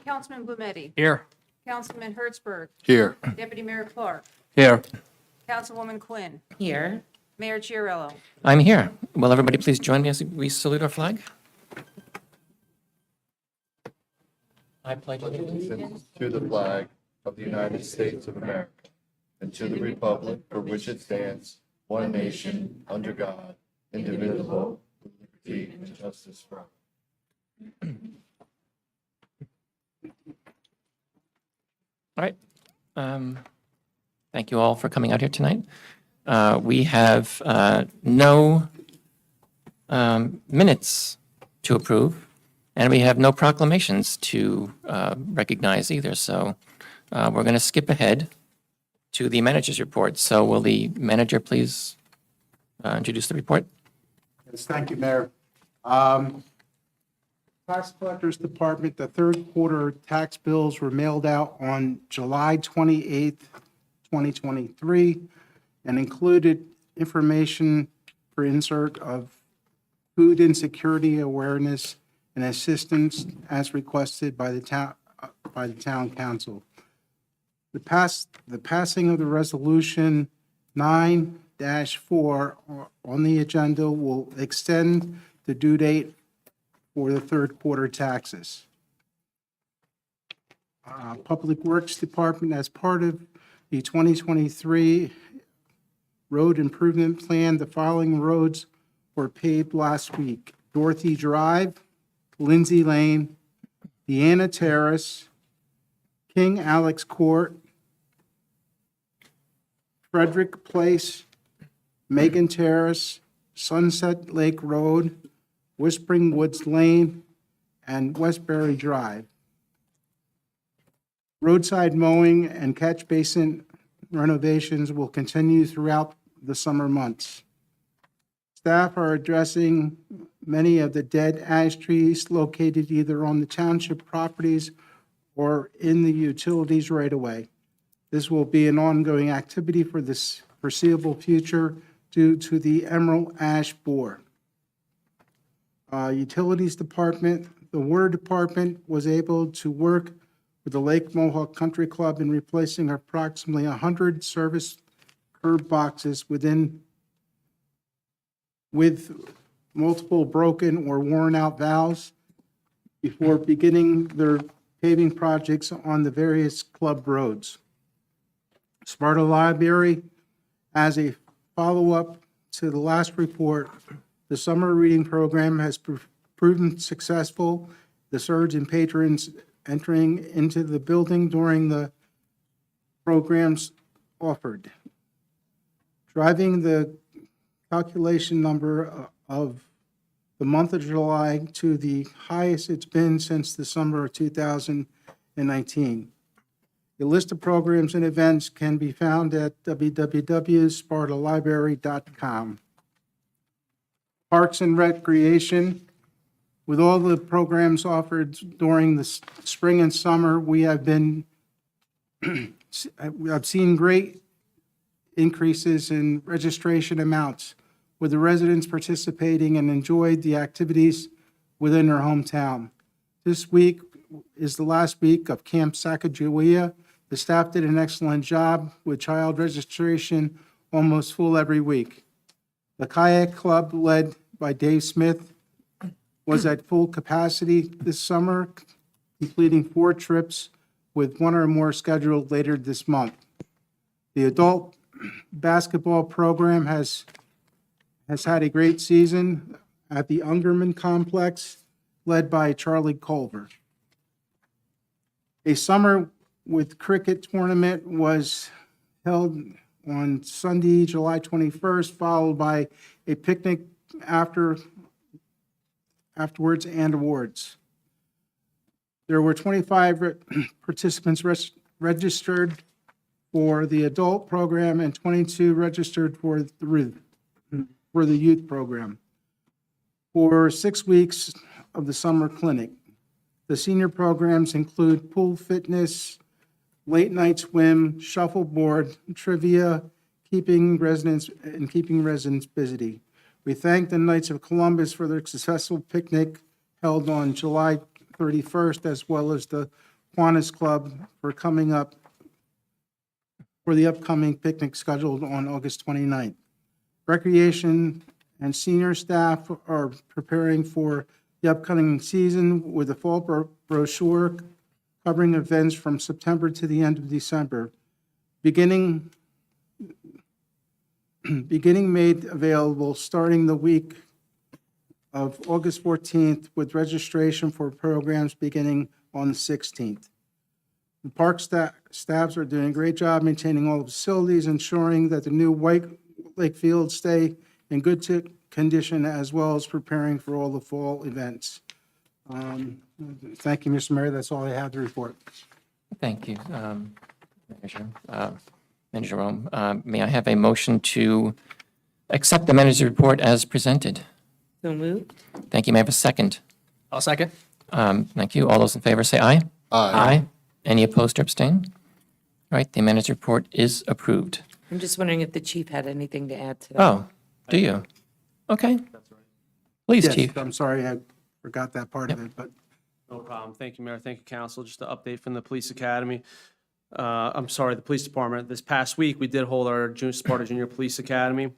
Councilman Blumetti. Here. Councilman Hertzberg. Here. Deputy Mayor Clark. Here. Councilwoman Quinn. Here. Mayor Chiarello. I'm here. Will everybody please join me as we salute our flag? I pledge Allegiance to the flag of the United States of America and to the republic for which it stands, one nation, under God, indivisible, with liberty and justice for all. All right. Thank you all for coming out here tonight. We have no minutes to approve, and we have no proclamations to recognize either. So we're going to skip ahead to the manager's report. So will the manager please introduce the report? Yes, thank you, Mayor. Tax Collectors Department, the third quarter tax bills were mailed out on July 28th, 2023, and included information for insert of food insecurity awareness and assistance as requested by the town council. The passing of the resolution 9-4 on the agenda will extend the due date for the third quarter taxes. Public Works Department, as part of the 2023 road improvement plan, the following roads were paved last week: Dorothy Drive, Lindsay Lane, Deanna Terrace, King Alex Court, Frederick Place, Megan Terrace, Sunset Lake Road, Whispering Woods Lane, and Westbury Drive. Roadside mowing and catch basin renovations will continue throughout the summer months. Staff are addressing many of the dead ash trees located either on the township properties or in the utilities right away. This will be an ongoing activity for this foreseeable future due to the emerald ash borer. Utilities Department, the Water Department was able to work with the Lake Mohawk Country Club in replacing approximately 100 service curb boxes with multiple broken or worn out valves before beginning their paving projects on the various club roads. Sparta Library, as a follow-up to the last report, the summer reading program has proven successful. The surge in patrons entering into the building during the programs offered, driving the calculation number of the month of July to the highest it's been since the summer of 2019. The list of programs and events can be found at www.spartalibrary.com. Parks and Recreation, with all the programs offered during the spring and summer, I've seen great increases in registration amounts, with the residents participating and enjoyed the activities within their hometown. This week is the last week of Camp Sacagawea. The staff did an excellent job with child registration almost full every week. The Kayak Club, led by Dave Smith, was at full capacity this summer, completing 4 trips, with 1 or more scheduled later this month. The adult basketball program has had a great season at the Ungerman Complex, led by Charlie Culver. A summer with cricket tournament was held on Sunday, July 21st, followed by a picnic afterwards and awards. There were 25 participants registered for the adult program and 22 registered for the youth program for 6 weeks of the summer clinic. The senior programs include pool fitness, late night swim, shuffleboard, trivia, keeping residents busy. We thank the Knights of Columbus for their successful picnic held on July 31st, as well as the Kiwanis Club for the upcoming picnic scheduled on August 29th. Recreation and senior staff are preparing for the upcoming season with a fall brochure covering events from September to the end of December. Beginning made available starting the week of August 14th, with registration for programs beginning on the 16th. The park staffs are doing a great job maintaining all the facilities, ensuring that the new White Lake fields stay in good condition, as well as preparing for all the fall events. Thank you, Mr. Mayor. That's all I have to report. Thank you, Manager Rome. May I have a motion to accept the manager's report as presented? So moved. Thank you. May I have a second? I'll second. Thank you. All those in favor say aye. Aye. Any opposed or abstain? All right, the manager's report is approved. I'm just wondering if the chief had anything to add to that. Oh, do you? Okay. Please, Yes, Chief. I'm sorry, I forgot that part of it, but No problem. Thank you, Mayor. Thank you, Council. Just an update from the Police Academy. The Police Department. This past week, we did hold our Sparta Junior Police Academy.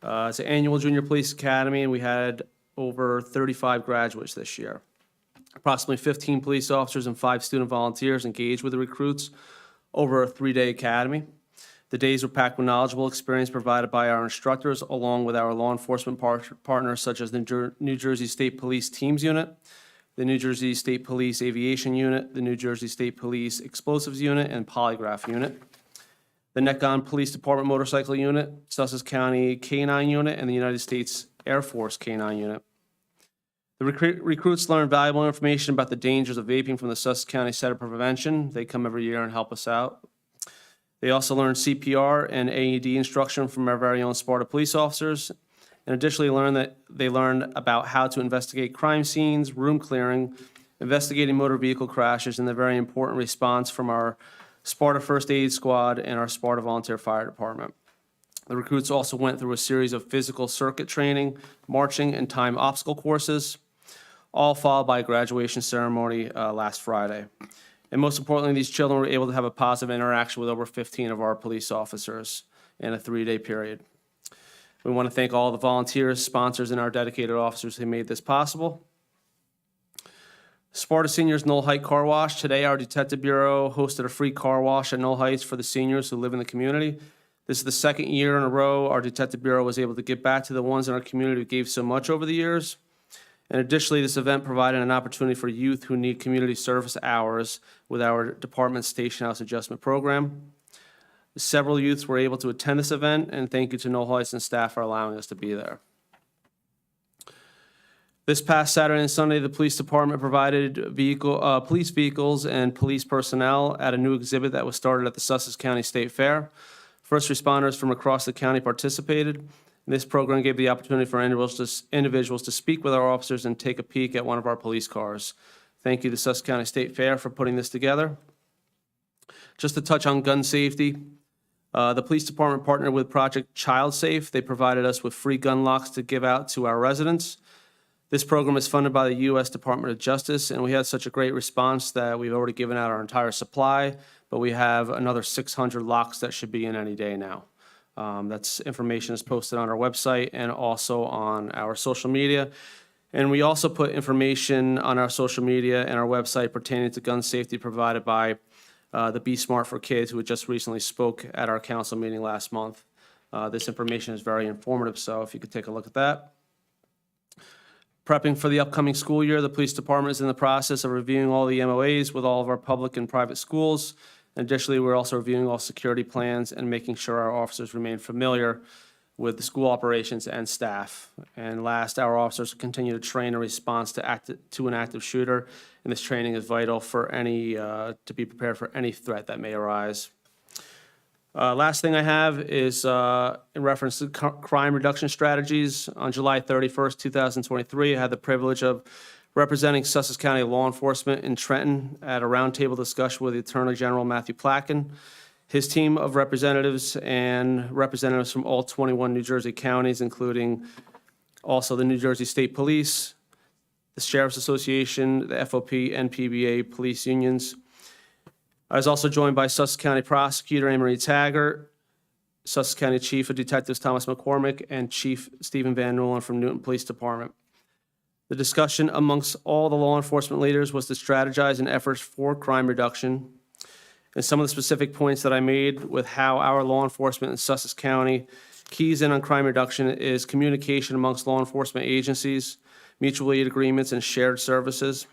It's an annual Junior Police Academy, and we had over 35 graduates this year. Approximately 15 police officers and 5 student volunteers engaged with the recruits over a 3-day academy. The days were packed with knowledgeable experience provided by our instructors, along with our law enforcement partners, such as the New Jersey State Police Teams Unit, the New Jersey State Police Aviation Unit, the New Jersey State Police Explosives Unit, and Polygraph Unit, the Necon Police Department Motorcycle Unit, Sussex County K-9 Unit, and the United States Air Force K-9 Unit. The recruits learn valuable information about the dangers of vaping from the Sussex County Center for Prevention. They come every year and help us out. They also learn CPR and AED instruction from our very own Sparta police officers. And additionally, they learn about how to investigate crime scenes, room clearing, investigating motor vehicle crashes, and the very important response from our Sparta First Aid Squad and our Sparta Volunteer Fire Department. The recruits also went through a series of physical circuit training, marching, and time obstacle courses, all followed by a graduation ceremony last Friday. And most importantly, these children were able to have a positive interaction with over 15 of our police officers in a 3-day period. We want to thank all the volunteers, sponsors, and our dedicated officers who made this possible. Sparta Seniors Knoll Heights Car Wash. Today, our Detective Bureau hosted a free car wash at Knoll Heights for the seniors who live in the community. This is the second year in a row our Detective Bureau was able to give back to the ones in our community who gave so much over the years. And additionally, this event provided an opportunity for youth who need community service hours with our department's Station House Adjustment Program. Several youths were able to attend this event, and thank you to Knoll Heights and staff for allowing us to be there. This past Saturday and Sunday, the police department provided police vehicles and police personnel at a new exhibit that was started at the Sussex County State Fair. First responders from across the county participated. This program gave the opportunity for individuals to speak with our officers and take a peek at one of our police cars. Thank you to Sussex County State Fair for putting this together. Just to touch on gun safety, the police department partnered with Project Child Safe. They provided us with free gun locks to give out to our residents. This program is funded by the U.S. Department of Justice, and we had such a great response that we've already given out our entire supply, but we have another 600 locks that should be in any day now. That's information is posted on our website and also on our social media. And we also put information on our social media and our website pertaining to gun safety provided by the Be Smart for Kids, who just recently spoke at our council meeting last month. This information is very informative, so if you could take a look at that. Prepping for the upcoming school year, the police department is in the process of reviewing all the MOAs with all of our public and private schools. Additionally, we're also reviewing all security plans and making sure our officers remain familiar with the school operations and staff. And last, our officers continue to train in response to an active shooter, and this training is vital for to be prepared for any threat that may arise. Last thing I have is in reference to crime reduction strategies. On July 31st, 2023, I had the privilege of representing Sussex County law enforcement in Trenton at a roundtable discussion with the Attorney General Matthew Placken, his team of representatives, and representatives from all 21 New Jersey counties, including also the New Jersey State Police, the Sheriff's Association, the FOP, NPBA, police unions. I was also joined by Sussex County Prosecutor Anne Marie Taggart, Sussex County Chief of Detectives Thomas McCormick, and Chief Stephen Van Newland from Newton Police Department. The discussion amongst all the law enforcement leaders was to strategize in efforts for crime reduction. And some of the specific points that I made with how our law enforcement in Sussex County keys in on crime reduction is communication amongst law enforcement agencies, mutual aid agreements, and shared services,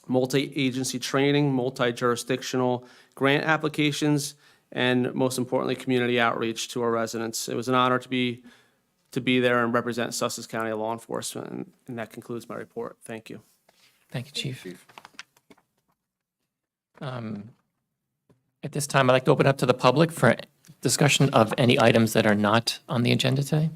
multi-agency training, multi-jurisdictional grant applications, and most importantly, community outreach to our residents. It was an honor to be there and represent Sussex County law enforcement, and that concludes my report. Thank you. Thank you, Chief. At this time, I'd like to open up to the public for discussion of any items that are not on the agenda today.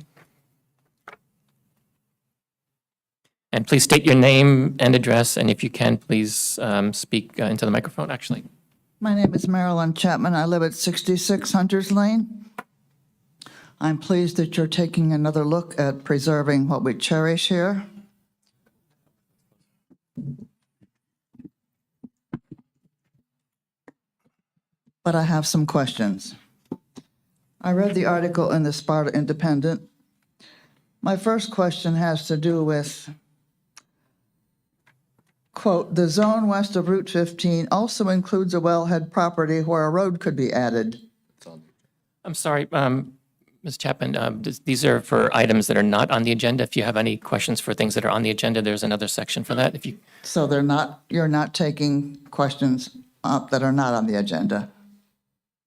And please state your name and address, and if you can, please speak into the microphone, actually. My name is Marilyn Chapman. I live at 66 Hunters Lane. I'm pleased that you're taking another look at preserving what we cherish here. But I have some questions. I read the article in the Sparta Independent. My first question has to do with, quote, "The zone west of Route 15 also includes a wellhead property where a road could be added." I'm sorry, Ms. Chapman, these are for items that are not on the agenda. If you have any questions for things that are on the agenda, there's another section for that. If you, So you're not taking questions up that are not on the agenda?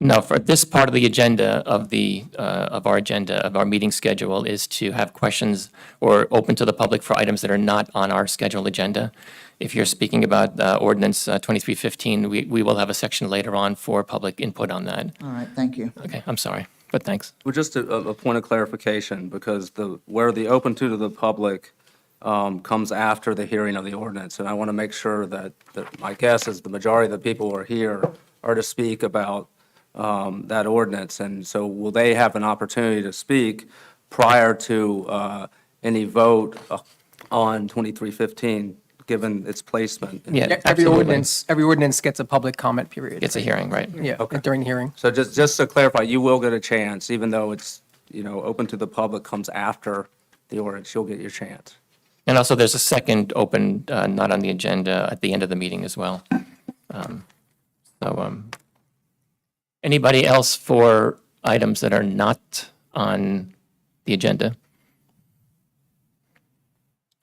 no, for this part of the agenda of our meeting schedule is to have questions or open to the public for items that are not on our scheduled agenda. If you're speaking about ordinance 2315, we will have a section later on for public input on that. All right, thank you. Okay, I'm sorry, but thanks. Well, just a point of clarification, because where the open to the public comes after the hearing of the ordinance, and I want to make sure that my guess is the majority of the people who are here are to speak about that ordinance, and so will they have an opportunity to speak prior to any vote on 2315, given its placement? Yeah, Every absolutely. ordinance gets a public comment period. It's a hearing, right? Yeah, during the hearing. So just to clarify, you will get a chance, even though it's, open to the public comes after the ordinance, you'll get your chance. And also, there's a second open, not on the agenda, at the end of the meeting as well. Anybody else for items that are not on the agenda?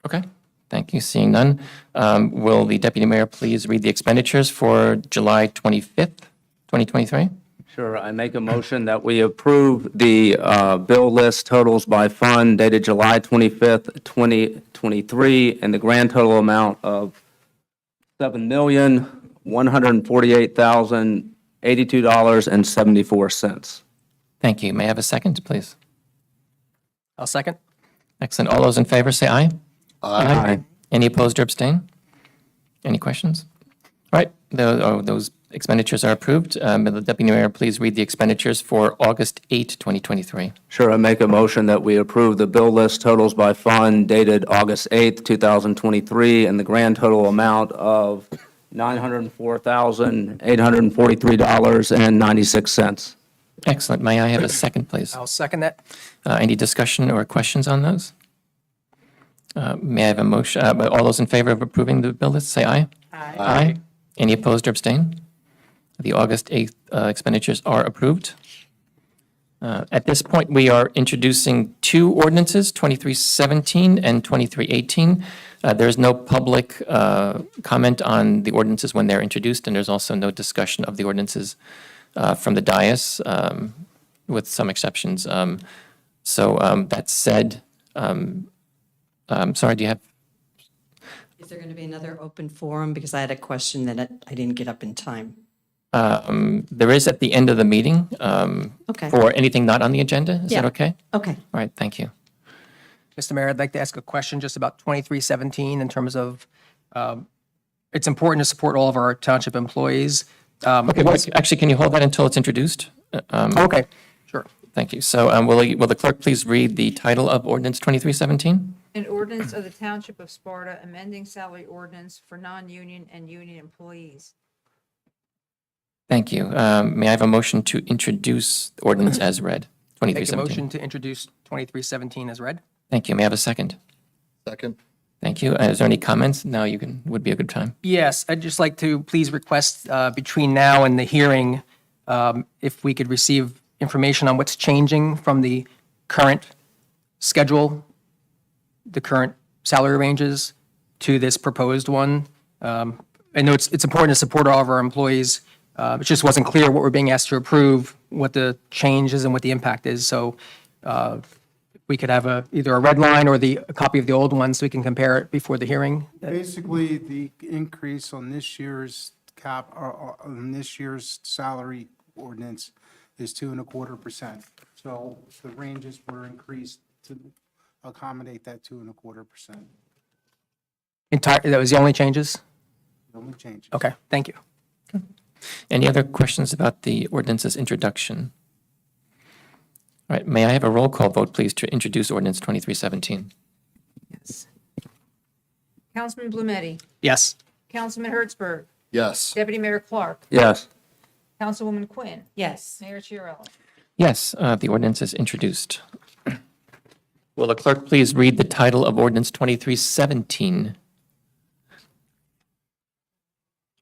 Okay, thank you. Seeing none, will the Deputy Mayor please read the expenditures for July 25th, 2023? Sure, I make a motion that we approve the bill list totals by fund dated July 25th, 2023, and the grand total amount of $7,148,082.74. Thank you. May I have a second, please? I'll second. Excellent. All those in favor say aye. Aye. Any opposed or abstain? Any questions? All right, those expenditures are approved. Will the Deputy Mayor please read the expenditures for August 8, 2023? Sure, I make a motion that we approve the bill list totals by fund dated August 8th, 2023, and the grand total amount of $904,843.96. Excellent. May I have a second, please? I'll second that. Any discussion or questions on those? May I have a motion? All those in favor of approving the bill list, say aye. Aye. Any opposed or abstain? The August 8th expenditures are approved. At this point, we are introducing two ordinances, 2317 and 2318. There's no public comment on the ordinances when they're introduced, and there's also no discussion of the ordinances from the dais, with some exceptions. That said, sorry, do you have? Is there going to be another open forum? Because I had a question that I didn't get up in time. There is at the end of the meeting. Okay. For anything not on the agenda. Is that Yeah. okay? Okay. All right, thank you. Mr. Mayor, I'd like to ask a question just about 2317 in terms of, it's important to support all of our township employees. Okay, actually, can you hold that until it's introduced? Okay, sure. Thank you. So will the clerk please read the title of ordinance 2317? An ordinance of the Township of Sparta amending salary ordinance for non-union and union employees. Thank you. May I have a motion to introduce the ordinance as read? Make a 2317. motion to introduce 2317 as read. Thank you. May I have a second? Second. Thank you. Is there any comments? Now would be a good time. Yes, I'd just like to please request between now and the hearing, if we could receive information on what's changing from the current schedule, the current salary ranges, to this proposed one. I know it's important to support all of our employees. It just wasn't clear what we're being asked to approve, what the change is and what the impact is. So we could have either a red line or a copy of the old one so we can compare it before the hearing. Basically, the increase on this year's on this year's salary ordinance is 2.25%. So the ranges were increased to accommodate that 2.25%. That was the only changes? The only change. Okay, thank you. Any other questions about the ordinance's introduction? All right, may I have a roll call vote, please, to introduce ordinance 2317? Yes. Councilman Blumetti, Yes. Councilman Hertzberg, Yes. Deputy Mayor Clark, Yes. Councilwoman Quinn, Yes. Mayor Chiarella. Yes, the ordinance is introduced. Will the clerk please read the title of ordinance 2317?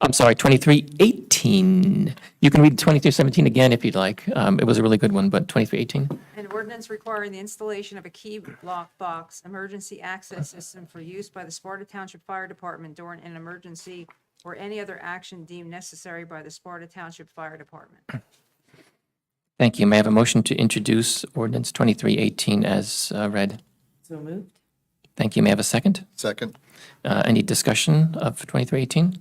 I'm sorry, 2318. You can read 2317 again if you'd like. It was a really good one, but 2318? An ordinance requiring the installation of a key lock box emergency access system for use by the Sparta Township Fire Department during an emergency or any other action deemed necessary by the Sparta Township Fire Department. Thank you. May I have a motion to introduce ordinance 2318 as read? So moved? Thank you. May I have a second? Second. Any discussion of 2318?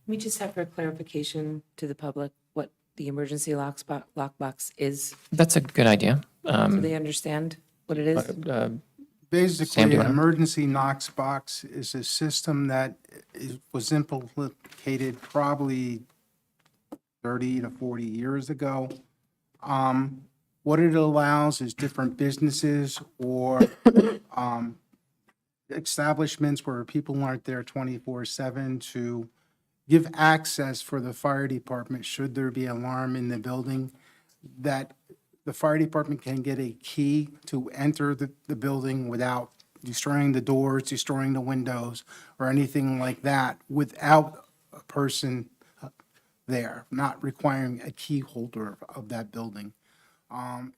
We just have for clarification to the public what the emergency lockbox is, That's a good idea. so they understand what it is. Sam, do Basically, you an wanna- emergency Knox box is a system that was implemented probably 30 to 40 years ago. What it allows is different businesses or establishments where people aren't there 24/7 to give access for the fire department, should there be alarm in the building, that the fire department can get a key to enter the building without destroying the doors, destroying the windows, or anything like that, without a person there, not requiring a key holder of that building.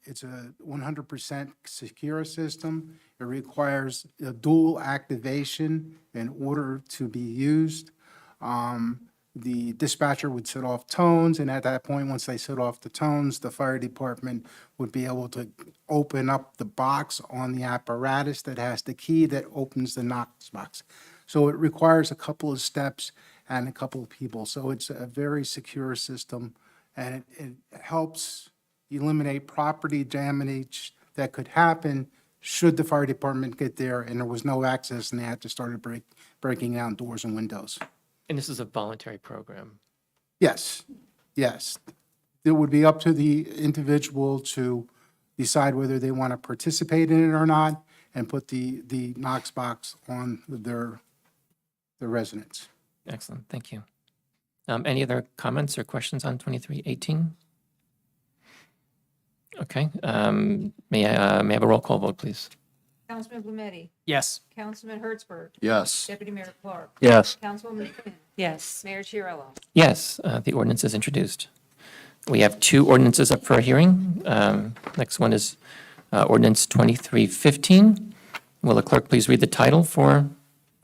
It's a 100% secure system. It requires a dual activation in order to be used. The dispatcher would set off tones, and at that point, once they set off the tones, the fire department would be able to open up the box on the apparatus that has the key that opens the Knox box. So it requires a couple of steps and a couple of people. So it's a very secure system, and it helps eliminate property damage that could happen should the fire department get there and there was no access and they had to start breaking down doors and windows. And this is a voluntary program. Yes, yes. It would be up to the individual to decide whether they want to participate in it or not and put the Knox box on their residence. Excellent. Thank you. Any other comments or questions on 2318? Okay. May I have a roll call vote, please? Councilman Blumetti, Yes. Councilman Hertzberg, Yes. Deputy Mayor Clark, Yes. Councilwoman Quinn, Yes. Mayor Chiarella. Yes, the ordinance is introduced. We have two ordinances up for a hearing. Next one is ordinance 2315. Will the clerk please read the title for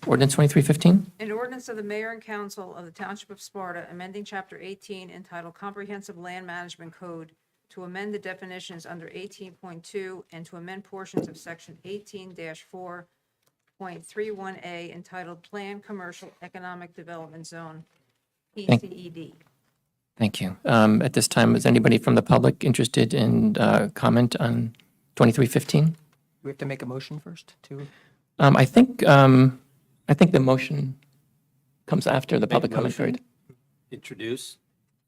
ordinance 2315? An ordinance of the Mayor and Council of the Township of Sparta amending Chapter 18 entitled Comprehensive Land Management Code to amend the definitions under 18.2 and to amend portions of Section 18-4.31A entitled Planned Commercial Economic Development Zone, PCED. Thank you. At this time, is anybody from the public interested in comment on 2315? Do we have to make a motion first to? I think the motion comes after the public comment period. Introduce.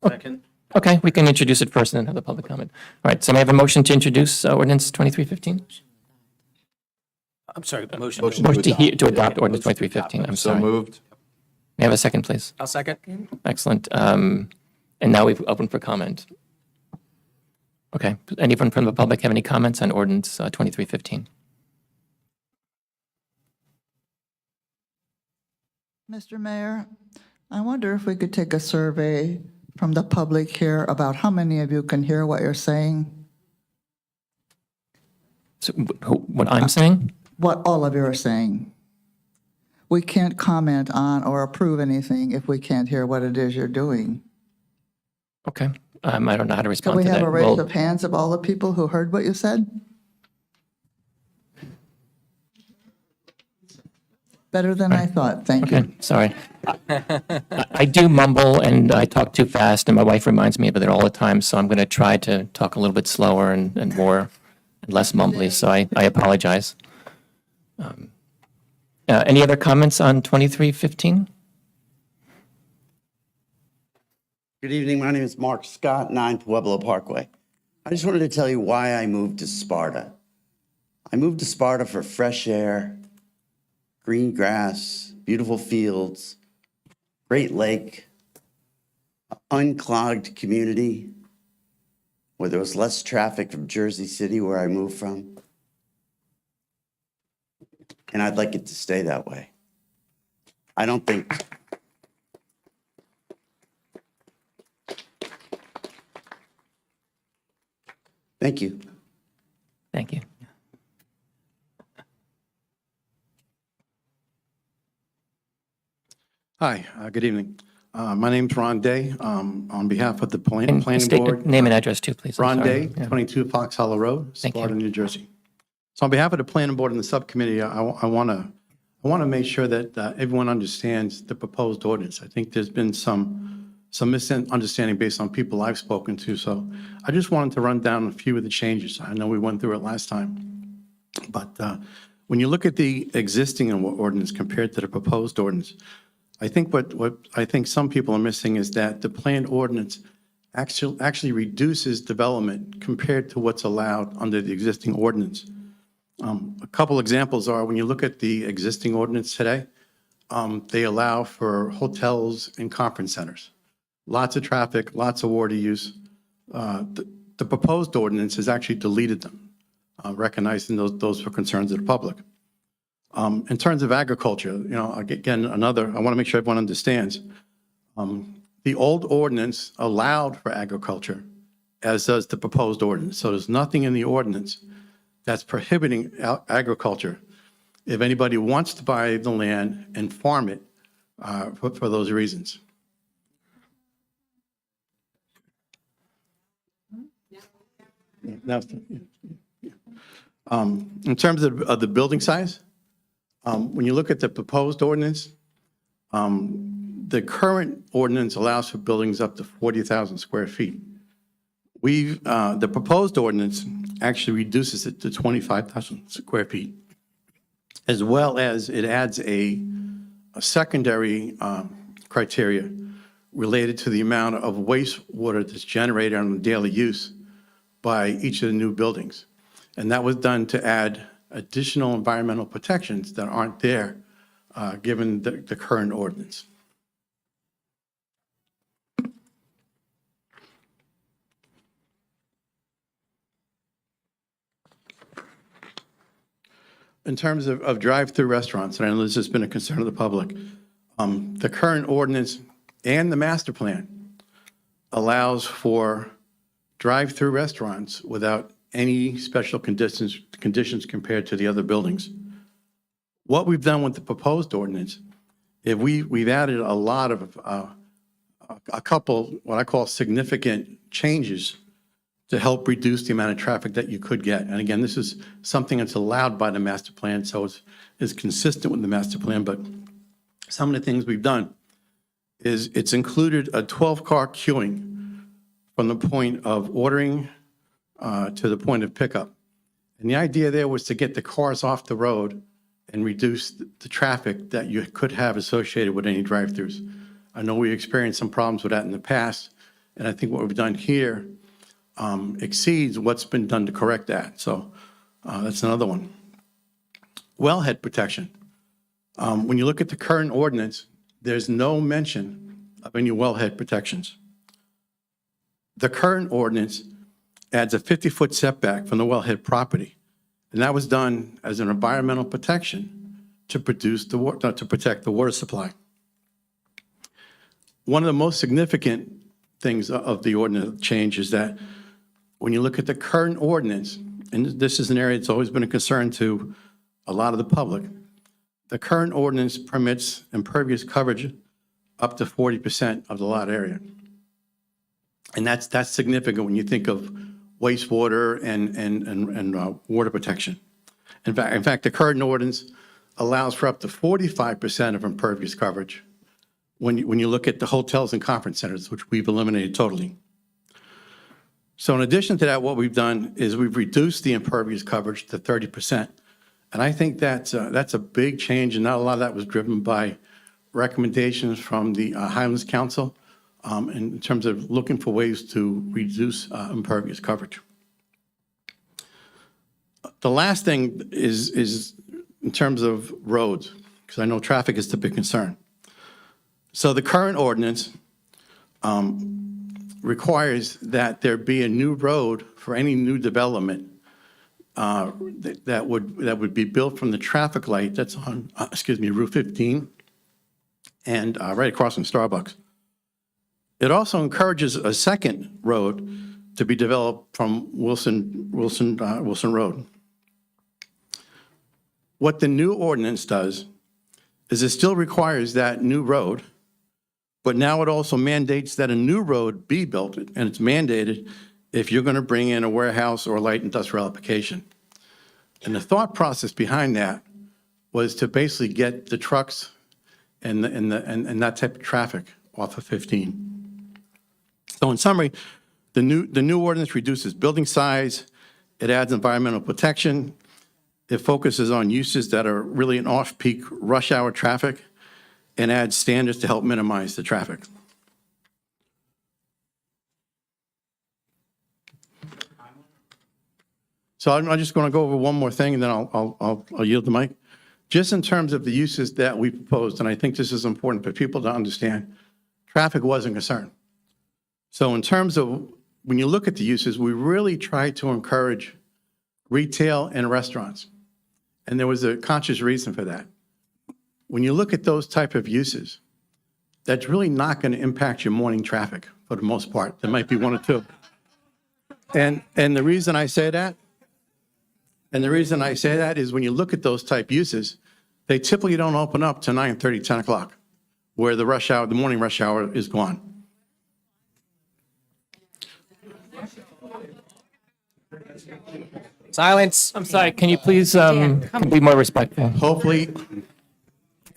Oh. Second. Okay, we can introduce it first and then have the public comment. All right, so may I have a motion to introduce ordinance 2315? I'm sorry, motion. Motion To adopt ordinance 2315, I'm So sorry. moved. May I have a second, please? I'll second. Excellent. And now we've opened for comment. Okay. Anyone from the public have any comments on ordinance 2315? Mr. Mayor, I wonder if we could take a survey from the public here about how many of you can hear what you're saying, So, what I'm saying? what all of you are saying. We can't comment on or approve anything if we can't hear what it is you're doing. Okay. I don't know how to Can respond we to have that. a raise Well, of hands of all the people who heard what you said? Better than I thought, thank you. okay, sorry. I do mumble and I talk too fast, and my wife reminds me of it all the time, so I'm going to try to talk a little bit slower and more, and less mumbly, so I apologize. Any other comments on 2315? Good evening. My name is Mark Scott, 9 Pueblo Parkway. I just wanted to tell you why I moved to Sparta. I moved to Sparta for fresh air, green grass, beautiful fields, great lake, unclogged community where there was less traffic from Jersey City, where I moved from. And I'd like it to stay that way. I don't think. Thank you. Thank you. Hi, good evening. My name's Ron Day. On behalf of the And Planning state your Board. name and address too, please. I'm Ron sorry. Day, Yeah. 22 Fox Hollow Road, Thank you. Sparta, New Jersey. So on behalf of the Planning Board and the subcommittee, I want to make sure that everyone understands the proposed ordinance. I think there's been some misunderstanding based on people I've spoken to. So I just wanted to run down a few of the changes. I know we went through it last time. But when you look at the existing ordinance compared to the proposed ordinance, I think what I think some people are missing is that the planned ordinance actually reduces development compared to what's allowed under the existing ordinance. A couple examples are when you look at the existing ordinance today, they allow for hotels and conference centers. Lots of traffic, lots of water use. The proposed ordinance has actually deleted them, recognizing those were concerns of the public. In terms of agriculture, again, I want to make sure everyone understands. The old ordinance allowed for agriculture, as does the proposed ordinance. So there's nothing in the ordinance that's prohibiting agriculture. If anybody wants to buy the land and farm it for those reasons. In terms of the building size, when you look at the proposed ordinance, the current ordinance allows for buildings up to 40,000 square feet. The proposed ordinance actually reduces it to 25,000 square feet, as well as it adds a secondary criteria related to the amount of wastewater that's generated on daily use by each of the new buildings. And that was done to add additional environmental protections that aren't there given the current ordinance. In terms of drive-through restaurants, and I know this has been a concern of the public, the current ordinance and the master plan allows for drive-through restaurants without any special conditions compared to the other buildings. What we've done with the proposed ordinance is we've added a lot of, a couple, what I call significant changes to help reduce the amount of traffic that you could get. And again, this is something that's allowed by the master plan, so it's consistent with the master plan. But some of the things we've done is it's included a 12-car queuing from the point of ordering to the point of pickup. And the idea there was to get the cars off the road and reduce the traffic that you could have associated with any drive-throughs. I know we experienced some problems with that in the past, and I think what we've done here exceeds what's been done to correct that. So that's another one. wellhead protection. When you look at the current ordinance, there's no mention of any wellhead protections. The current ordinance adds a 50-foot setback from the wellhead property, and that was done as an environmental protection to protect the water supply. One of the most significant things of the ordinance change is that when you look at the current ordinance, and this is an area that's always been a concern to a lot of the public, the current ordinance permits impervious coverage up to 40% of the lot area. And that's significant when you think of wastewater and water protection. In fact, the current ordinance allows for up to 45% of impervious coverage when you look at the hotels and conference centers, which we've eliminated totally. So in addition to that, what we've done is we've reduced the impervious coverage to 30%. And I think that's a big change, and not a lot of that was driven by recommendations from the Highlands Council in terms of looking for ways to reduce impervious coverage. The last thing is in terms of roads, because I know traffic is the big concern. So the current ordinance requires that there be a new road for any new development that would be built from the traffic light that's on, Route 15 and right across from Starbucks. It also encourages a second road to be developed from Wilson Road. What the new ordinance does is it still requires that new road, but now it also mandates that a new road be built, and it's mandated if you're going to bring in a warehouse or a light industrial application. And the thought process behind that was to basically get the trucks and that type of traffic off of 15. So in summary, the new ordinance reduces building size, it adds environmental protection, it focuses on uses that are really an off-peak rush hour traffic, and adds standards to help minimize the traffic. So I'm just going to go over one more thing, and then I'll yield the mic. Just in terms of the uses that we proposed, and I think this is important for people to understand, traffic was a concern. So in terms of, when you look at the uses, we really tried to encourage retail and restaurants. And there was a conscious reason for that. When you look at those type of uses, that's really not going to impact your morning traffic for the most part. There might be one or two. And the reason I say that, is when you look at those type uses, they typically don't open up to 9:30, 10 o'clock, where the rush hour, the morning rush hour is gone. Silence. I'm sorry, can you please be more respectful? Hopefully,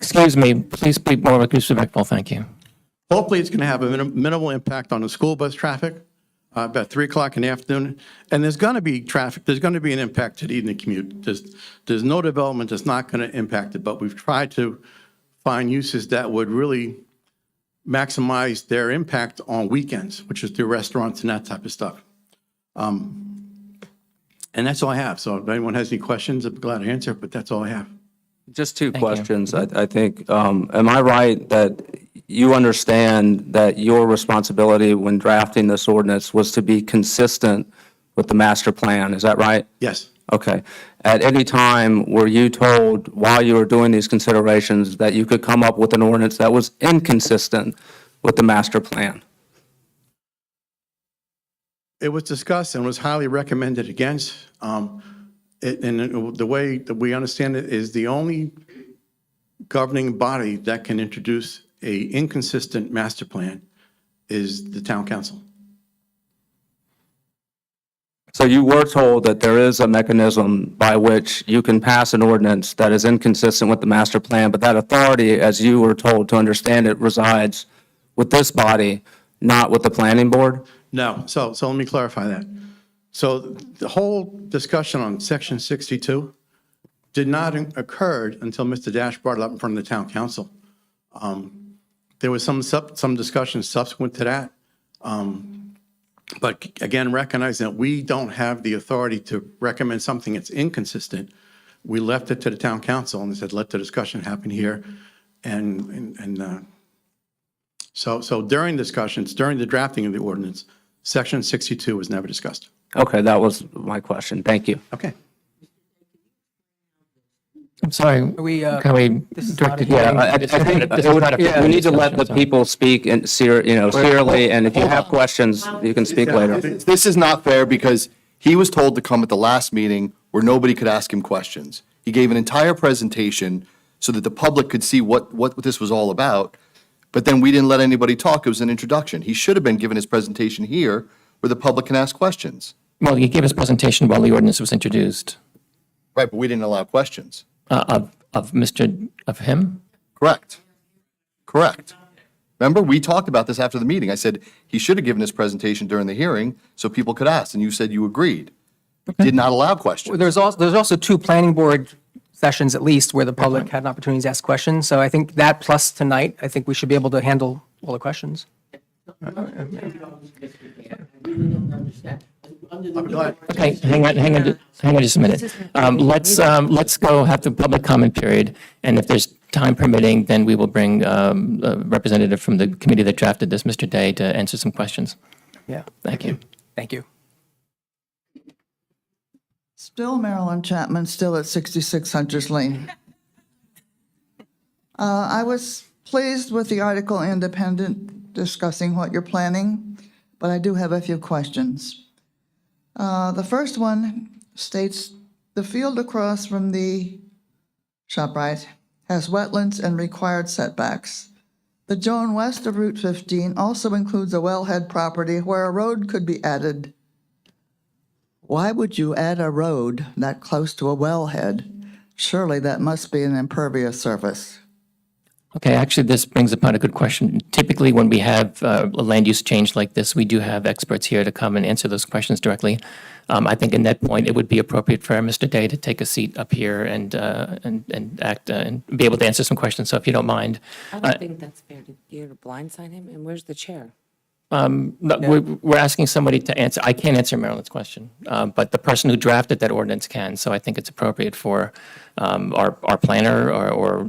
Excuse me, please be more respectful, thank you. hopefully it's going to have a minimal impact on the school bus traffic about 3 o'clock in the afternoon. And there's going to be traffic, there's going to be an impact to the evening commute. There's no development that's not going to impact it, but we've tried to find uses that would really maximize their impact on weekends, which is through restaurants and that type of stuff. And that's all I have. So if anyone has any questions, I'd be glad to answer, but that's all I have. Just two Thank you. questions. I think, am I right that you understand that your responsibility when drafting this ordinance was to be consistent with the master plan? Is that right? Yes. Okay. At any time, were you told while you were doing these considerations that you could come up with an ordinance that was inconsistent with the master plan? It was discussed and was highly recommended against. And the way that we understand it is the only governing body that can introduce a inconsistent master plan is the town council. So you were told that there is a mechanism by which you can pass an ordinance that is inconsistent with the master plan, but that authority, as you were told to understand it, resides with this body, not with the planning board? No, so let me clarify that. So the whole discussion on section 62 did not occur until Mr. Dash brought it up in front of the town council. There was some discussion subsequent to that. But again, recognizing that we don't have the authority to recommend something that's inconsistent, We left it to the town council and said, let the discussion happen here. So during discussions, during the drafting of the ordinance, section 62 was never discussed. Okay, that was my question. Thank you. Okay. I'm sorry, we, can we this is direct not a it? hearing. I This is think not a- this is not a we need to let discussion, the so- people speak and serially, and if you have questions, you can speak later. This is not fair because he was told to come at the last meeting where nobody could ask him questions. He gave an entire presentation so that the public could see what this was all about, but then we didn't let anybody talk. It was an introduction. He should have been given his presentation here where the public can ask questions. Well, he gave his presentation while the ordinance was introduced, Right, but we didn't allow questions. of him? Correct. Correct. Remember, we talked about this after the meeting. I said he should have given his presentation during the hearing so people could ask, and you said you agreed. Did not allow questions. There's also two planning board sessions at least where the public had an opportunity to ask questions. So I think that plus tonight, I think we should be able to handle all the questions. Okay, hang on just a minute. Let's go have the public comment period, and if there's time permitting, then we will bring a representative from the committee that drafted this, Mr. Day, to answer some questions. Yeah. Thank you. Thank you. Still Marilyn Chapman, still at 66 Hunters Lane. I was pleased with the article Independent discussing what you're planning, but I do have a few questions. The first one states, the field across from the ShopRite has wetlands and required setbacks. The zone west of Route 15 also includes a wellhead property where a road could be added. Why would you add a road that close to a wellhead? Surely that must be an impervious surface. Okay, actually, this brings upon a good question. Typically, when we have a land use change like this, we do have experts here to come and answer those questions directly. I think in that point, it would be appropriate for Mr. Day to take a seat up here and act and be able to answer some questions. So if you don't mind. I don't think that's fair to you to blindside him. And where's the chair? No, we're asking somebody to answer. I can't answer Marilyn's question, but the person who drafted that ordinance can. So I think it's appropriate for our planner or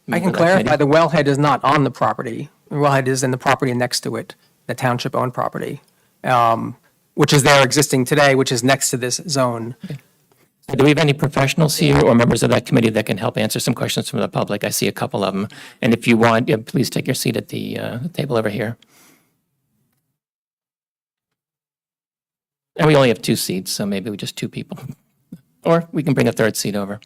I can that clarify, committee. the wellhead is not on the property. The wellhead is in the property next to it, the township-owned property, which is there existing today, which is next to this zone. Do we have any professionals here or members of that committee that can help answer some questions from the public? I see a couple of them. And if you want, please take your seat at the table over here. And we only have 2 seats, so maybe we just 2 people. Or we can bring a third seat over.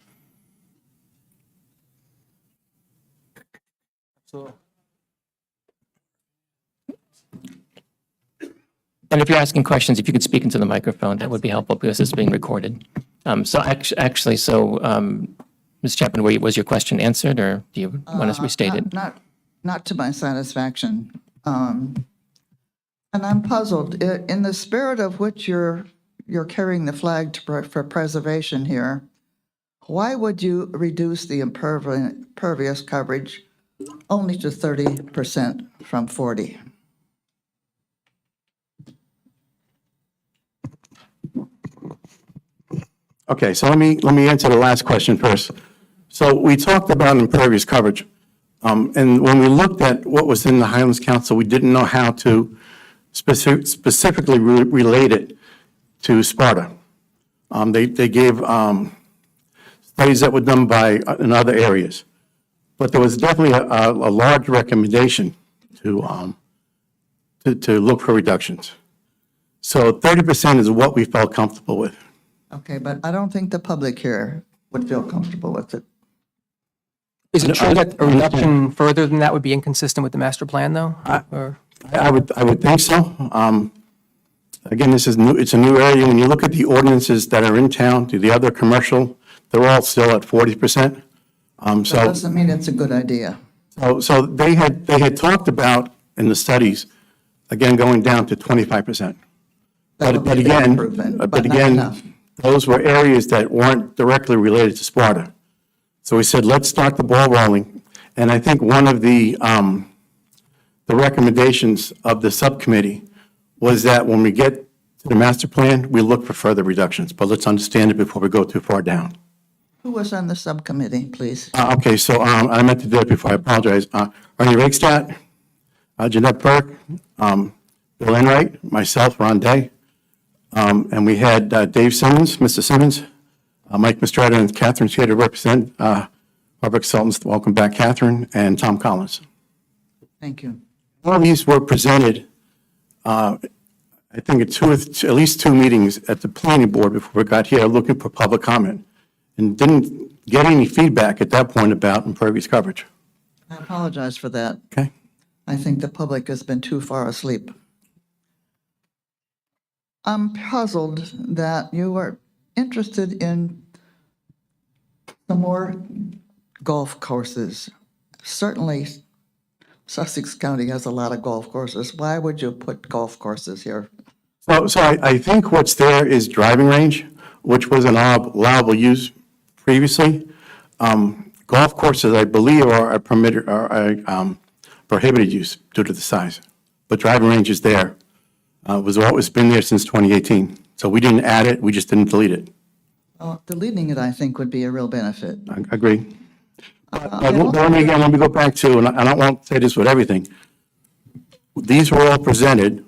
And if you're asking questions, if you could speak into the microphone, that would be helpful because it's being recorded. Ms. Chapman, was your question answered, or do you want us to restate it? Not to my satisfaction. And I'm puzzled. In the spirit of which you're carrying the flag for preservation here, why would you reduce the impervious coverage only to 30% from 40%? Okay, so let me answer the last question first. So we talked about impervious coverage. And when we looked at what was in the Highlands Council, we didn't know how to specifically relate it to Sparta. They gave studies that were done in other areas. But there was definitely a large recommendation to look for reductions. So 30% is what we felt comfortable with. Okay, but I don't think the public here would feel comfortable with it. Is it true that a reduction further than that would be inconsistent with the master plan, though? Or- I would think so. Again, this is new, it's a new area. When you look at the ordinances that are in town, to the other commercial, they're all still at 40%. That So, doesn't mean it's a good idea. so they had talked about in the studies, again, going down to 25%. That would But be a big again, improvement, but not again, enough. those were areas that weren't directly related to Sparta. So we said, let's start the ball rolling. And I think one of the recommendations of the subcommittee was that when we get to the master plan, we look for further reductions. But let's understand it before we go too far down. Who was on the subcommittee, please? Okay, so I meant to do it before, I apologize. Arnie Rakestat, Jeanette Burke, Bill Enright, myself, Ron Day, and we had Dave Simmons, Mr. Simmons, Mike Mistretta, and Catherine's here to represent Public Consultants. Welcome back, Catherine, and Tom Collins. Thank you. All of these were presented, I think at least two meetings at the planning board before we got here, looking for public comment, and didn't get any feedback at that point about impervious coverage. I apologize for that. Okay? I think the public has been too far asleep. I'm puzzled that you are interested in some more golf courses. Certainly, Sussex County has a lot of golf courses. Why would you put golf courses here? So I think what's there is driving range, which was an allowable use previously. Golf courses, I believe, are permitted, prohibited use due to the size. But driving range is there. Was always been there since 2018. So we didn't add it, we just didn't delete it. Deleting it, I think, would be a real benefit. I agree. But let me go back to, and I don't want to say this with everything. These were all presented,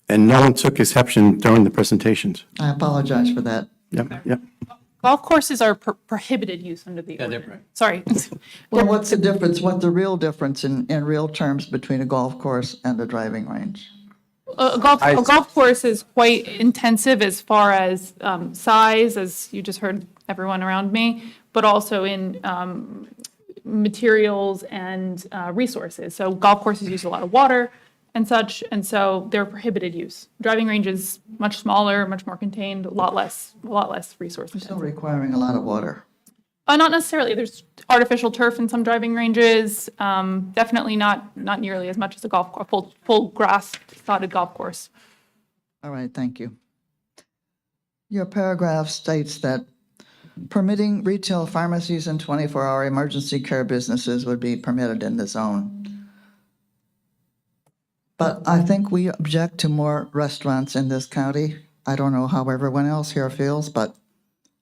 and no one took exception during the presentations. I apologize for that. Yep. Golf courses are prohibited use under the ordinance. Sorry. Well, what's the difference, what's the real difference in real terms between a golf course and a driving range? A golf course is quite intensive as far as size, as you just heard everyone around me, but also in materials and resources. So golf courses use a lot of water and such, and so they're prohibited use. Driving range is much smaller, much more contained, a lot less resource Still intensive. requiring a lot of water. Not necessarily. There's artificial turf in some driving ranges. Definitely not nearly as much as a golf course, full grass sodded golf course. All right, thank you. Your paragraph states that permitting retail pharmacies and 24-hour emergency care businesses would be permitted in the zone. But I think we object to more restaurants in this county. I don't know how everyone else here feels, but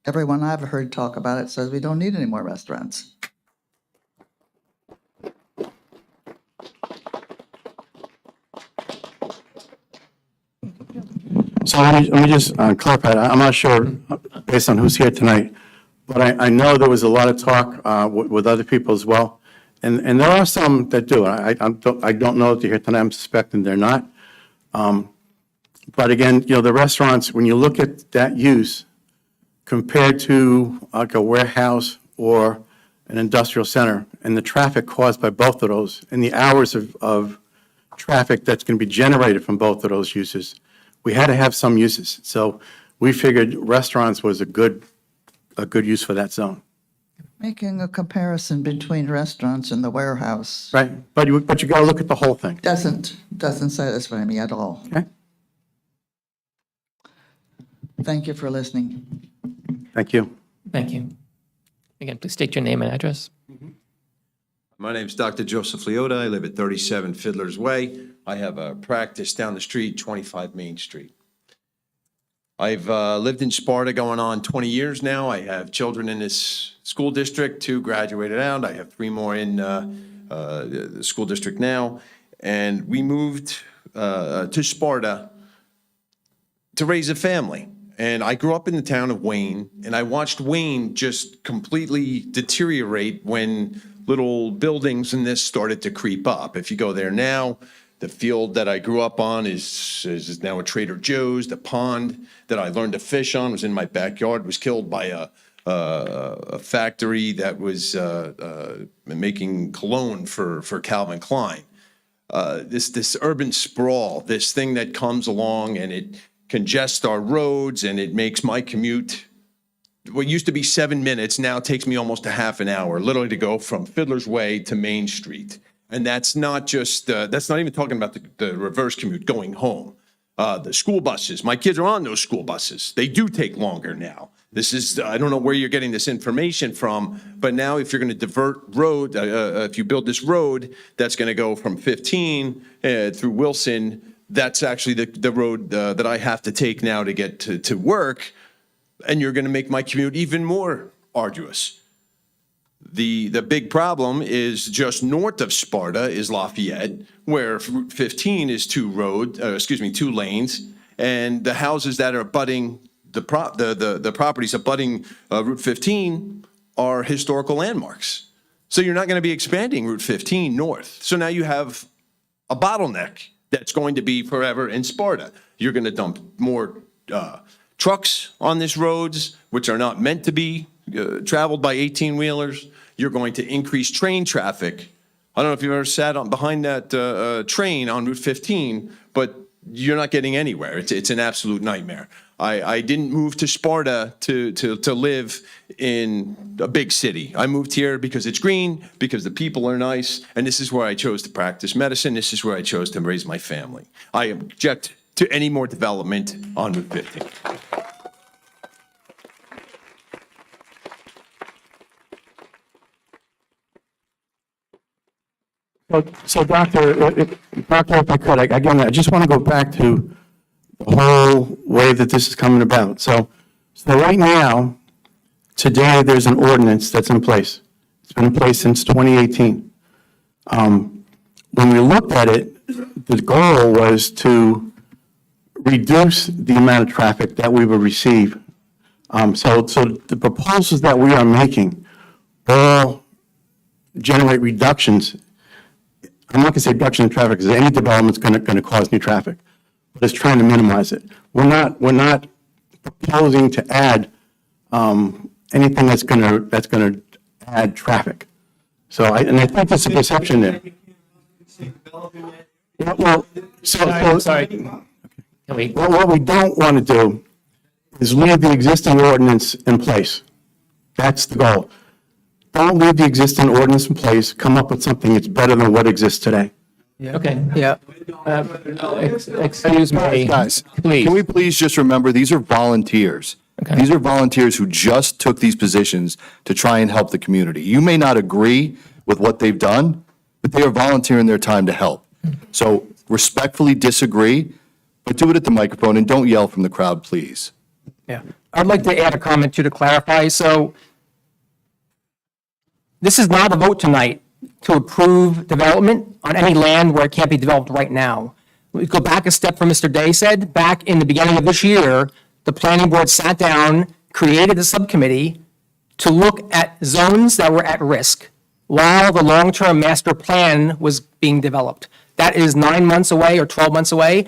everyone I've heard talk about it says we don't need any more restaurants. So let me just clarify, I'm not sure, based on who's here tonight, but I know there was a lot of talk with other people as well. And there are some that do. I don't know if they're here tonight. I'm suspecting they're not. But again, the restaurants, when you look at that use compared to like a warehouse or an industrial center, and the traffic caused by both of those, and the hours of traffic that's going to be generated from both of those uses, we had to have some uses. So we figured restaurants was a good use for that zone. Making a comparison between restaurants and the warehouse Right, but you got to look at the whole thing. doesn't satisfy me at all. Okay, Thank you for listening. thank you. Thank you. Again, please state your name and address. My name's Dr. Joseph Leota. I live at 37 Fiddler's Way. I have a practice down the street, 25 Main Street. I've lived in Sparta going on 20 years now. I have children in this school district, 2 graduated out. I have 3 more in the school district now. And we moved to Sparta to raise a family. And I grew up in the town of Wayne, and I watched Wayne just completely deteriorate when little buildings and this started to creep up. If you go there now, the field that I grew up on is now a Trader Joe's. The pond that I learned to fish on was in my backyard, was killed by a factory that was making cologne for Calvin Klein. This urban sprawl, this thing that comes along and it congests our roads and it makes my commute, what used to be 7 minutes, now takes me almost a half an hour, literally to go from Fiddler's Way to Main Street. And that's not just, that's not even talking about the reverse commute going home. The school buses, my kids are on those school buses. They do take longer now. This is, I don't know where you're getting this information from, but now if you're going to divert road, if you build this road, that's going to go from 15 through Wilson, that's actually the road that I have to take now to get to work. And you're going to make my commute even more arduous. The big problem is just north of Sparta is Lafayette, where Route 15 is two lanes, and the houses that are abutting the properties abutting Route 15 are historical landmarks. So you're not going to be expanding Route 15 north. So now you have a bottleneck that's going to be forever in Sparta. You're going to dump more trucks on these roads, which are not meant to be traveled by 18-wheelers. You're going to increase train traffic. I don't know if you've ever sat behind that train on Route 15, but you're not getting anywhere. It's an absolute nightmare. I didn't move to Sparta to live in a big city. I moved here because it's green, because the people are nice, and this is where I chose to practice medicine. This is where I chose to raise my family. I object to any more development on Route 15. So Doctor, if I could, again, I just want to go back to the whole way that this is coming about. So right now, today, there's an ordinance that's in place. It's been in place since 2018. When we looked at it, the goal was to reduce the amount of traffic that we would receive. So the proposals that we are making all generate reductions. I'm not going to say reduction in traffic, because any development's going to cause new traffic, but it's trying to minimize it. We're not proposing to add anything that's going to add traffic. So I think there's a perception there. Well, sorry. What we don't want to do is leave the existing ordinance in place. That's the goal. Don't leave the existing ordinance in place, come up with something that's better than what exists today. Okay, yeah. Excuse me. Guys, Please. can we please just remember, these are volunteers. Okay. These are volunteers who just took these positions to try and help the community. You may not agree with what they've done, but they are volunteering their time to help. So respectfully disagree, but do it at the microphone and don't yell from the crowd, please. Yeah. I'd like to add a comment to clarify. So this is not a vote tonight to approve development on any land where it can't be developed right now. We go back a step from Mr. Day said, back in the beginning of this year, the planning board sat down, created a subcommittee to look at zones that were at risk while the long-term master plan was being developed. That is 9 months away or 12 months away.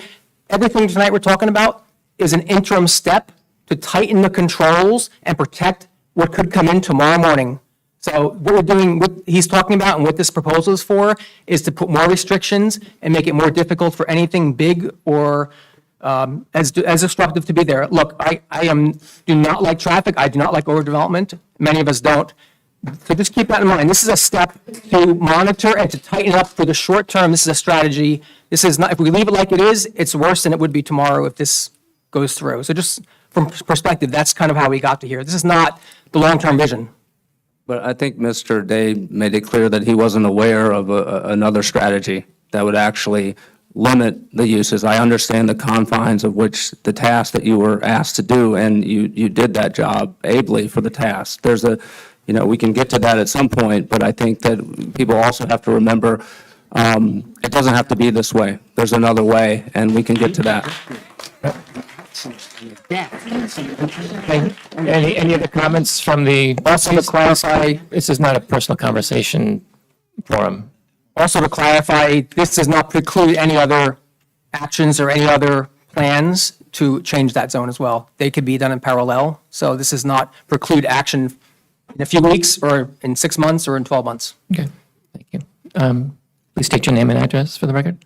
Everything tonight we're talking about is an interim step to tighten the controls and protect what could come in tomorrow morning. So what we're doing, what he's talking about and what this proposal is for, is to put more restrictions and make it more difficult for anything big or as disruptive to be there. Look, I do not like traffic. I do not like overdevelopment. Many of us don't. So just keep that in mind. This is a step to monitor and to tighten up for the short term. This is a strategy. This is not, if we leave it like it is, it's worse than it would be tomorrow if this goes through. So just from perspective, that's kind of how we got to here. This is not the long-term vision. But I think Mr. Day made it clear that he wasn't aware of another strategy that would actually limit the uses. I understand the confines of which the task that you were asked to do, and you did that job ably for the task. There's we can get to that at some point, but I think that people also have to remember it doesn't have to be this way. There's another way, and we can get to that. Any other comments from the? Also to clarify, this is not a personal conversation forum. Also to clarify, this does not preclude any other actions or any other plans to change that zone as well. They could be done in parallel. So this does not preclude action in a few weeks or in 6 months or in 12 months. Okay, thank you. Please state your name and address for the record.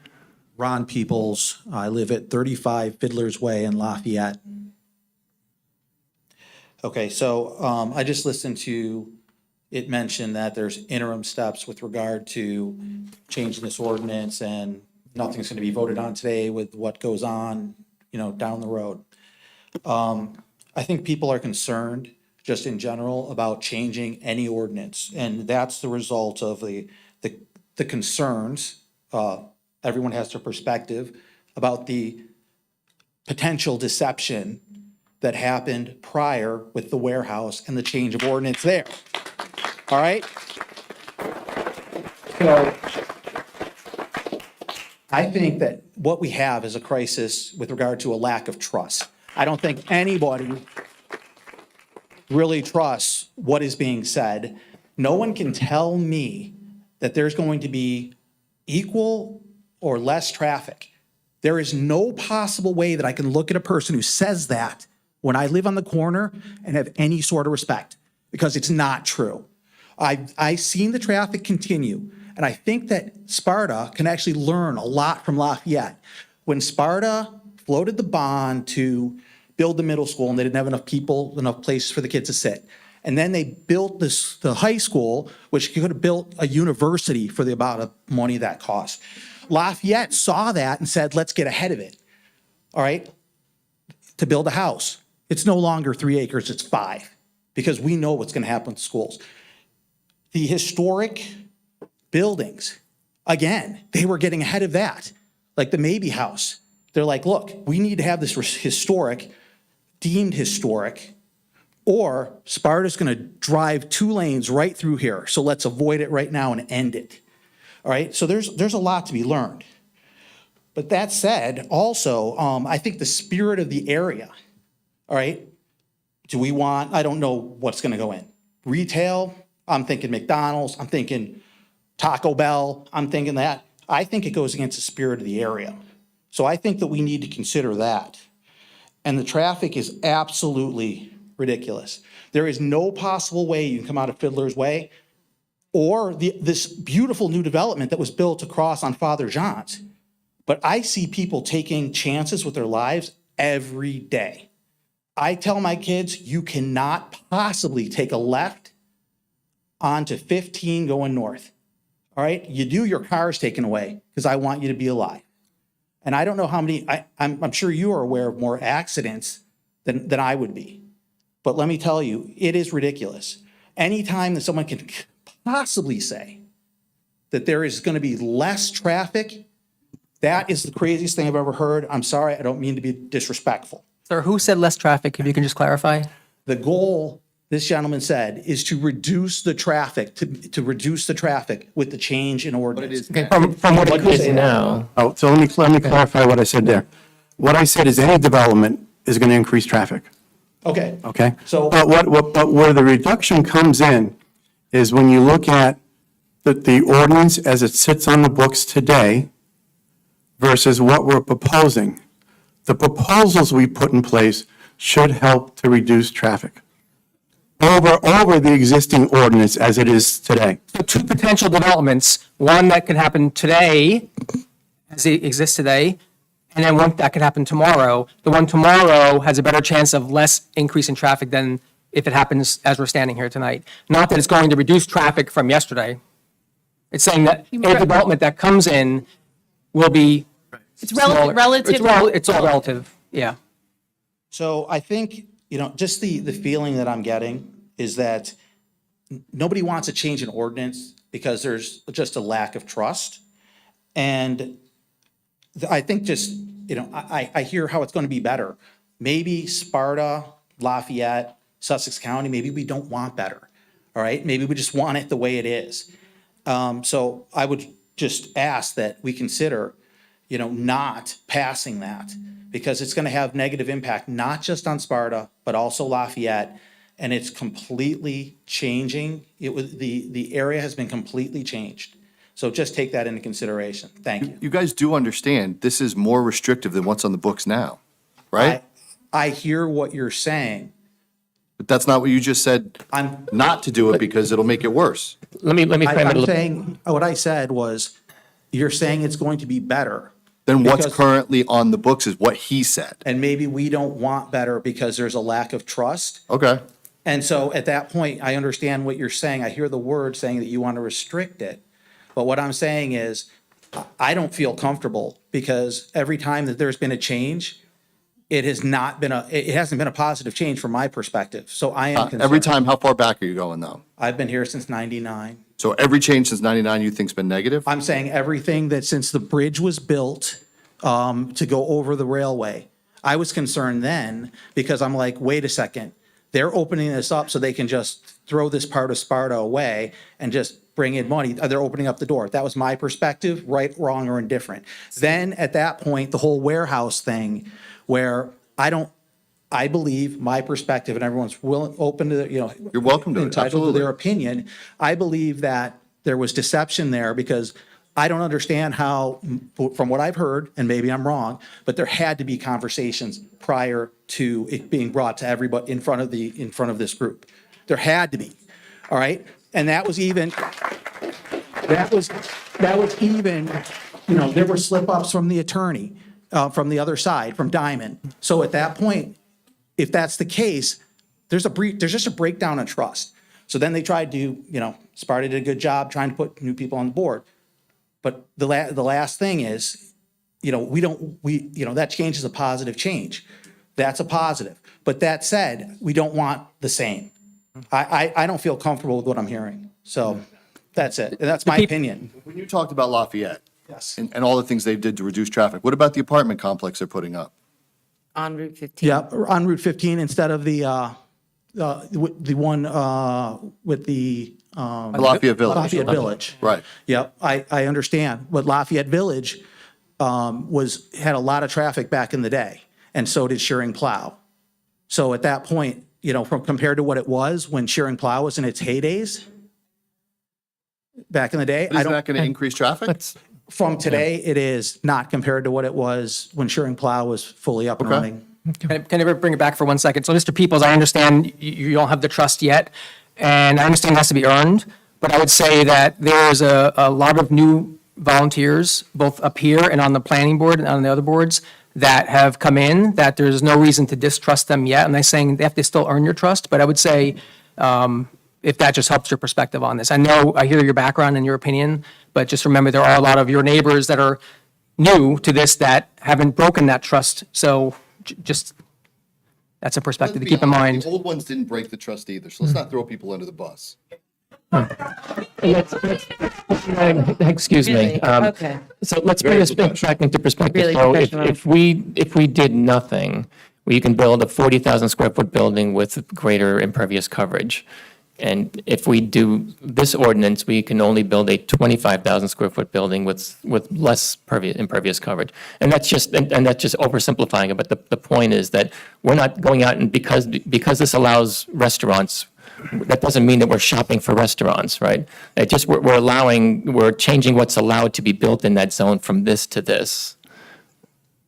Ron Peoples. I live at 35 Fiddler's Way in Lafayette. Okay, so I just listened to it mention that there's interim steps with regard to changing this ordinance, and nothing's going to be voted on today with what goes on, down the road. I think people are concerned just in general about changing any ordinance, and that's the result of the concerns. Everyone has their perspective about the potential deception that happened prior with the warehouse and the change of ordinance there. All right? So I think that what we have is a crisis with regard to a lack of trust. I don't think anybody really trusts what is being said. No one can tell me that there's going to be equal or less traffic. There is no possible way that I can look at a person who says that when I live on the corner and have any sort of respect, because it's not true. I've seen the traffic continue, and I think that Sparta can actually learn a lot from Lafayette. When Sparta floated the bond to build the middle school, and they didn't have enough people, enough places for the kids to sit. And then they built the high school, which could have built a university for the amount of money that cost. Lafayette saw that and said, let's get ahead of it, all right, to build a house. It's no longer 3 acres, it's 5, because we know what's going to happen with schools. The historic buildings, again, they were getting ahead of that, like the Maybe House. They're like, look, we need to have this historic, deemed historic, or Sparta's going to drive 2 lanes right through here. So let's avoid it right now and end it. All right. So there's a lot to be learned. But that said, also, I think the spirit of the area. All right. Do we want? I don't know what's going to go in retail. I'm thinking McDonald's. I'm thinking Taco Bell. I'm thinking that. I think it goes against the spirit of the area. So I think that we need to consider that. And the traffic is absolutely ridiculous. There is no possible way you can come out of Fiddler's Way or this beautiful new development that was built across on Father John's. But I see people taking chances with their lives every day. I tell my kids, you cannot possibly take a left onto 15 going north. All right? You do, your car is taken away because I want you to be alive. And I don't know how many, I'm sure you are aware of more accidents than I would be. But let me tell you, it is ridiculous. Anytime that someone can possibly say that there is going to be less traffic, that is the craziest thing I've ever heard. I'm sorry, I don't mean to be disrespectful. Sir, who said less traffic? If you can just clarify. The goal, this gentleman said, is to reduce the traffic, to reduce the traffic with the change in ordinance. Okay, from what it is now. Oh, so let me clarify what I said there. What I said is any development is going to increase traffic. Okay. Okay? So- But where the reduction comes in is when you look at the ordinance as it sits on the books today versus what we're proposing. The proposals we put in place should help to reduce traffic over the existing ordinance as it is today. So 2 potential developments, one that could happen today, as it exists today, and then one that could happen tomorrow. The one tomorrow has a better chance of less increase in traffic than if it happens as we're standing here tonight. Not that it's going to reduce traffic from yesterday. It's saying that a development that comes in will be It's smaller. relative. It's all relative, yeah. So I think, just the feeling that I'm getting is that nobody wants to change an ordinance because there's just a lack of trust. And I think just, I hear how it's going to be better. Maybe Sparta, Lafayette, Sussex County, maybe we don't want better. All right? Maybe we just want it the way it is. So I would just ask that we consider, not passing that because it's going to have negative impact, not just on Sparta, but also Lafayette. And it's completely changing. The area has been completely changed. So just take that into consideration. Thank you. You guys do understand this is more restrictive than what's on the books now, right? I hear what you're saying. But that's not what you just said, not to do it because it'll make it worse. Let me frame it a I'm little. saying, what I said was, you're saying it's going to be better. Then what's Because- currently on the books is what he said. And maybe we don't want better because there's a lack of trust. Okay. And so at that point, I understand what you're saying. I hear the word saying that you want to restrict it. But what I'm saying is, I don't feel comfortable because every time that there's been a change, it hasn't been a positive change from my perspective. So I am concerned. Every time, how far back are you going though? I've been here since 99. So every change since 99 you think's been negative? I'm saying everything that since the bridge was built to go over the railway, I was concerned then because I'm like, wait a second, they're opening this up so they can just throw this part of Sparta away and just bring in money. They're opening up the door. That was my perspective, right, wrong, or indifferent. Then at that point, the whole warehouse thing where I believe my perspective, and everyone's open to, You're welcome to it, entitled to absolutely. their opinion. I believe that there was deception there because I don't understand how, from what I've heard, and maybe I'm wrong, but there had to be conversations prior to it being brought to everybody in front of this group. There had to be, all right? And that was even, there were slip-ups from the attorney, from the other side, from Diamond. So at that point, if that's the case, there's just a breakdown of trust. So then they tried to, Sparta did a good job trying to put new people on the board. But the last thing is, that change is a positive change. That's a positive. But that said, we don't want the same. I don't feel comfortable with what I'm hearing. So that's it. And that's my opinion. When you talked about Lafayette. Yes. And all the things they did to reduce traffic, what about the apartment complex they're putting up? On Route 15. Yeah, on Route 15 instead of the one with the. Lafayette Village. Lafayette Village. Right. Yep, I understand. But Lafayette Village had a lot of traffic back in the day, and so did Shearing Plow. So at that point, compared to what it was when Shearing Plow was in its heydays, back in the day, Isn't that going to increase traffic? from today, it is not compared to what it was when Shearing Plow was fully up and Okay. running. Can I bring it back for 1 second? So, Mr. Peoples, I understand you don't have the trust yet, and I understand it has to be earned, but I would say that there's a lot of new volunteers, both up here and on the planning board and on the other boards, that have come in, that there's no reason to distrust them yet. I'm not saying they have to still earn your trust, but I would say, if that just helps your perspective on this. I know, I hear your background and your opinion, but just remember, there are a lot of your neighbors that are new to this that haven't broken that trust. So just, that's a perspective to keep in mind. The old ones didn't break the trust either, so let's not throw people under the bus. Excuse me. Okay. So let's bring this back into perspective. Really So professional. if we did nothing, we can build a 40,000 square foot building with greater impervious coverage. And if we do this ordinance, we can only build a 25,000 square foot building with less impervious coverage. And that's just oversimplifying it. But the point is that we're not going out and because this allows restaurants, that doesn't mean that we're shopping for restaurants, right? It just, we're changing what's allowed to be built in that zone from this to this.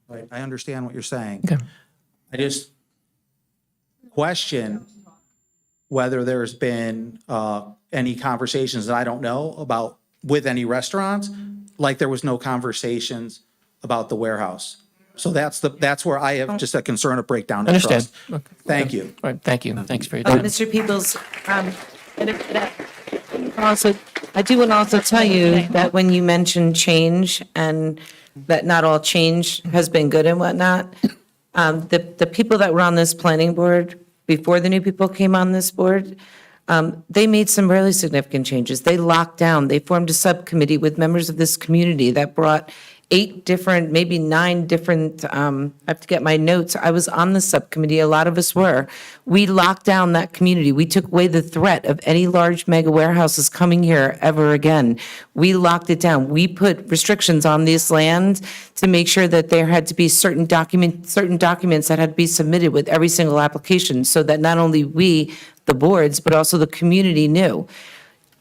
Right, I understand what you're saying. Okay. I just question whether there's been any conversations that I don't know about with any restaurants, like there was no conversations about the warehouse. So that's where I have just a concern of breakdown of Understand. trust. Thank you. All right, thank you. Thanks for your time. Mr. Peoples, also, I do want to also tell you that when you mention change and that not all change has been good and whatnot, the people that were on this planning board before the new people came on this board, they made some really significant changes. They locked down, they formed a subcommittee with members of this community that brought 8 different, maybe 9 different, I have to get my notes. I was on the subcommittee, a lot of us were. We locked down that community. We took away the threat of any large mega warehouses coming here ever again. We locked it down. We put restrictions on this land to make sure that there had to be certain documents that had to be submitted with every single application so that not only we, the boards, but also the community knew.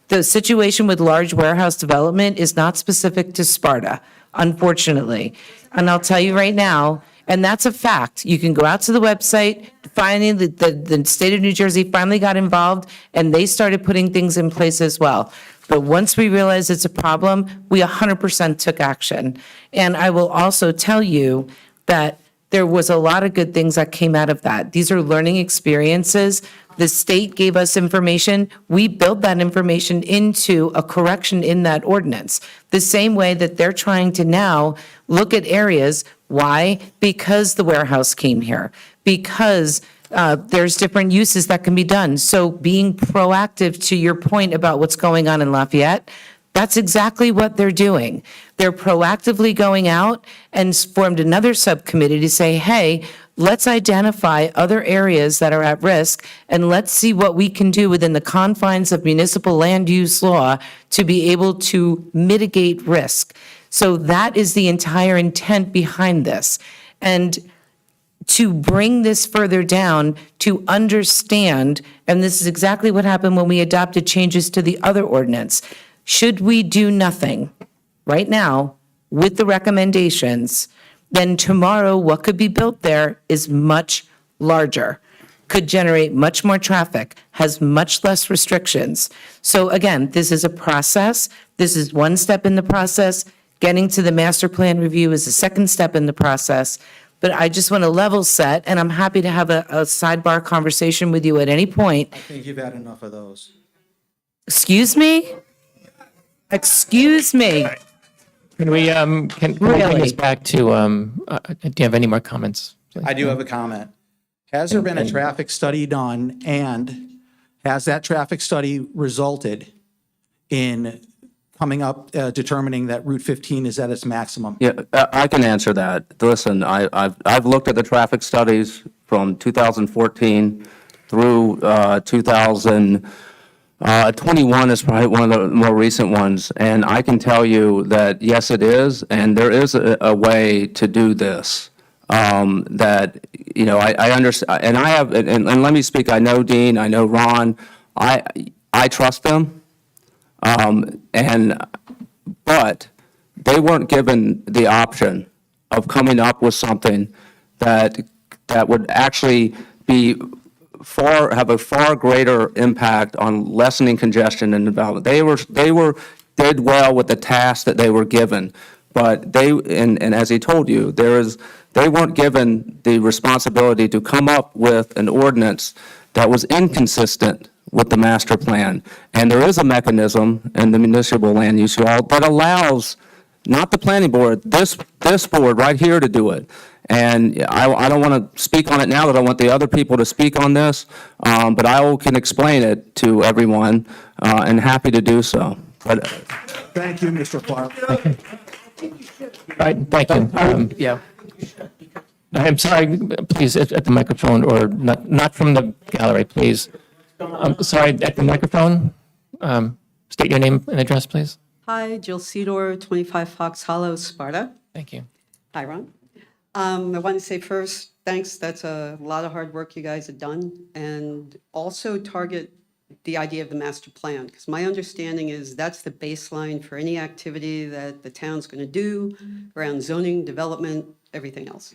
The situation with large warehouse development is not specific to Sparta, unfortunately. And I'll tell you right now, and that's a fact. You can go out to the website, finally, the state of New Jersey finally got involved, and they started putting things in place as well. But once we realized it's a problem, we 100% took action. And I will also tell you that there was a lot of good things that came out of that. These are learning experiences. The state gave us information. We built that information into a correction in that ordinance. The same way that they're trying to now look at areas. Why? Because the warehouse came here. Because there's different uses that can be done. So being proactive to your point about what's going on in Lafayette, that's exactly what they're doing. They're proactively going out and formed another subcommittee to say, hey, let's identify other areas that are at risk, and let's see what we can do within the confines of municipal land use law to be able to mitigate risk. So that is the entire intent behind this. And to bring this further down, to understand, and this is exactly what happened when we adopted changes to the other ordinance. Should we do nothing right now with the recommendations, then tomorrow what could be built there is much larger, could generate much more traffic, has much less restrictions. So again, this is a process. This is one step in the process. Getting to the master plan review is a second step in the process. But I just want to level set, and I'm happy to have a sidebar conversation with you at any point. I think you've had enough of those. Excuse me? Excuse me? Can we bring Really? this back to, do you have any more comments? I do have a comment. Has there been a traffic study done, and has that traffic study resulted in coming up, determining that Route 15 is at its maximum? Yeah, I can answer that. Listen, I've looked at the traffic studies from 2014 through 2021 is probably one of the more recent ones, and I can tell you that, yes, it is, and there is a way to do this. That, you know, I understand, and I have, and let me speak, I know Dean, I know Ron, I trust them. But they weren't given the option of coming up with something that would actually have a far greater impact on lessening congestion and development. They did well with the task that they were given, but and as he told you, they weren't given the responsibility to come up with an ordinance that was inconsistent with the master plan. And there is a mechanism in the municipal land use law that allows, not the planning board, this board right here to do it. And I don't want to speak on it now, that I want the other people to speak on this, but I can explain it to everyone, and happy to do so. But Thank you, Mr. Clark. All right, thank you. Yeah. I'm sorry, please, at the microphone, or not from the gallery, please. I'm sorry, at the microphone, state your name and address, please. Hi, Jill Sedor, 25 Fox Hollow, Sparta. Thank you. Hi, Ron. I want to say first, thanks. That's a lot of hard work you guys have done. And also target the idea of the master plan, because my understanding is that's the baseline for any activity that the town's going to do around zoning, development, everything else.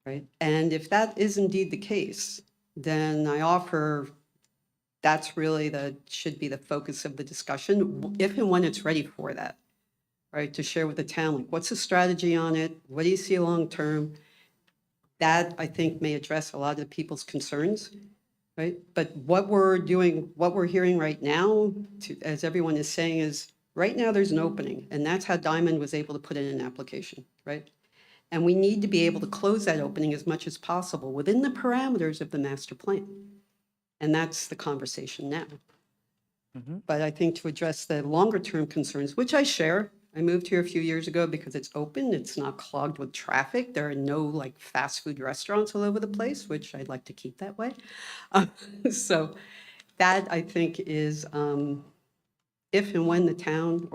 Right? And if that is indeed the case, then I offer that's really should be the focus of the discussion, if and when it's ready for that, right? To share with the town, like, what's the strategy on it? What do you see long term? That, I think, may address a lot of the people's concerns, right? But what we're doing, what we're hearing right now, as everyone is saying, is right now there's an opening, and that's how Diamond was able to put in an application, right? And we need to be able to close that opening as much as possible within the parameters of the master plan. And that's the conversation now. But I think to address the longer term concerns, which I share, I moved here a few years ago because it's open, it's not clogged with traffic. There are no like fast food restaurants all over the place, which I'd like to keep that way. So that, I think, is if and when the town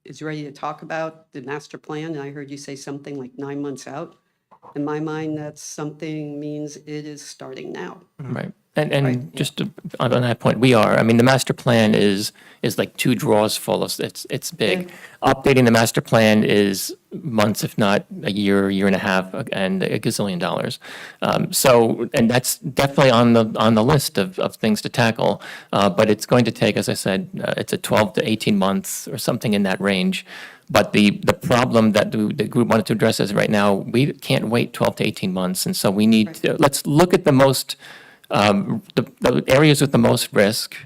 is ready to talk about the master plan, and I heard you say something like 9 months out. In my mind, that's something means it is starting now. Right. And just on that point, I mean, the master plan is like 2 drawers full of, it's big. Updating the master plan is months, if not a year and a half, and a gazillion dollars. So, and that's definitely on the list of things to tackle. But it's going to take, as I said, it's a 12 to 18 months or something in that range. But the problem that the group wanted to address is right now, we can't wait 12 to 18 months. And so we need to, let's look at the most, the areas with the most risk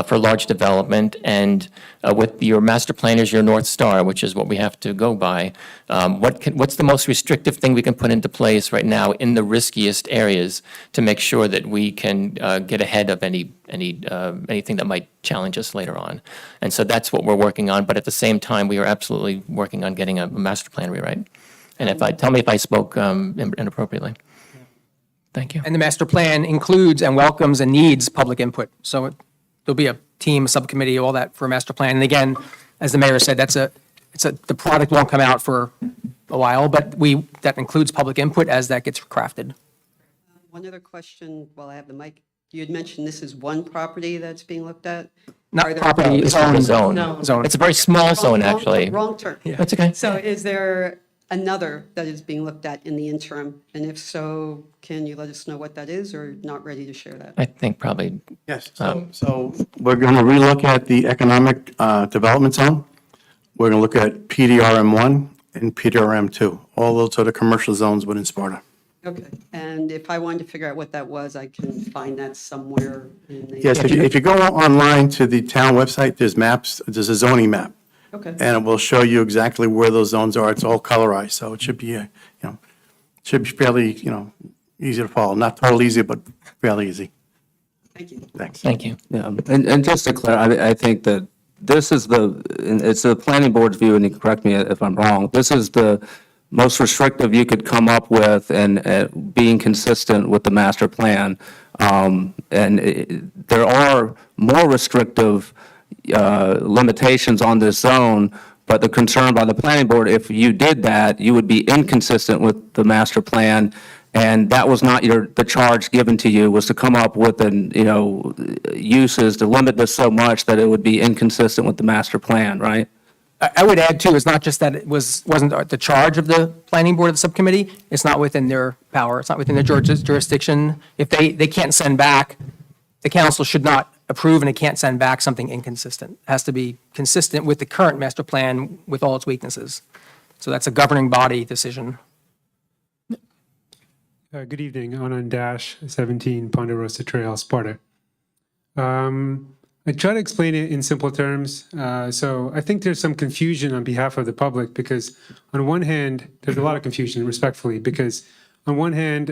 for large development, and with your master plan as your North Star, which is what we have to go by, what's the most restrictive thing we can put into place right now in the riskiest areas to make sure that we can get ahead of anything that might challenge us later on. And so that's what we're working on, but at the same time, we are absolutely working on getting a master plan rewrite. And tell me if I spoke inappropriately. Thank you. And the master plan includes and welcomes and needs public input. So there'll be a team, a subcommittee, all that for a master plan. And again, as the mayor said, the product won't come out for a while, but that includes public input as that gets crafted. One other question while I have the mic. You had mentioned this is one property that's being looked at? Not Are there- property, It's zone. a zone. No. Zone. It's a very small zone, Wrong- actually. Wrong turn. That's okay. So is there another that is being looked at in the interim? And if so, can you let us know what that is, or not ready to share that? I think probably, Yes, so we're going to relook at the economic development zone. We're going to look at PDRM1 and PDRM2. All those are the commercial zones within Sparta. Okay, and if I wanted to figure out what that was, I can find that somewhere in the. Yes, if you go online to the town website, there's maps, there's a zoning map. Okay. And it will show you exactly where those zones are. It's all colorized, so it should be, should be fairly, easy to follow. Not totally easy, but fairly easy. Thank you. Thanks. thank you. Yeah, and just to clarify, I think that this is it's the planning board's view, and you can correct me if I'm wrong, this is the most restrictive you could come up with and being consistent with the master plan. There are more restrictive limitations on this zone, but the concern by the planning board, if you did that, you would be inconsistent with the master plan, and that was not the charge given to you, was to come up with uses to limit this so much that it would be inconsistent with the master plan, right? I would add too, it's not just that it wasn't the charge of the planning board of the subcommittee, it's not within their power, it's not within their jurisdiction. If they can't send back, the council should not approve, and it can't send back something inconsistent. It has to be consistent with the current master plan with all its weaknesses. So that's a governing body decision. Good evening, Anand Dash, 17 Ponderosa Trail, Sparta. I try to explain it in simple terms. So I think there's some confusion on behalf of the public, because on one hand, there's a lot of confusion, respectfully, because on one hand,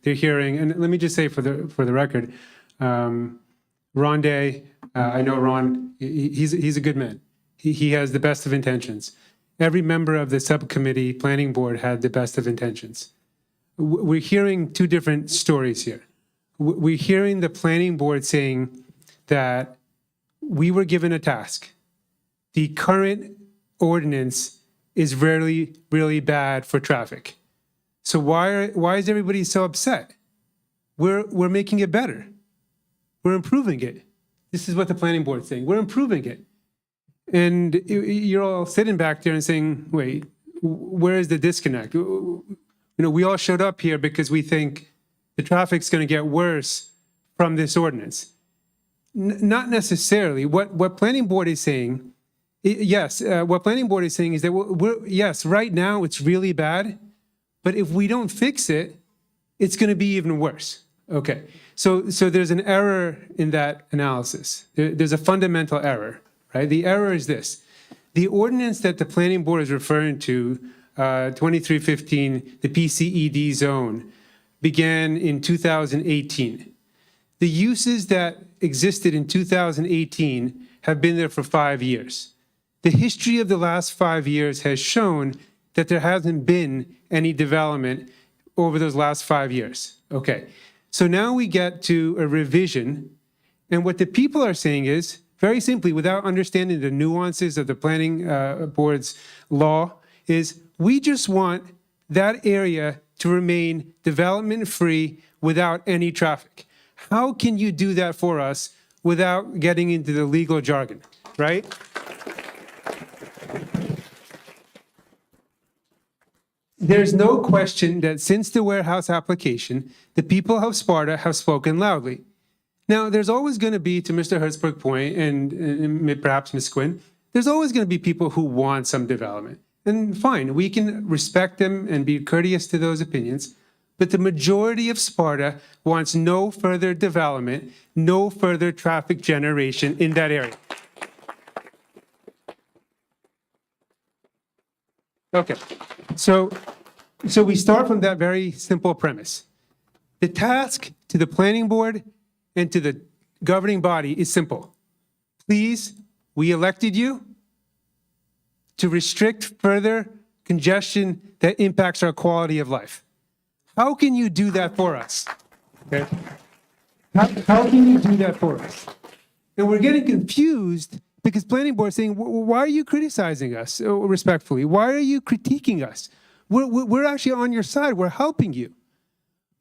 they're hearing, and let me just say for the record, Ron Day, I know Ron, he's a good man. He has the best of intentions. Every member of the subcommittee planning board had the best of intentions. We're hearing two different stories here. We're hearing the planning board saying that we were given a task. The current ordinance is really, really bad for traffic. So why is everybody so upset? We're making it better. We're improving it. This is what the planning board is saying. We're improving it. And you're all sitting back there and saying, wait, where is the disconnect? We all showed up here because we think the traffic's going to get worse from this ordinance. Not necessarily. What planning board is saying, what planning board is saying is that yes, right now it's really bad, but if we don't fix it, it's going to be even worse. Okay. So there's an error in that analysis. There's a fundamental error, right? The error is this. The ordinance that the planning board is referring to, 2315, the PCED zone, began in 2018. The uses that existed in 2018 have been there for 5 years. The history of the last 5 years has shown that there hasn't been any development over those last 5 years. Okay. So now we get to a revision, and what the people are saying is, very simply, without understanding the nuances of the planning board's law, is we just want that area to remain development-free without any traffic. How can you do that for us without getting into the legal jargon, right? There's no question that since the warehouse application, the people of Sparta have spoken loudly. Now, there's always going to be, to Mr. Hertzberg's point, and perhaps Ms. Quinn, there's always going to be people who want some development. And fine, we can respect them and be courteous to those opinions, but the majority of Sparta wants no further development, no further traffic generation in that area. Okay, so we start from that very simple premise. The task to the planning board and to the governing body is simple. Please, we elected you to restrict further congestion that impacts our quality of life. How can you do that for us? Okay? How can you do that for us? And we're getting confused because planning board is saying, why are you criticizing us respectfully? Why are you critiquing us? We're actually on your side. We're helping you.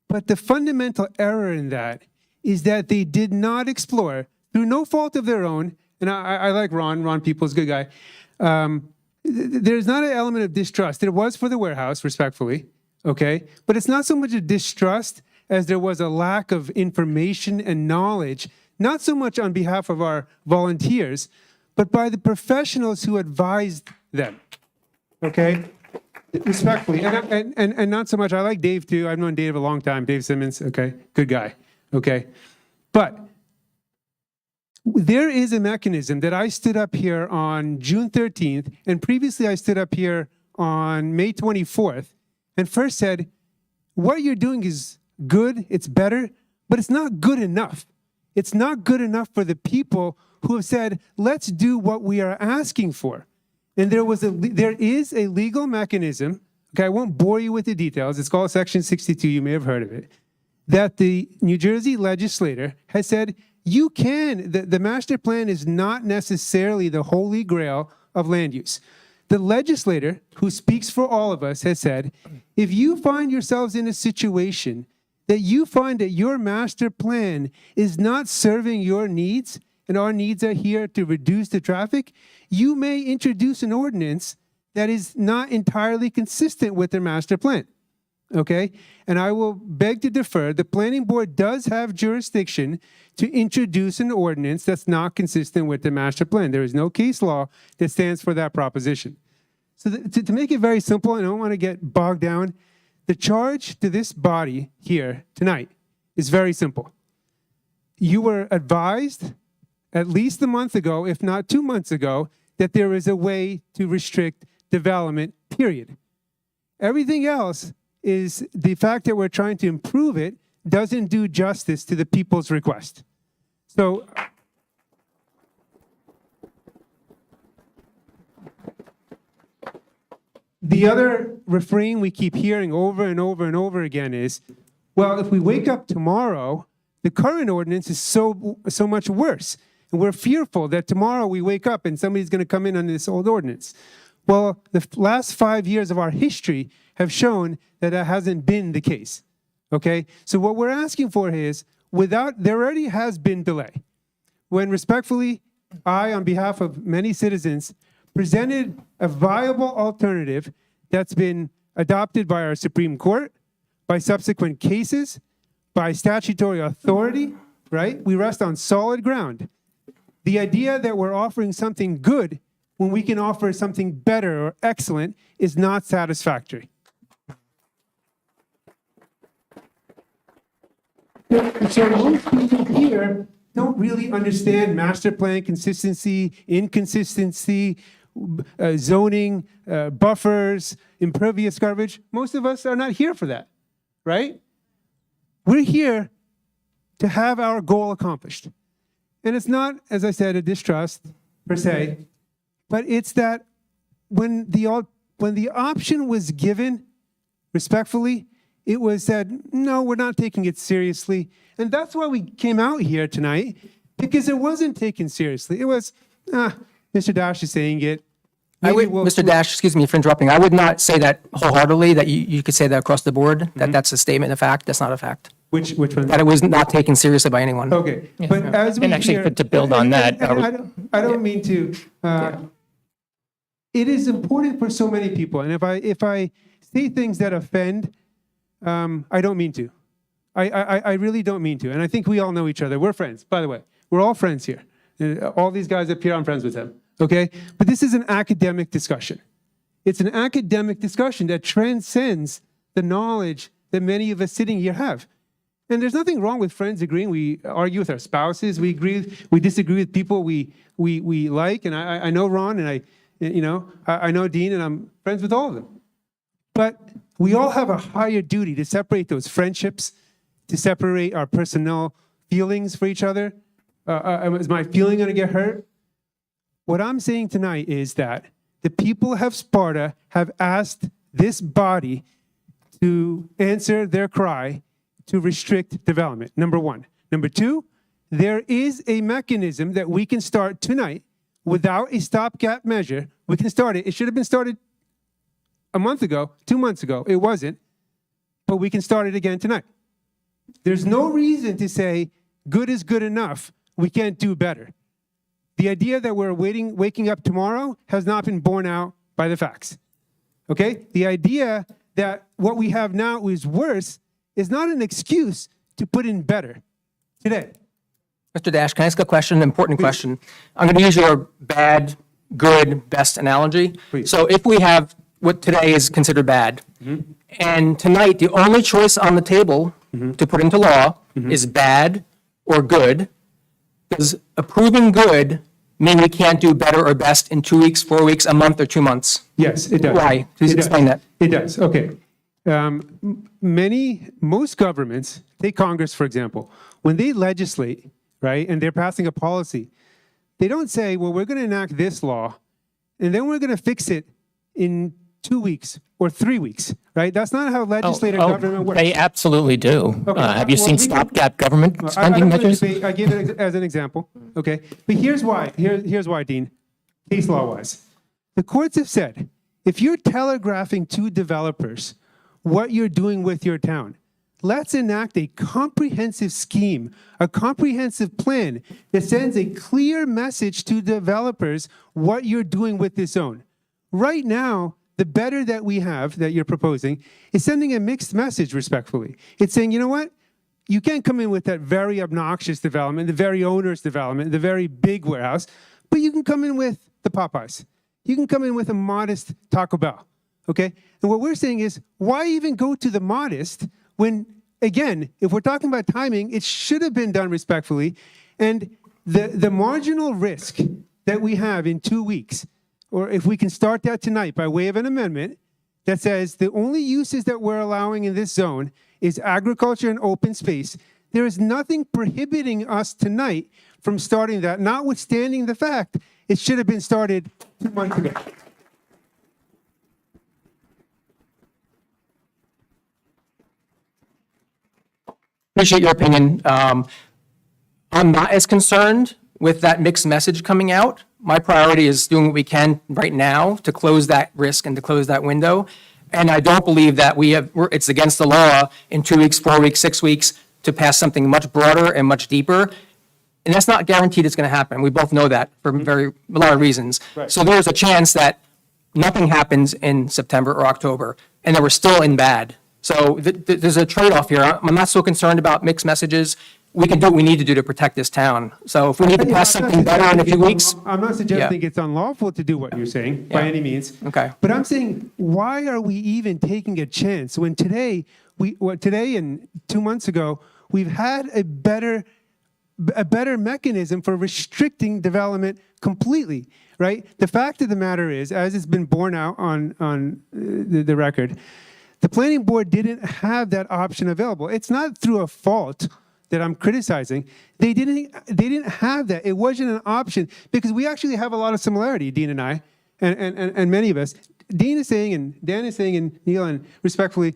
But the fundamental error in that is that they did not explore, through no fault of their own, and I like Ron Peoples, good guy. There's not an element of distrust. There was for the warehouse, respectfully, okay? But it's not so much a distrust as there was a lack of information and knowledge, not so much on behalf of our volunteers, but by the professionals who advised them, okay? Respectfully, and not so much, I like Dave too. I've known Dave a long time, Dave Simmons, okay? Good guy, okay? But there is a mechanism that I stood up here on June 13th, and previously I stood up here on May 24th, and first said, what you're doing is good, it's better, but it's not good enough. It's not good enough for the people who have said, let's do what we are asking for. And there is a legal mechanism, okay, I won't bore you with the details, it's called Section 62, you may have heard of it, that the New Jersey legislator has said, you can, the master plan is not necessarily the holy grail of land use. The legislator, who speaks for all of us, has said, if you find yourselves in a situation that you find that your master plan is not serving your needs, and our needs are here to reduce the traffic, you may introduce an ordinance that is not entirely consistent with the master plan. Okay? And I will beg to defer. The planning board does have jurisdiction to introduce an ordinance that's not consistent with the master plan. There is no case law that stands for that proposition. So to make it very simple, and I don't want to get bogged down, the charge to this body here tonight is very simple. You were advised at least a month ago, if not 2 months ago, that there is a way to restrict development, period. Everything else is the fact that we're trying to improve it doesn't do justice to the people's request. So the other refrain we keep hearing over and over and over again is, well, if we wake up tomorrow, the current ordinance is so much worse. And we're fearful that tomorrow we wake up and somebody's going to come in under this old ordinance. Well, the last 5 years of our history have shown that that hasn't been the case. Okay? So what we're asking for is, there already has been delay. When respectfully, I, on behalf of many citizens, presented a viable alternative that's been adopted by our Supreme Court, by subsequent cases, by statutory authority, right? We rest on solid ground. The idea that we're offering something good when we can offer something better or excellent is not satisfactory. So most people here don't really understand master plan consistency, inconsistency, zoning, buffers, impervious coverage. Most of us are not here for that, right? We're here to have our goal accomplished. And it's not, as I said, a distrust per se, but it's that when the option was given, respectfully, it was said, no, we're not taking it seriously. And that's why we came out here tonight, because it wasn't taken seriously. It was, Mr. Dash is saying it. Mr. Dash, excuse me for interrupting. I would not say that wholeheartedly, that you could say that across the board, that that's a statement of fact. That's not a fact. Which one? That it was not taken seriously by anyone. Okay, but as we And actually, hear, to build on that, I don't mean to. It is important for so many people, and if I say things that offend, I don't mean to. I really don't mean to, and I think we all know each other. We're friends, by the way. We're all friends here. All these guys up here, I'm friends with them. Okay, but this is an academic discussion. It's an academic discussion that transcends the knowledge that many of us sitting here have. And there's nothing wrong with friends agreeing. We argue with our spouses. We disagree with people we like. And I know Ron, and I know Dean, and I'm friends with all of them. But we all have a higher duty to separate those friendships, to separate our personal feelings for each other. Is my feeling going to get hurt? What I'm saying tonight is that the people of Sparta have asked this body to answer their cry to restrict development, number one. Number two, there is a mechanism that we can start tonight without a stopgap measure. We can start it. It should have been started a month ago, 2 months ago. It wasn't, but we can start it again tonight. There's no reason to say good is good enough. We can't do better. The idea that we're waking up tomorrow has not been borne out by the facts. Okay? The idea that what we have now is worse is not an excuse to put in better today. Mr. Dash, can I ask a question, an important question? I'm going to use your bad, good, best analogy. Please. So if we have what today is considered bad, and tonight the only choice on the table to put into law is bad or good, does approving good mean we can't do better or best in 2 weeks, 4 weeks, a month, or 2 months? Yes, it does. Why? Please explain that. It does. Okay. Most governments, take Congress, for example, when they legislate, right, and they're passing a policy, they don't say, well, we're going to enact this law, and then we're going to fix it in 2 weeks or 3 weeks, right? That's not how legislative government works. They absolutely do. Okay. Have you Well, seen we can- stopgap government I spending don't wanna measures? debate. I gave it as an example, okay? But here's why. Here's why, Dean, case law-wise. The courts have said, if you're telegraphing to developers what you're doing with your town, let's enact a comprehensive scheme, a comprehensive plan that sends a clear message to developers what you're doing with this zone. Right now, the better that we have that you're proposing is sending a mixed message, respectfully. It's saying, you know what? You can't come in with that very obnoxious development, the very onerous development, the very big warehouse, but you can come in with the Popeyes. You can come in with a modest Taco Bell, okay? And what we're saying is, why even go to the modest when, again, if we're talking about timing, it should have been done respectfully. And the marginal risk that we have in 2 weeks, or if we can start that tonight by way of an amendment that says the only uses that we're allowing in this zone is agriculture and open space, there is nothing prohibiting us tonight from starting that, notwithstanding the fact it should have been started 2 months ago. Appreciate your opinion. I'm not as concerned with that mixed message coming out. My priority is doing what we can right now to close that risk and to close that window. And I don't believe that it's against the law in 2 weeks, 4 weeks, 6 weeks to pass something much broader and much deeper. And that's not guaranteed it's going to happen. We both know that for a lot of reasons. Right. So there's a chance that nothing happens in September or October and that we're still in bad. So there's a trade-off here. I'm not so concerned about mixed messages. We can do what we need to do to protect this town. So if we need to pass something better in a few weeks. I'm not suggesting it's unlawful to do what you're saying by any means. Okay. But I'm saying, why are we even taking a chance when today and 2 months ago, we've had a better mechanism for restricting development completely, right? The fact of the matter is, as it's been borne out on the record, the planning board didn't have that option available. It's not through a fault that I'm criticizing. They didn't have that. It wasn't an option because we actually have a lot of similarity, Dean and I, and many of us. Dean is saying, and Dan is saying, and Neil, and respectfully,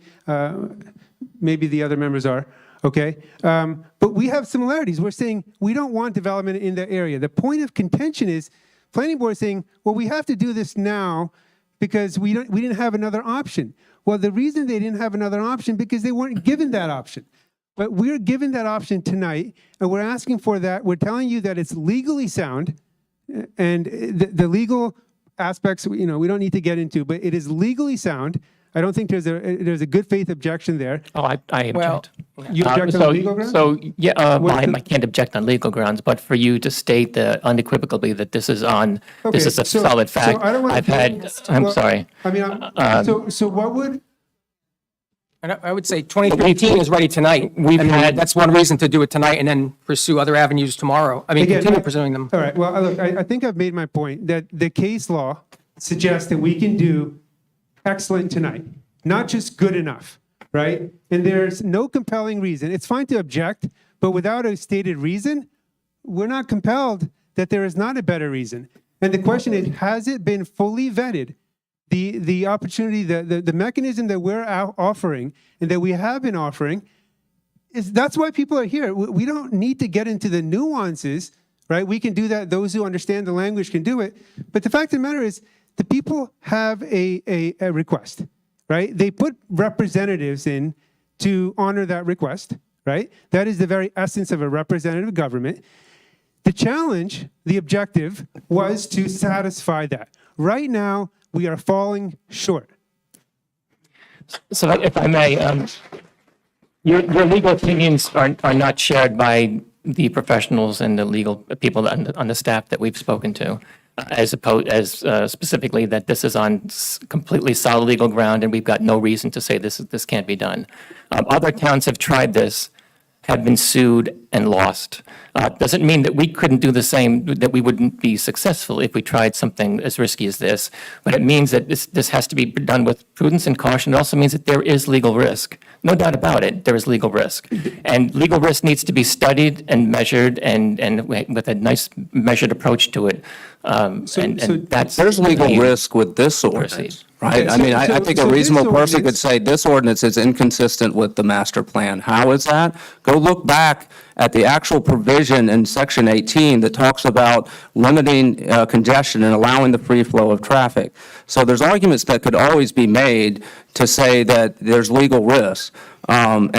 maybe the other members are, okay? But we have similarities. We're saying we don't want development in that area. The point of contention is planning board is saying, well, we have to do this now because we didn't have another option. Well, the reason they didn't have another option because they weren't given that option. But we're given that option tonight, and we're asking for that. We're telling you that it's legally sound, and the legal aspects, we don't need to get into, but it is legally sound. I don't think there's a good faith objection there. Oh, I object. You object on legal grounds? So, yeah, What's I can't object on legal grounds, but for you to state unequivocally that this is this is a solid fact. So I don't want I'm sorry. I mean, so what would? And I would say 2018 is ready tonight. That's one reason to do it tonight and then pursue other avenues tomorrow. I mean, Again, continue pursuing them. All right, well, look, I think I've made my point that the case law suggests that we can do excellent tonight, not just good enough, right? And there's no compelling reason. It's fine to object, but without a stated reason, we're not compelled that there is not a better reason. And the question is, has it been fully vetted? the opportunity, the mechanism that we're offering and that we have been offering, that's why people are here. We don't need to get into the nuances, right? We can do that. Those who understand the language can do it. But the fact of the matter is, the people have a request, right? They put representatives in to honor that request, right? That is the very essence of a representative government. The challenge, the objective, was to satisfy that. Right now, we are falling short. So if I may, your legal opinions are not shared by the professionals and the legal people on the staff that we've spoken to, as specifically that this is on completely solid legal ground and we've got no reason to say this can't be done. Other towns have tried this, have been sued and lost. Doesn't mean that we couldn't do the same, that we wouldn't be successful if we tried something as risky as this, but it means that this has to be done with prudence and caution. It also means that there is legal risk. No doubt about it, there is legal risk. And legal risk needs to be studied and measured and with a nice measured approach to it. And that's There's legal the- risk with this ordinance, right? I mean, I think a so this reasonable person could ordinance- say this ordinance is inconsistent with the master plan. How is that? Go look back at the actual provision in section 18 that talks about limiting congestion and allowing the free flow of traffic. So there's arguments that could always be made to say that there's legal risk. And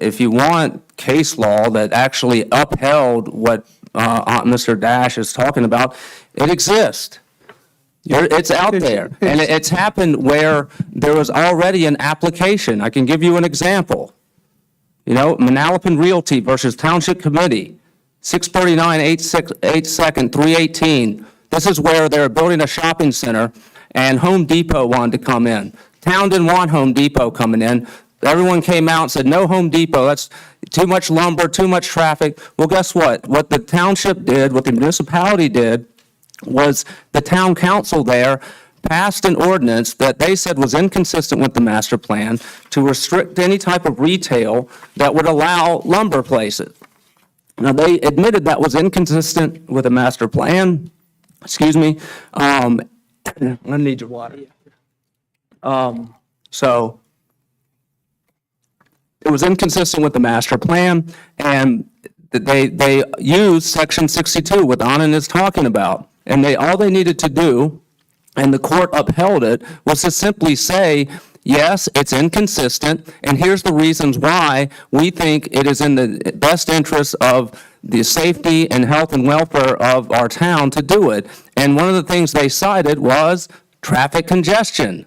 if you want case law that actually upheld what Mr. Dash is talking about, it exists. It's out there. And it's happened where there was already an application. I can give you an example. You know, Manalapan Realty versus Township Committee, 639, 8-2nd, 318. This is where they're building a shopping center, and Home Depot wanted to come in. Town didn't want Home Depot coming in. Everyone came out and said, no Home Depot, that's too much lumber, too much traffic. Well, guess what? What the township did, what the municipality did, was the town council there passed an ordinance that they said was inconsistent with the master plan to restrict any type of retail that would allow lumber places. Now, they admitted that was inconsistent with the master plan. Excuse me. I need your water. So it was inconsistent with the master plan, and they used section 62, what Anand is talking about. And all they needed to do, and the court upheld it, was to simply say, yes, it's inconsistent, and here's the reasons why we think it is in the best interest of the safety and health and welfare of our town to do it. And one of the things they cited was traffic congestion.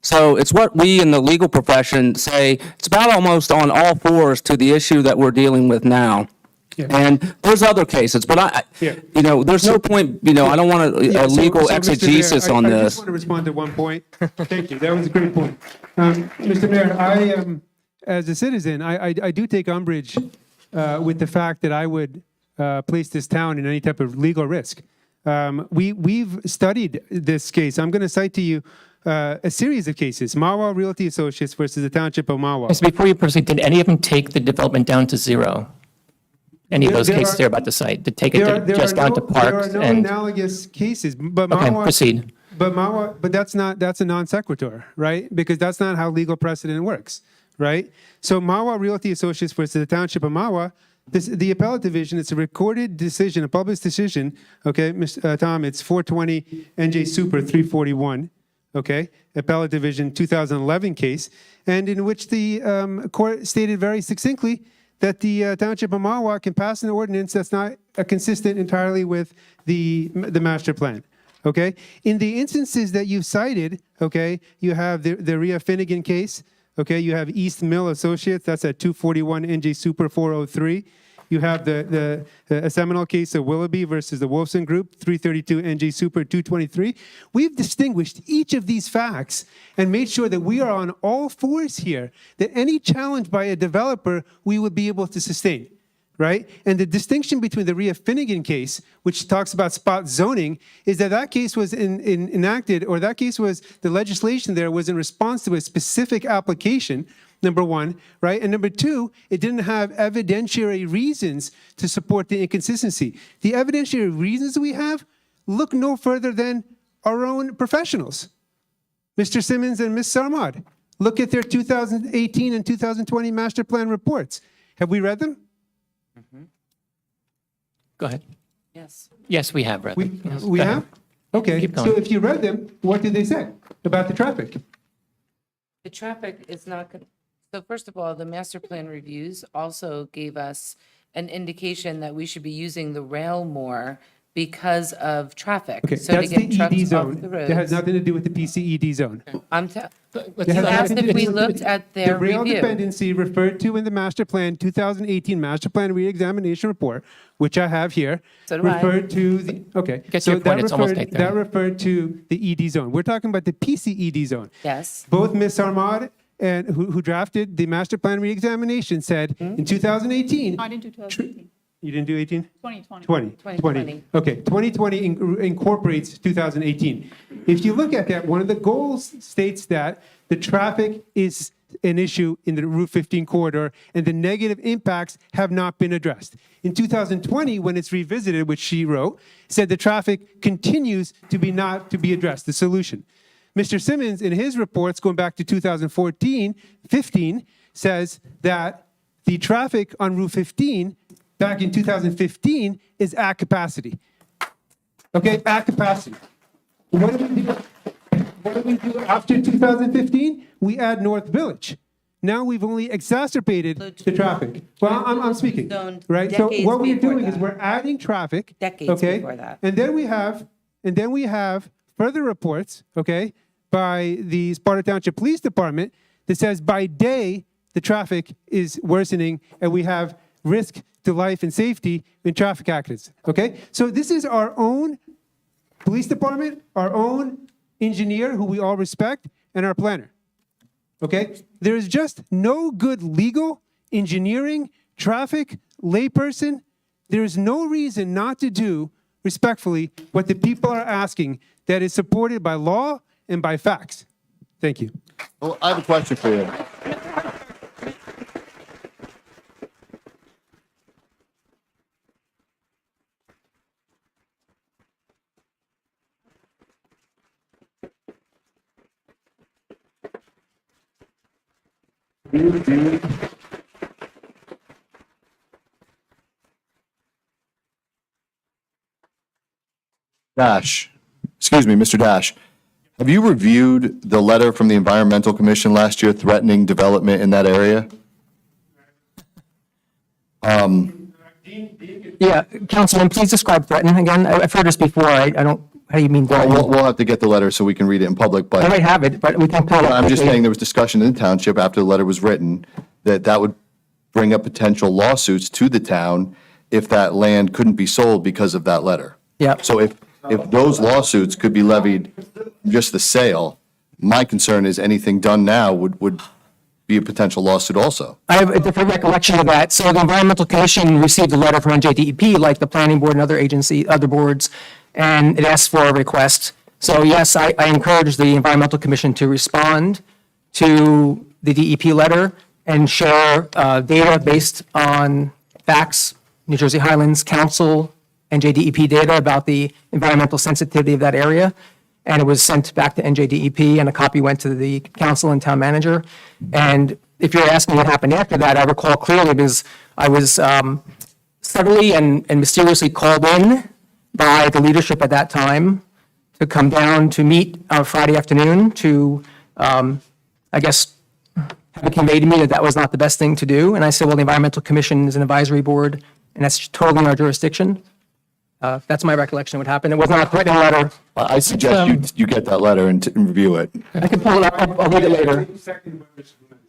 So it's what we in the legal profession say, it's about almost on all fours to the issue that we're dealing with now. Yeah. And there's other cases, but you know, there's no point, you know, I don't want a legal Mr. Mayor, exegesis on I this. just want to respond to one point. Thank you. That was a great point. Mr. Mayor, I, as a citizen, I do take umbrage with the fact that I would place this town in any type of legal risk. We've studied this case. I'm going to cite to you a series of cases. Mawa Realty Associates versus the Township of Mawa. So before you proceed, did any of them take the development down to zero? Any of those There cases are- there about the site, to take it just down to parks There are no and, analogous cases, but okay, Mawa, proceed. but that's a non sequitur, right? Because that's not how legal precedent works, right? So Mawa Realty Associates versus the Township of Mawa, the appellate division, it's a recorded decision, a published decision, okay, Tom, it's 420 NJ Super 341, okay? Appellate division 2011 case, and in which the court stated very succinctly that the Township of Mawa can pass an ordinance that's not consistent entirely with the master plan, okay? In the instances that you've cited, okay, you have the Rhea Finnegan case, okay, you have East Mill Associates, that's at 241 NJ Super 403. You have the Seminole case of Willoughby versus the Wolfson Group, 332 NJ Super 223. We've distinguished each of these facts and made sure that we are on all fours here, that any challenge by a developer, we would be able to sustain, right? And the distinction between the Rhea Finnegan case, which talks about spot zoning, is that case was enacted, or that case was, the legislation there was in response to a specific application, number one, right? And number two, it didn't have evidentiary reasons to support the inconsistency. The evidentiary reasons we have look no further than our own professionals, Mr. Simmons and Ms. Sarmad. Look at their 2018 and 2020 master plan reports. Have we read them? Go ahead. Yes. Yes, we have read We, them. Yes, we go ahead. have? Okay, Keep so going. if you read them, what did they say about the traffic? The traffic is not, so first of all, the master plan reviews also gave us an indication that we should be using the rail more because of traffic. Okay, So to that's get the trucks ED off zone. the That has roads. nothing to do with the PCED zone. Let's- You has asked nothing to if we do with looked the- at their The rail review. dependency referred to in the master plan, 2018 master plan reexamination report, which I have here. So do I. Referred to the, okay. Get to so your point, that it's almost referred- 8:30. That referred to the ED zone. We're talking about the PCED zone. Yes. Both Ms. Armad and who drafted the master plan reexamination said in 2018. No, I didn't do 2018. You didn't do 18? 2020. 2020. Okay, 2020 incorporates 2018. If you look at that, one of the goals states that the traffic is an issue in the Route 15 corridor and the negative impacts have not been addressed. In 2020, when it's revisited, which she wrote, said the traffic continues to be not to be addressed, the solution. Mr. Simmons, in his reports going back to 2014-15, says that the traffic on Route 15 back in 2015 is at capacity. Okay, at capacity. What do we do? What do we do after 2015? We add North Village. Now we've only exacerbated the traffic. Well, I'm speaking, right? So Decades what we're before doing is that. we're adding traffic. Decades okay? before that. And then we have further reports, okay, by the Sparta Township Police Department that says by day the traffic is worsening and we have risk to life and safety in traffic accidents. Okay, so this is our own police department, our own engineer who we all respect, and our planner. Okay, there is just no good legal, engineering, traffic, layperson. There is no reason not to do respectfully what the people are asking that is supported by law and by facts. Thank you. Well, I have a question for you. Dash, excuse me, Mr. Dash, have you reviewed the letter from the Environmental Commission last year threatening development in that area? Yeah, Councilman, please describe threaten again. I've heard this before. I don't, how do you mean Well, threaten? we'll have to get the letter so we can read it in public, I might but have it, but we can pull it up. I'm just quickly. saying there was discussion in the township after the letter was written that that would bring up potential lawsuits to the town if that land couldn't be sold because of that letter. Yeah. So if those lawsuits could be levied from just the sale, my concern is anything done now would be a potential lawsuit also. I have a different recollection of that. So the Environmental Commission received a letter from NJDEP, like the Planning Board and other boards, and it asked for a request. So yes, I encourage the Environmental Commission to respond to the DEP letter and share data based on facts, New Jersey Highlands Council, NJDEP data about the environmental sensitivity of that area. And it was sent back to NJDEP, and a copy went to the council and town manager. And if you're asking what happened after that, I recall clearly because I was suddenly and mysteriously called in by the leadership at that time to come down to meet Friday afternoon to, I guess, have it conveyed to me that that was not the best thing to do. And I said, well, the Environmental Commission is an advisory board, and that's totally in our jurisdiction. That's my recollection of what happened. It was not a threatening letter. I suggest you get that letter and review it. I can pull it up. I'll read it later.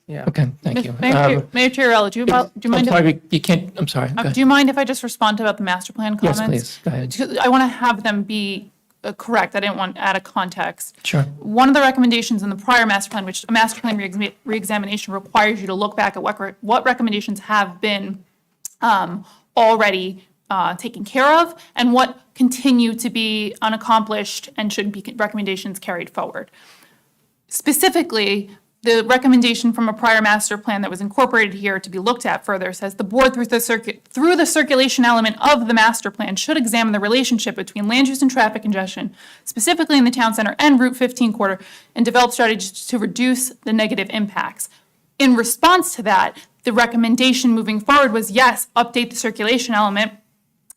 Yeah. Okay, thank you. Mayor Chiarella, do you I'm mind? sorry, you can't, I'm sorry. Go ahead. Do you mind if I just respond about the master plan Yes, comments? please, go ahead. Because I want to have them be correct. I didn't want to add a context. Sure. One of the recommendations in the prior master plan, which a master plan reexamination requires you to look back at what recommendations have been already taken care of and what continue to be unaccomplished and should be recommendations carried forward. Specifically, the recommendation from a prior master plan that was incorporated here to be looked at further says the board through the circulation element of the master plan should examine the relationship between land use and traffic congestion, specifically in the town center and Route 15 corridor, and develop strategies to reduce the negative impacts. In response to that, the recommendation moving forward was, yes, update the circulation element.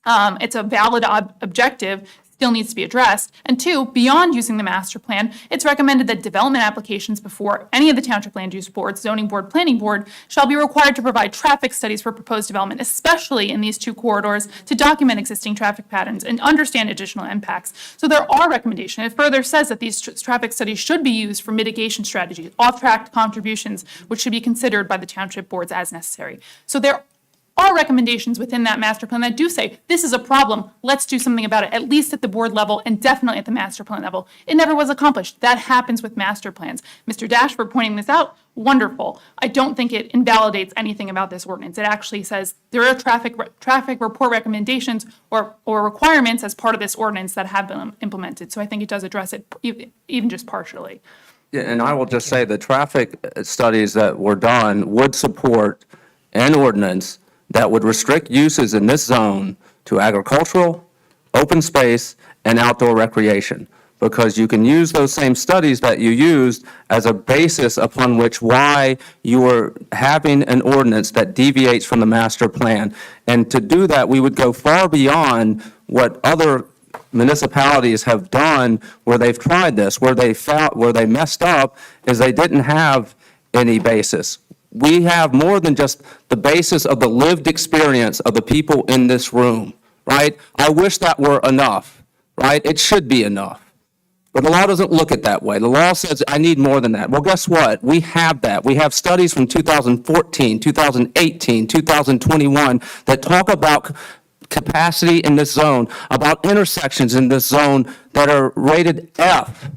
It's a valid objective, still needs to be addressed. And two, beyond using the master plan, it's recommended that development applications before any of the township land use boards, zoning board, planning board, shall be required to provide traffic studies for proposed development, especially in these two corridors, to document existing traffic patterns and understand additional impacts. So there are recommendations. It further says that these traffic studies should be used for mitigation strategies, off-track contributions, which should be considered by the township boards as necessary. So there are recommendations within that master plan that do say, this is a problem, let's do something about it, at least at the board level and definitely at the master plan level. It never was accomplished. That happens with master plans. Mr. Dash, for pointing this out, wonderful. I don't think it invalidates anything about this ordinance. It actually says there are traffic report recommendations or requirements as part of this ordinance that have been implemented. So I think it does address it even just partially. Yeah, and I will just say the traffic studies that were done would support an ordinance that would restrict uses in this zone to agricultural, open space, and outdoor recreation. Because you can use those same studies that you used as a basis upon which why you are having an ordinance that deviates from the master plan. And to do that, we would go far beyond what other municipalities have done where they've tried this. Where they messed up is they didn't have any basis. We have more than just the basis of the lived experience of the people in this room, right? I wish that were enough, right? It should be enough. But the law doesn't look at that way. The law says I need more than that. Well, guess what? We have that. We have studies from 2014, 2018, 2021 that talk about capacity in this zone, about intersections in this zone that are rated F.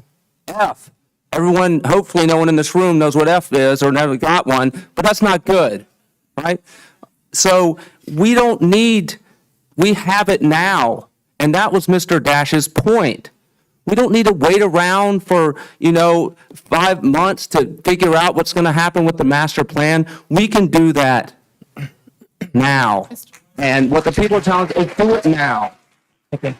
F. Everyone, hopefully no one in this room knows what F is or never got one, but that's not good, right? So we have it now. And that was Mr. Dash's point. We don't need to wait around for, 5 months to figure out what's going to happen with the master plan. We can do that now. And what the people are telling us is do it now. Okay.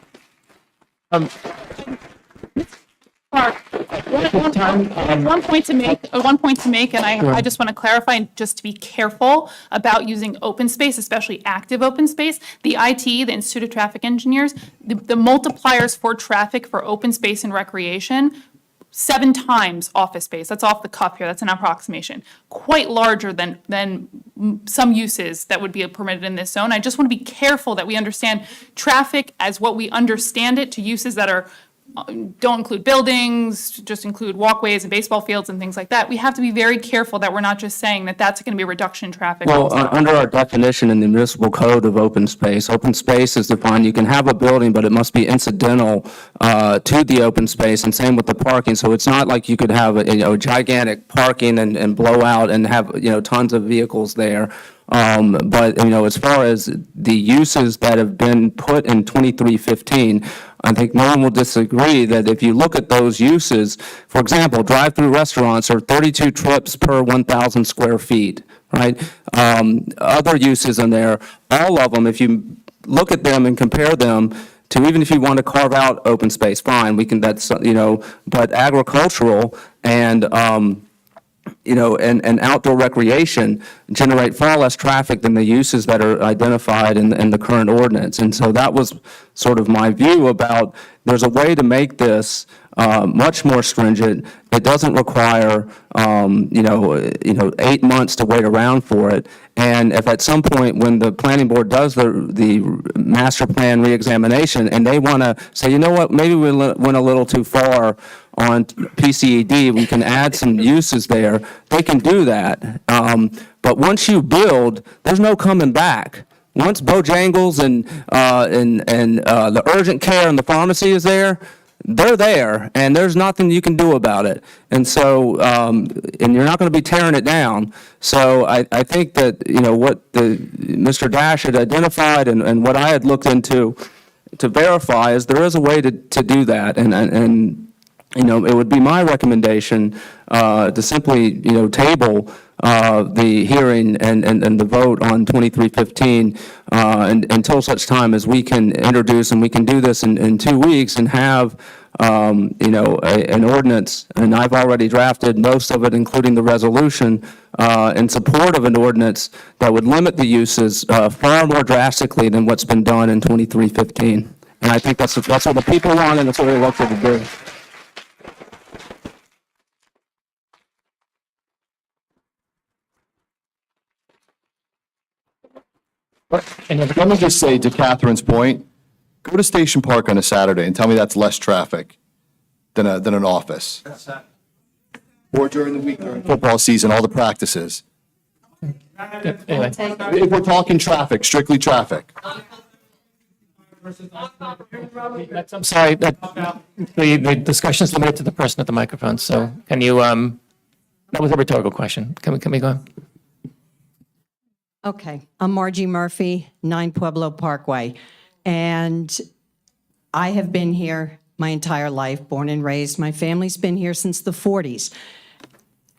One point to make, and I just want to clarify, just to be careful about using open space, especially active open space. The IT, the Institute of Traffic Engineers, the multipliers for traffic for open space and recreation, 7 times office space. That's off the cuff here. That's an approximation. Quite larger than some uses that would be permitted in this zone. I just want to be careful that we understand traffic as what we understand it to uses that are don't include buildings, just include walkways and baseball fields and things like that. We have to be very careful that we're not just saying that that's going to be a reduction in traffic. Well, under our definition in the municipal code of open space is defined, you can have a building, but it must be incidental to the open space, and same with the parking. So it's not like you could have a gigantic parking and blow out and have, tons of vehicles there. But, as far as the uses that have been put in 2315, I think no one will disagree that if you look at those uses, for example, drive-through restaurants are 32 trips per 1,000 square feet, right? Other uses in there, all of them, if you look at them and compare them to, even if you want to carve out open space, fine, we can, that's, but agricultural and, and outdoor recreation generate far less traffic than the uses that are identified in the current ordinance. And so that was sort of my view about, there's a way to make this much more stringent. It doesn't require, 8 months to wait around for it. And if at some point when the planning board does the master plan reexamination and they want to say, you know what, maybe we went a little too far on PCED, we can add some uses there, they can do that. But once you build, there's no coming back. Once Bojangles and the urgent care and the pharmacy is there, they're there, and there's nothing you can do about it. And so, and you're not going to be tearing it down. So I think that, what Mr. Dash had identified and what I had looked into to verify is there is a way to do that. And it would be my recommendation to simply, table the hearing and the vote on 2315 until such time as we can introduce, and we can do this in 2 weeks and have, an ordinance. And I've already drafted most of it, including the resolution, in support of an ordinance that would limit the uses far more drastically than what's been done in 2315. And I think that's what the people want, and that's what we elected to do. Let me just say, to Catherine's point, go to Station Park on a Saturday and tell me that's less traffic than an office. Or during the week, during football season, all the practices. Anyway. If we're talking traffic, strictly traffic. I'm sorry, the discussion is limited to the person at the microphone, so can you, that was a rhetorical question. Can we go on? Okay, I'm Margie Murphy, 9 Pueblo Parkway, and I have been here my entire life, born and raised. My family's been here since the 40s.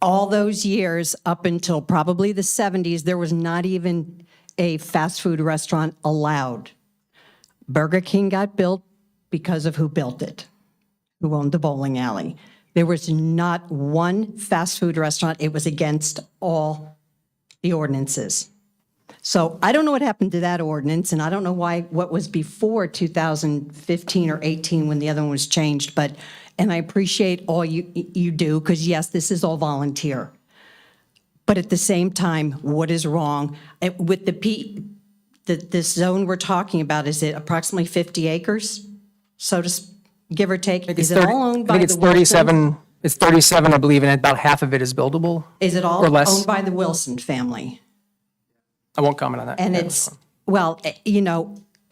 All those years, up until probably the 70s, there was not even a fast food restaurant allowed. Burger King got built because of who built it, who owned the bowling alley. There was not one fast food restaurant. It was against all the ordinances. So I don't know what happened to that ordinance, and I don't know what was before 2015 or 18 when the other one was changed, and I appreciate all you do, because yes, this is all volunteer. But at the same time, what is wrong? With this zone we're talking about, is it approximately 50 acres? So to give or take, is it all owned by the Wilsons? 37, it's 37, I believe, and about half of it is buildable. Is it all or less. owned by the Wilson family? I won't comment on that. And it's, well,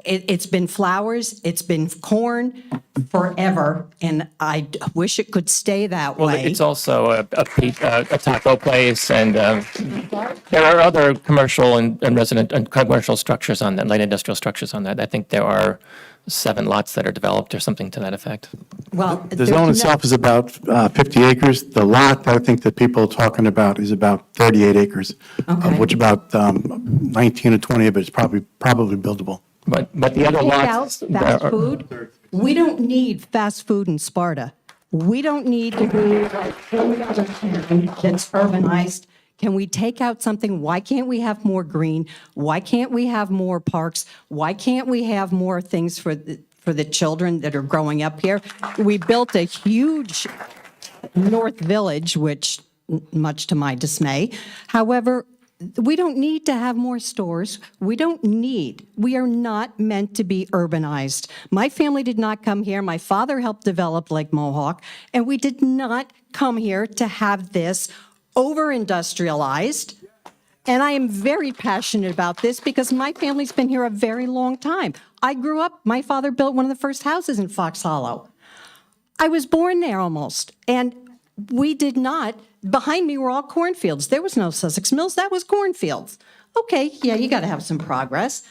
it's been flowers, it's been corn forever, and I wish it could stay that Well, way. it's also a taco place, and there are other commercial and resident and commercial structures on that, light industrial structures on that. I think there are 7 lots that are developed or something to that effect. Well, The zone itself is about 50 acres. The lot that I think that people are talking about is about 38 acres, of which about 19 or 20 of it is probably buildable. But the other Take out lots. fast food. We don't need fast food in Sparta. We don't need to be like any other town that's urbanized. Can we take out something? Why can't we have more green? Why can't we have more parks? Why can't we have more things for the children that are growing up here? We built a huge North Village, which much to my dismay. However, we don't need to have more stores. We are not meant to be urbanized. My family did not come here. My father helped develop Lake Mohawk, and we did not come here to have this over-industrialized. And I am very passionate about this because my family's been here a very long time. I grew up, my father built one of the first houses in Fox Hollow. I was born there almost, and we did not. Behind me were all cornfields. There was no Sussex Mills. That was cornfields. Okay, yeah, you got to have some progress.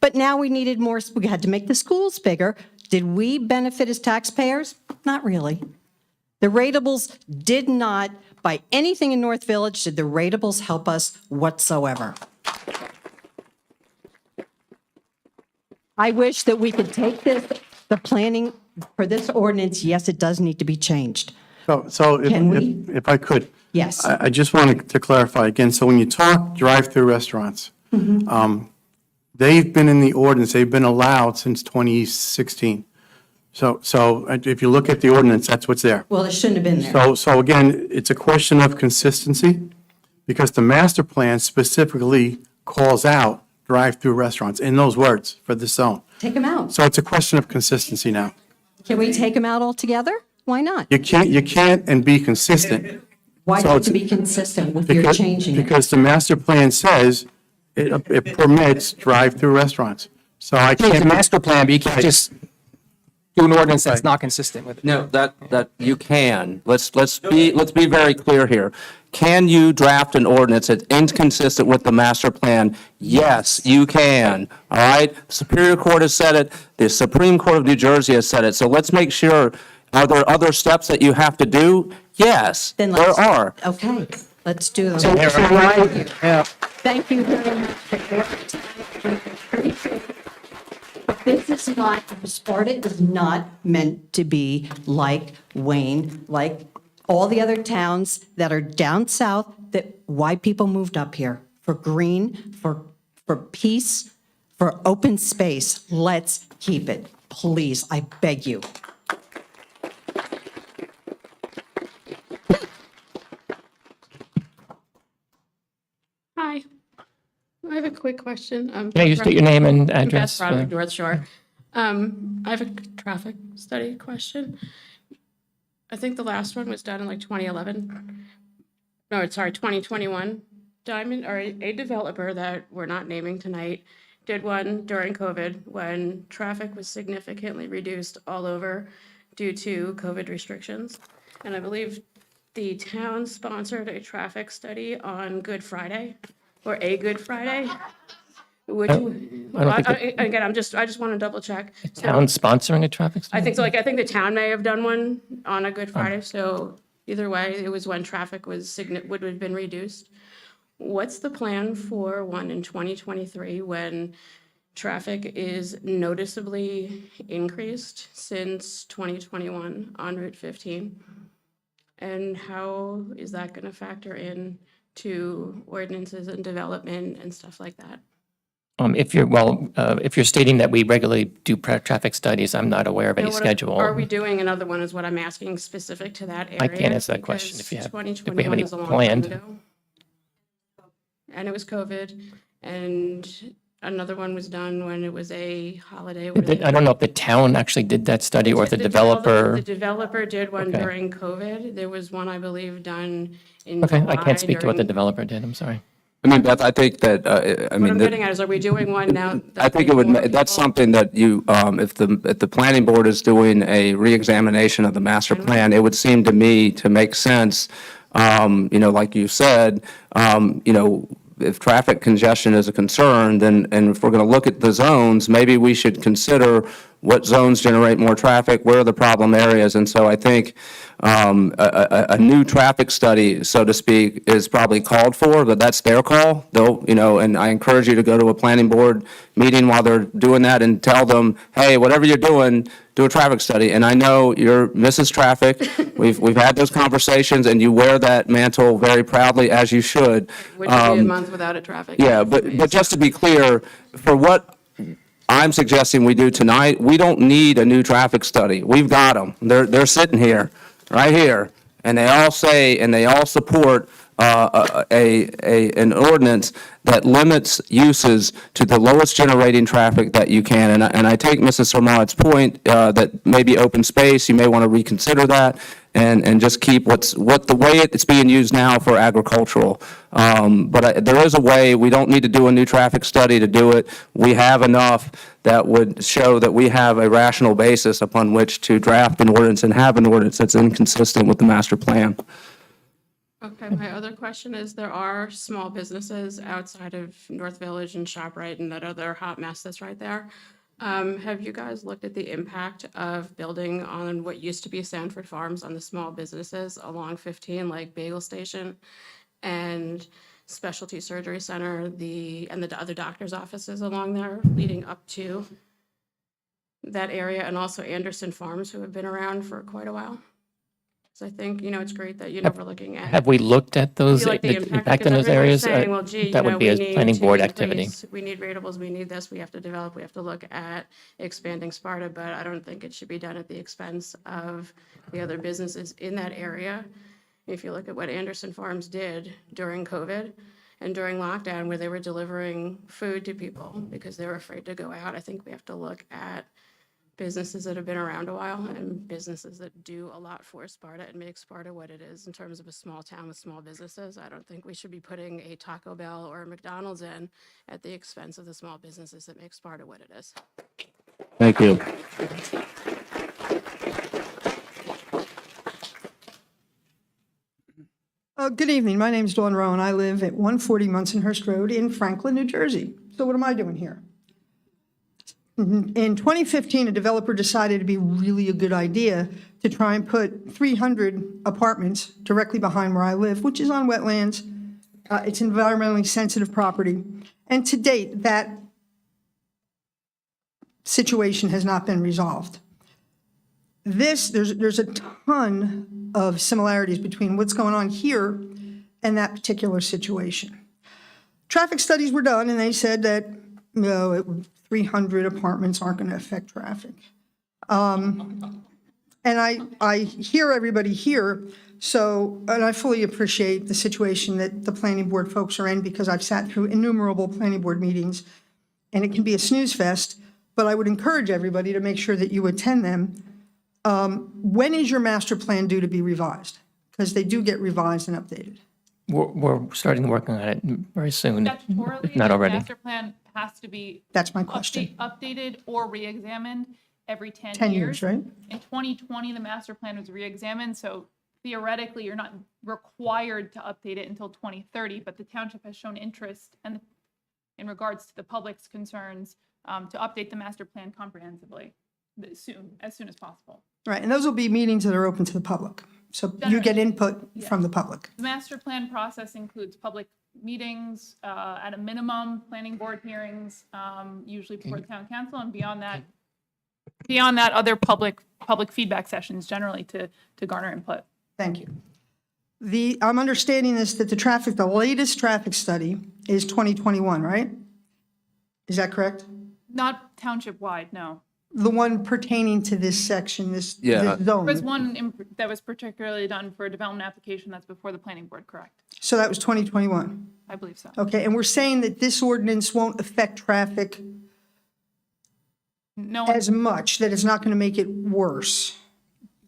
But now we needed more. We had to make the schools bigger. Did we benefit as taxpayers? Not really. The ratables did not, by anything in North Village, did the ratables help us whatsoever. I wish that we could take this, the planning for this ordinance, yes, it does need to be changed. So Can we? if I could. Yes. I just wanted to clarify again. So when you talk drive-through restaurants, they've been in the ordinance, they've been allowed since 2016. So if you look at the ordinance, that's what's there. Well, it shouldn't have been there. So again, it's a question of consistency, because the master plan specifically calls out drive-through restaurants in those words for this zone. Take them out. So it's a question of consistency now. Can we take them out altogether? Why not? You can't and be consistent. Why So not it's- to be consistent with your Because, changing it? because the master plan says it permits drive-through restaurants. So I It's can't. a master plan, but you can't just do an ordinance that's not consistent with it. No, that you can. Let's be very clear here. Can you draft an ordinance that's inconsistent with the master plan? Yes, you can. All right? Superior Court has said it. The Supreme Court of New Jersey has said it. So let's make sure Are there other steps that you have to do? Yes, Then there let's- are. Okay, let's do them. Yeah. Thank you very much for your time. But this is not, Sparta is not meant to be like Wayne, like all the other towns that are down south, that why people moved up here, for green, for peace, for open space. Let's keep it, please, I beg you. Hi. I have a quick question. Can you state your name and I'm address? Beth Broderick, North Shore. I have a traffic study question. I think the last one was done in like 2011. No, sorry, 2021. Diamond, or a developer that we're not naming tonight, did one during COVID when traffic was significantly reduced all over due to COVID restrictions. And I believe the town sponsored a traffic study on Good Friday, or a Good Friday. Which, again, I just want to double check. Town sponsoring a traffic study? I think so, like, I think the town may have done one on a Good Friday, so either way, it was when traffic would have been reduced. What's the plan for one in 2023 when traffic is noticeably increased since 2021 on Route 15? And how is that going to factor in to ordinances and development and stuff like that? If you're stating that we regularly do traffic studies, I'm not aware of any schedule. Are we doing another one is what I'm asking, specific to that area? I can't answer that question if we have any 2021 is a long time planned. ago. And it was COVID, and another one was done when it was a holiday. where they- I don't know if the town actually did that study or if the developer. The developer did one Okay. during COVID. There was one, I believe, done in Okay, I July can't speak to what the during- developer did, I'm sorry. I mean, Beth, I think that, What I'm getting at is, are we doing one now? I think it would, that's something that you, if the planning board is doing a reexamination of the master plan, it would seem to me to make sense, like you said, if traffic congestion is a concern, then, and if we're going to look at the zones, maybe we should consider what zones generate more traffic, where are the problem areas? And so I think a new traffic study, so to speak, is probably called for, but that's their call. They'll, and I encourage you to go to a planning board meeting while they're doing that and tell them, hey, whatever you're doing, do a traffic study. And I know you're Mrs. Traffic. We've had those conversations, and you wear that mantle very proudly, as you should. Which would be a month without a traffic. Yeah, but just to be clear, for what I'm suggesting we do tonight, we don't need a new traffic study. We've got them. They're sitting here, right here, and they all say, and they all support an ordinance that limits uses to the lowest generating traffic that you can. And I take Mrs. Sarmad's point that maybe open space, you may want to reconsider that and just keep the way it's being used now for agricultural. But there is a way. We don't need to do a new traffic study to do it. We have enough that would show that we have a rational basis upon which to draft an ordinance and have an ordinance that's inconsistent with the master plan. Okay, my other question is, there are small businesses outside of North Village and ShopRite and that other hot mess that's right there. Have you guys looked at the impact of building on what used to be Sanford Farms on the small businesses along 15, like Bagel Station and Specialty Surgery Center, and the other doctor's offices along there leading up to that area, and also Anderson Farms, who have been around for quite a while? So I think, it's great that, we're looking at. Have we looked at those, feel like the the impact in because those areas? everyone's saying, well, gee, That would be we a need planning to board activity. increase- We need ratables, we need this, we have to develop, we have to look at expanding Sparta, but I don't think it should be done at the expense of the other businesses in that area. If you look at what Anderson Farms did during COVID and during lockdown, where they were delivering food to people because they were afraid to go out, I think we have to look at businesses that have been around a while and businesses that do a lot for Sparta and make Sparta what it is in terms of a small town with small businesses. I don't think we should be putting a Taco Bell or a McDonald's in at the expense of the small businesses that make Sparta what it is. Thank you. Good evening. My name is Dawn Rowan. I live at 140 Munsonhurst Road in Franklin, New Jersey. So what am I doing here? In 2015, a developer decided it'd be really a good idea to try and put 300 apartments directly behind where I live, which is on wetlands. It's environmentally sensitive property. And to date, that situation has not been resolved. There's a ton of similarities between what's going on here and that particular situation. Traffic studies were done, and they said that, 300 apartments aren't going to affect traffic. And I hear everybody here, and I fully appreciate the situation that the planning board folks are in, because I've sat through innumerable planning board meetings, and it can be a snooze fest, but I would encourage everybody to make sure that you attend them. When is your master plan due to be revised? Because they do get revised and updated. We're starting working on it very soon, Statutorily, if not the already. master plan has to be That's my question. updated or re-examined every 10 years. 10 years, right? In 2020, the master plan was re-examined, so theoretically, you're not required to update it until 2030, but the township has shown interest and in regards to the public's concerns to update the master plan comprehensively as soon as possible. Right, and those will be meetings that are open to the public. So you get input from the public. The master plan process includes public meetings, at a minimum, planning board hearings, usually before the town council, and beyond that, other public feedback sessions generally to garner input. Thank you. I'm understanding that the latest traffic study is 2021, right? Is that correct? Not township-wide, no. The one pertaining to this section, this Yeah. zone. There was one that was particularly done for a development application that's before the planning board, correct? So that was 2021. I believe so. Okay, and we're saying that this ordinance won't affect traffic as much, that it's not going to make it worse.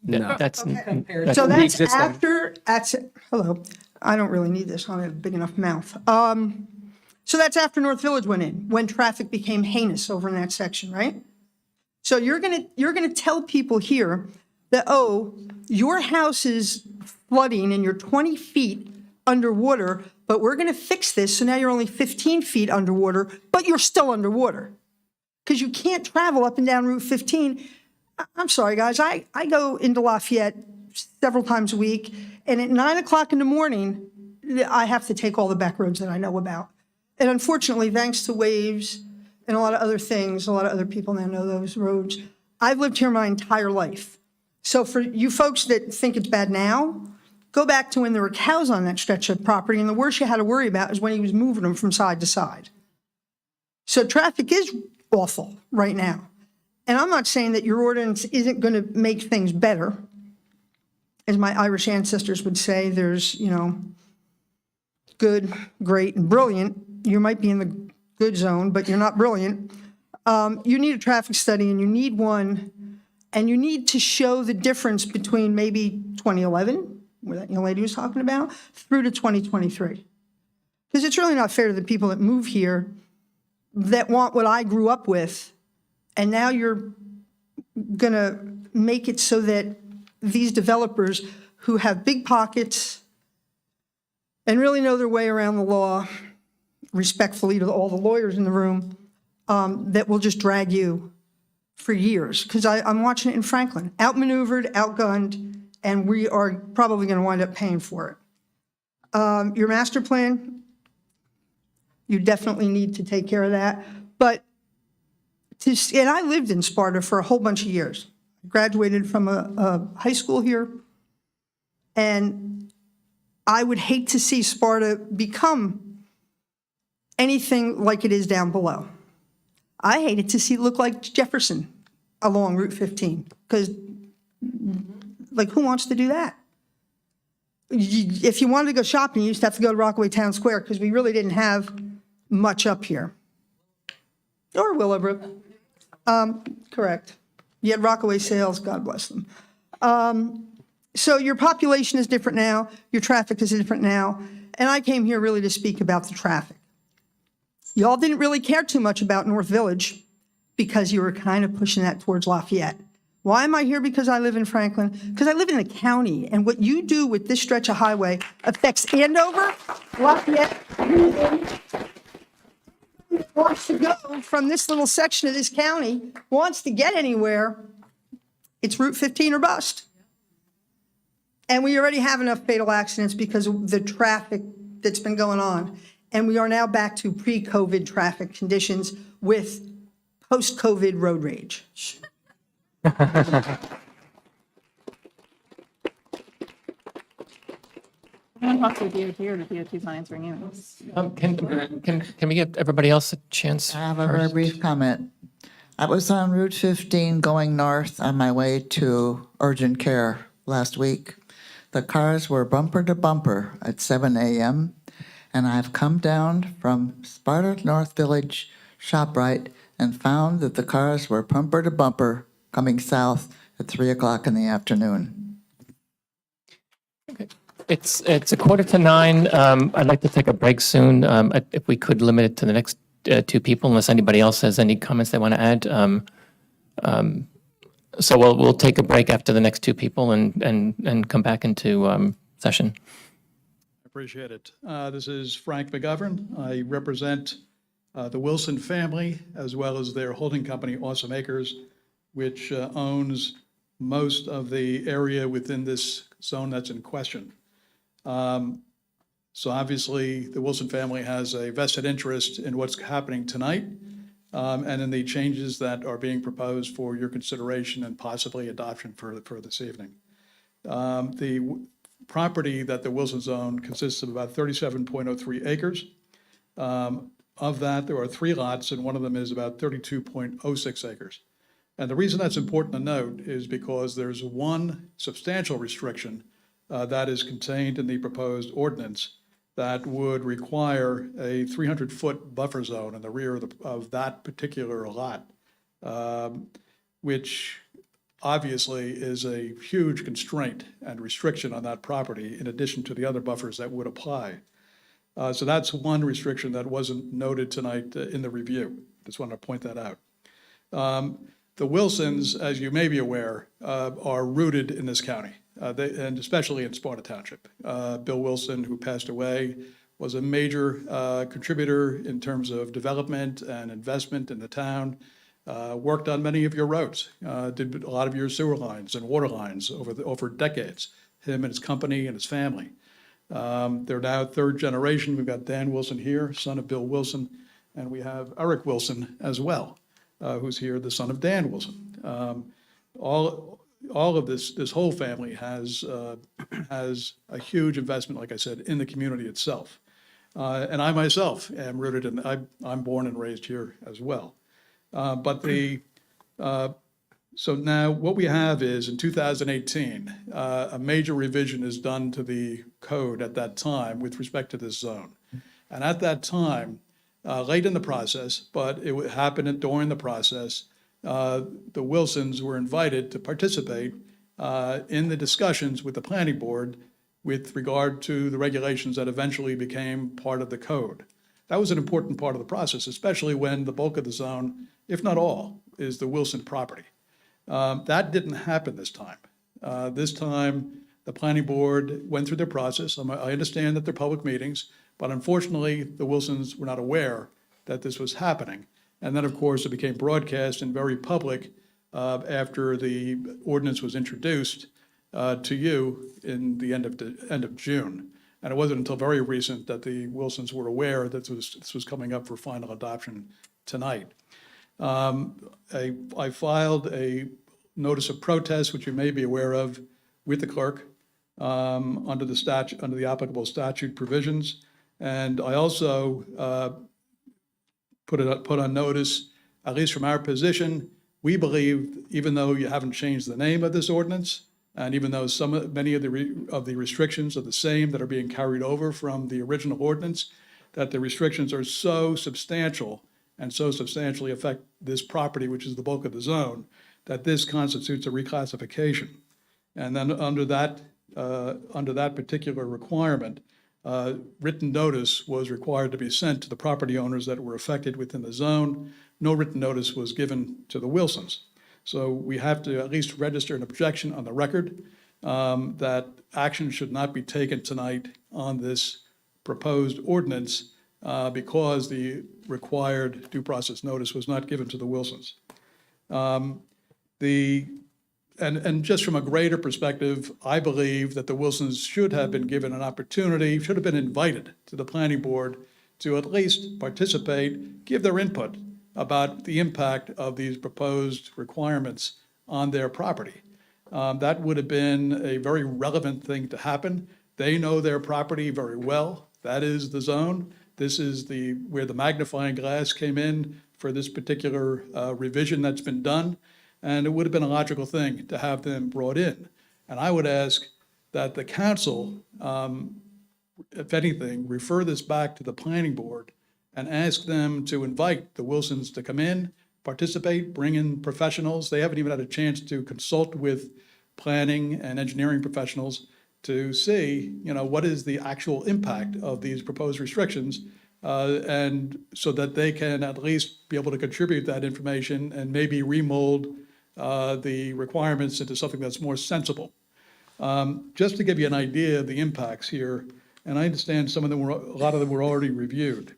No. That's, So that's after, hello, I don't really need this, I don't have a big enough mouth. So that's after North Village went in, when traffic became heinous over in that section, right? So you're gonna tell people here that, oh, your house is flooding and you're 20 feet underwater, but we're gonna fix this, so now you're only 15 feet underwater, but you're still underwater. Because you can't travel up and down Route 15. I'm sorry, guys, I go into Lafayette several times a week, and at 9 o'clock in the morning, I have to take all the back roads that I know about. And unfortunately, thanks to waves and a lot of other things, a lot of other people now know those roads. I've lived here my entire life. So for you folks that think it's bad now, go back to when there were cows on that stretch of property, and the worst you had to worry about is when he was moving them from side to side. So traffic is awful right now. And I'm not saying that your ordinance isn't going to make things better. As my Irish ancestors would say, there's, good, great, and brilliant. You might be in the good zone, but you're not brilliant. You need a traffic study, and you need one, and you need to show the difference between maybe 2011, where that young lady was talking about, through to 2023. Because it's really not fair to the people that move here that want what I grew up with, and now you're going to make it so that these developers who have big pockets and really know their way around the law, respectfully to all the lawyers in the room, that will just drag you for years. Because I'm watching it in Franklin, outmaneuvered, outgunned, and we are probably going to wind up paying for it. Your master plan, you definitely need to take care of that. But, and I lived in Sparta for a whole bunch of years. I graduated from a high school here, and I would hate to see Sparta become anything like it is down below. I hated to see it look like Jefferson along Route 15, because, who wants to do that? If you wanted to go shopping, you used to have to go to Rockaway Town Square, because we really didn't have much up here. Or Willowbrook. Correct. You had Rockaway sales, God bless them. So your population is different now, your traffic is different now, and I came here really to speak about the traffic. Y'all didn't really care too much about North Village because you were kind of pushing that towards Lafayette. Why am I here? Because I live in Franklin. Because I live in the county, and what you do with this stretch of highway affects Andover, Lafayette, wants to go from this little section of this county, wants to get anywhere, it's Route 15 or bust. And we already have enough fatal accidents because of the traffic that's been going on. And we are now back to pre-COVID traffic conditions with post-COVID road rage. Anyone talks to the DOT or the DOT's not answering emails? Can we give everybody else a chance? I have a very brief comment. I was on Route 15 going north on my way to urgent care last week. The cars were bumper to bumper at 7 a.m., and I've come down from Sparta North Village ShopRite and found that the cars were bumper to bumper coming south at 3 o'clock in the afternoon. It's 8:45. I'd like to take a break soon. If we could limit it to the next two people, unless anybody else has any comments they want to add. So we'll take a break after the next two people and come back into session. Appreciate it. This is Frank McGovern. I represent the Wilson family as well as their holding company, Awesome Acres, which owns most of the area within this zone that's in question. So obviously, the Wilson family has a vested interest in what's happening tonight and in the changes that are being proposed for your consideration and possibly adoption for this evening. The property that the Wilsons own consists of about 37.03 acres. Of that, there are 3 lots, and one of them is about 32.06 acres. And the reason that's important to note is because there's one substantial restriction that is contained in the proposed ordinance that would require a 300-foot buffer zone in the rear of that particular lot, which obviously is a huge constraint and restriction on that property in addition to the other buffers that would apply. So that's one restriction that wasn't noted tonight in the review. Just wanted to point that out. The Wilsons, as you may be aware, are rooted in this county, and especially in Sparta Township. Bill Wilson, who passed away, was a major contributor in terms of development and investment in the town, worked on many of your roads, did a lot of your sewer lines and water lines over decades, him and his company and his family. They're now third generation. We've got Dan Wilson here, son of Bill Wilson, and we have Eric Wilson as well, who's here, the son of Dan Wilson. All of this whole family has a huge investment, like I said, in the community itself. And I myself am rooted in, I'm born and raised here as well. So now what we have is in 2018, a major revision is done to the code at that time with respect to this zone. And at that time, late in the process, but it happened during the process, the Wilsons were invited to participate in the discussions with the planning board with regard to the regulations that eventually became part of the code. That was an important part of the process, especially when the bulk of the zone, if not all, is the Wilson property. That didn't happen this time. This time, the planning board went through their process. I understand that they're public meetings, but unfortunately, the Wilsons were not aware that this was happening. And then, of course, it became broadcast and very public after the ordinance was introduced to you in the end of June. And it wasn't until very recent that the Wilsons were aware that this was coming up for final adoption tonight. I filed a notice of protest, which you may be aware of, with the clerk under the applicable statute provisions. And I also put on notice, at least from our position, we believe, even though you haven't changed the name of this ordinance, and even though many of the restrictions are the same that are being carried over from the original ordinance, that the restrictions are so substantial and so substantially affect this property, which is the bulk of the zone, that this constitutes a reclassification. And then under that particular requirement, written notice was required to be sent to the property owners that were affected within the zone. No written notice was given to the Wilsons. So we have to at least register an objection on the record that action should not be taken tonight on this proposed ordinance because the required due process notice was not given to the Wilsons. and just from a greater perspective, I believe that the Wilsons should have been given an opportunity, should have been invited to the planning board to at least participate, give their input about the impact of these proposed requirements on their property. That would have been a very relevant thing to happen. They know their property very well. That is the zone. This is where the magnifying glass came in for this particular revision that's been done. And it would have been a logical thing to have them brought in. And I would ask that the council, if anything, refer this back to the planning board and ask them to invite the Wilsons to come in, participate, bring in professionals. They haven't even had a chance to consult with planning and engineering professionals to see, what is the actual impact of these proposed restrictions, and so that they can at least be able to contribute that information and maybe remold the requirements into something that's more sensible. Just to give you an idea of the impacts here, and I understand a lot of them were already reviewed,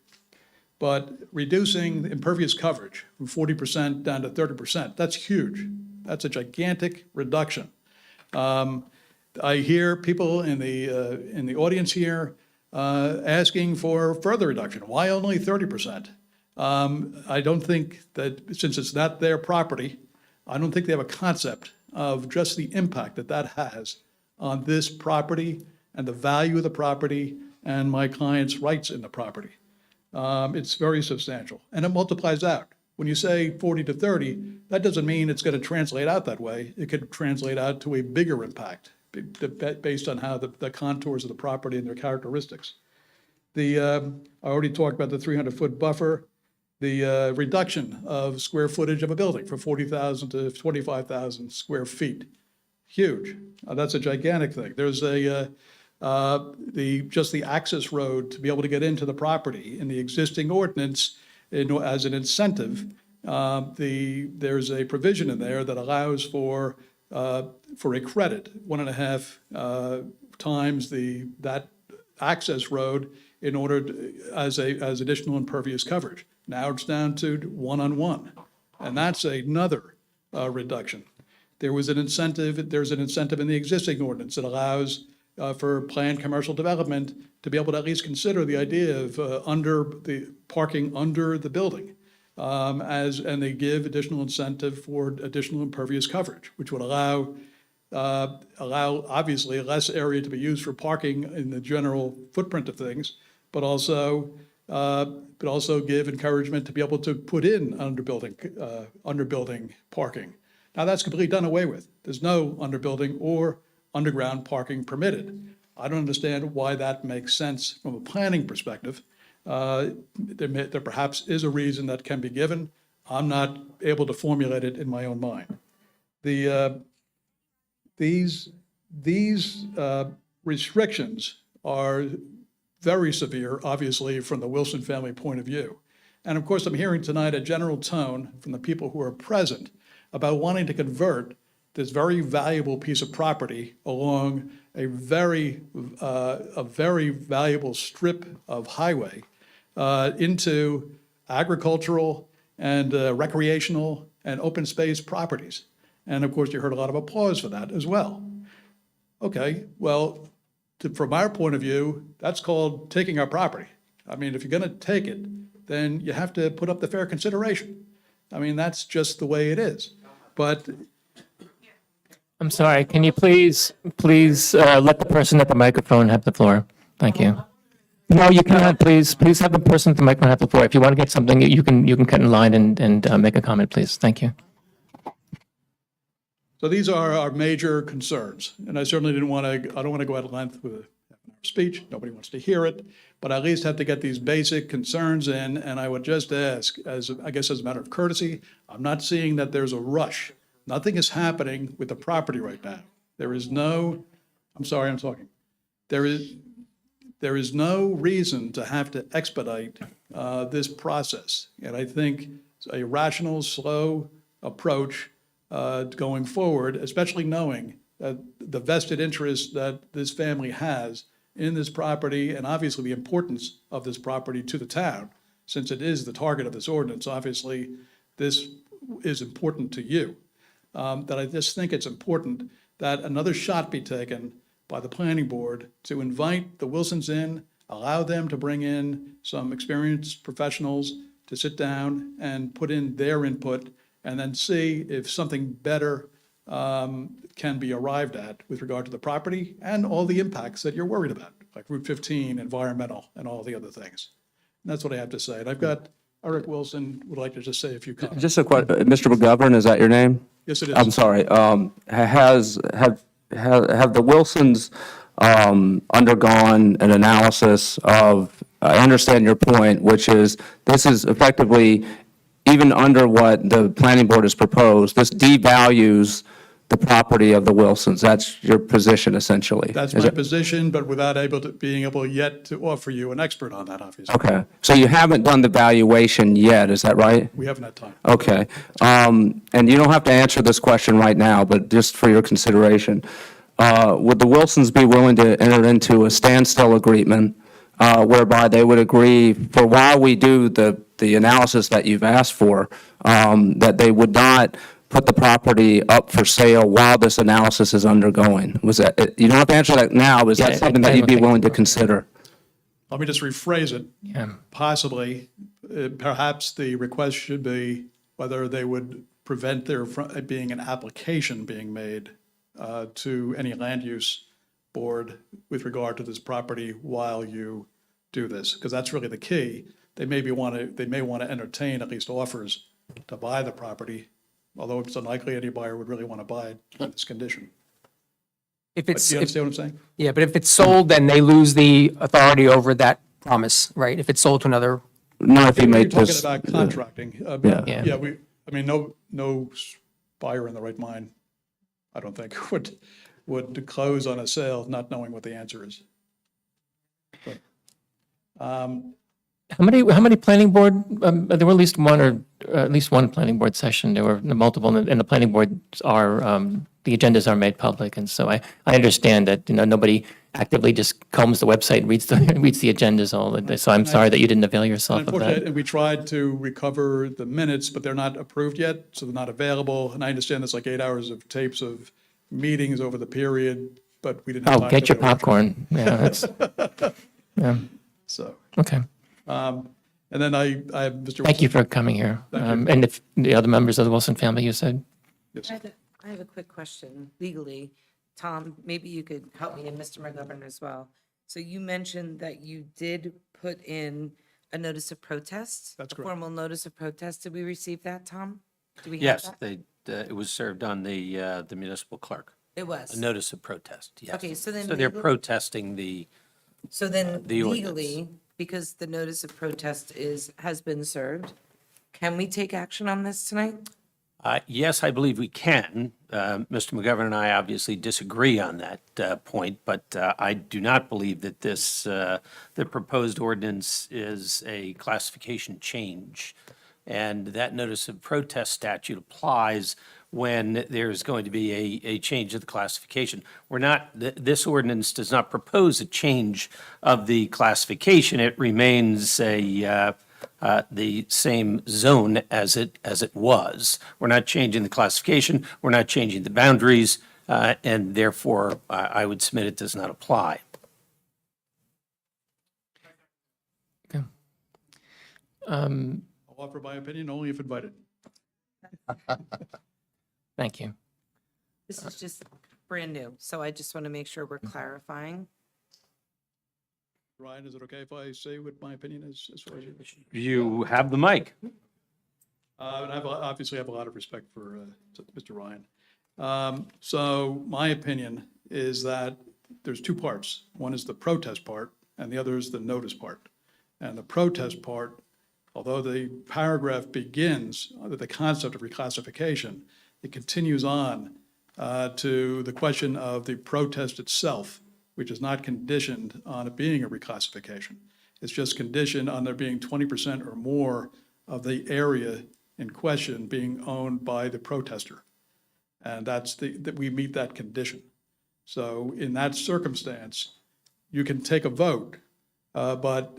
but reducing impervious coverage from 40% down to 30%, that's huge. That's a gigantic reduction. I hear people in the audience here asking for further reduction. Why only 30%? I don't think that, since it's not their property, I don't think they have a concept of just the impact that has on this property and the value of the property and my client's rights in the property. It's very substantial, and it multiplies out. When you say 40 to 30, that doesn't mean it's going to translate out that way. It could translate out to a bigger impact based on how the contours of the property and their characteristics. I already talked about the 300-foot buffer, the reduction of square footage of a building from 40,000 to 25,000 square feet. Huge. That's a gigantic thing. There's just the access road to be able to get into the property in the existing ordinance as an incentive. There's a provision in there that allows for a credit, 1.5 times that access road in order as additional impervious coverage. Now it's down to 1-on-1, and that's another reduction. There's an incentive in the existing ordinance that allows for planned commercial development to be able to at least consider the idea of parking under the building, and they give additional incentive for additional impervious coverage, which would allow obviously less area to be used for parking in the general footprint of things, but also give encouragement to be able to put in underbuilding parking. Now that's completely done away with. There's no underbuilding or underground parking permitted. I don't understand why that makes sense from a planning perspective. There perhaps is a reason that can be given. I'm not able to formulate it in my own mind. These restrictions are very severe, obviously, from the Wilson family point of view. And of course, I'm hearing tonight a general tone from the people who are present about wanting to convert this very valuable piece of property along a very valuable strip of highway into agricultural and recreational and open space properties. And of course, you heard a lot of applause for that as well. Okay, well, from our point of view, that's called taking our property. I mean, if you're going to take it, then you have to put up the fair consideration. I mean, that's just the way it is. But I'm sorry, can you please let the person at the microphone have the floor? Thank you. No, you cannot. Please have the person at the microphone have the floor. If you want to get something, you can cut in line and make a comment, please. Thank you. so these are our major concerns. And I certainly I don't want to go out of length with a speech. Nobody wants to hear it, but I at least have to get these basic concerns in. And I would just ask, as a matter of courtesy, I'm not seeing that there's a rush. Nothing is happening with the property right now. There is no, I'm sorry, I'm talking. There is no reason to have to expedite this process. And I think a rational, slow approach going forward, especially knowing that the vested interest that this family has in this property, and obviously the importance of this property to the town, since it is the target of this ordinance. Obviously, this is important to you. that I just think it's important that another shot be taken by the planning board to invite the Wilsons in, allow them to bring in some experienced professionals to sit down and put in their input, and then see if something better can be arrived at with regard to the property and all the impacts that you're worried about, like Route 15, environmental, and all the other things. And that's what I have to say. And I've got Eric Wilson would like to just say a few comments. Just a question, Mr. McGovern, is that your name? Yes, it is. I'm sorry. Have the Wilsons undergone an analysis of, I understand your point, which is this is effectively, even under what the planning board has proposed, this devalues the property of the Wilsons. That's your position, essentially. That's Is my it? position, but without being able yet to offer you an expert on that, obviously. Okay. So you haven't done the valuation yet, is that right? We haven't had time. Okay. And you don't have to answer this question right now, but just for your consideration. Would the Wilsons be willing to enter into a standstill agreement whereby they would agree for while we do the analysis that you've asked for, that they would not put the property up for sale while this analysis is undergoing? Was that, you don't have to answer that now, but is that something that you'd be willing to consider? Let me just rephrase it. Possibly, perhaps the request should be whether they would prevent there being an application being made to any land use board with regard to this property while you do this, because that's really the key. They may want to entertain at least offers to buy the property, although it's unlikely any buyer would really want to buy it in this condition. If But it's, do you understand what I'm saying? yeah, but if it's sold, then they lose the authority over that promise, right? If it's sold to another, Not if you You're make talking this. about contracting. Yeah. Yeah, no buyer in the right mind, I don't think, would close on a sale not knowing what the answer is. But, How many planning board, there were at least one planning board session, there were multiple, and the planning boards are, the agendas are made public, and so I understand that, nobody actively just combs the website and reads the agendas all the day, so I'm sorry that you didn't avail yourself of Unfortunately, that. we tried to recover the minutes, but they're not approved yet, so they're not available. And I understand there's like 8 hours of tapes of meetings over the period, but we didn't have Oh, time. get to your do it. popcorn, yeah, that's, yeah, So, okay. and then I have Mr. Thank you Wilson. for coming here. Thank you. And if the other members of the Wilson family, you said? Yes. I have a quick question legally. Tom, maybe you could help me and Mr. McGovern as well. So you mentioned that you did put in a notice of protest? That's A correct. formal notice of protest. Did we receive that, Tom? Do we have Yes, that? it was served on the municipal clerk. It was. A notice of protest, yes. Okay, so then So they're legal- protesting the, So then the ordinance. legally, because the notice of protest has been served, can we take action on this tonight? yes, I believe we can. Mr. McGovern and I obviously disagree on that point, but I do not believe that the proposed ordinance is a classification change. And that notice of protest statute applies when there's going to be a change of the classification. This ordinance does not propose a change of the classification. It remains the same zone as it was. We're not changing the classification, we're not changing the boundaries, and therefore, I would submit it does not apply. Okay. I'll offer my opinion only if invited. Thank you. This is just brand new, so I just want to make sure we're clarifying. Ryan, is it okay if I say what my opinion is as far as you? You have the mic. And I obviously have a lot of respect for Mr. Ryan. So my opinion is that there's two parts. One is the protest part, and the other is the notice part. And the protest part, although the paragraph begins with the concept of reclassification, it continues on to the question of the protest itself, which is not conditioned on it being a reclassification. It's just conditioned on there being 20% or more of the area in question being owned by the protester. And that we meet that condition. So in that circumstance, you can take a vote, but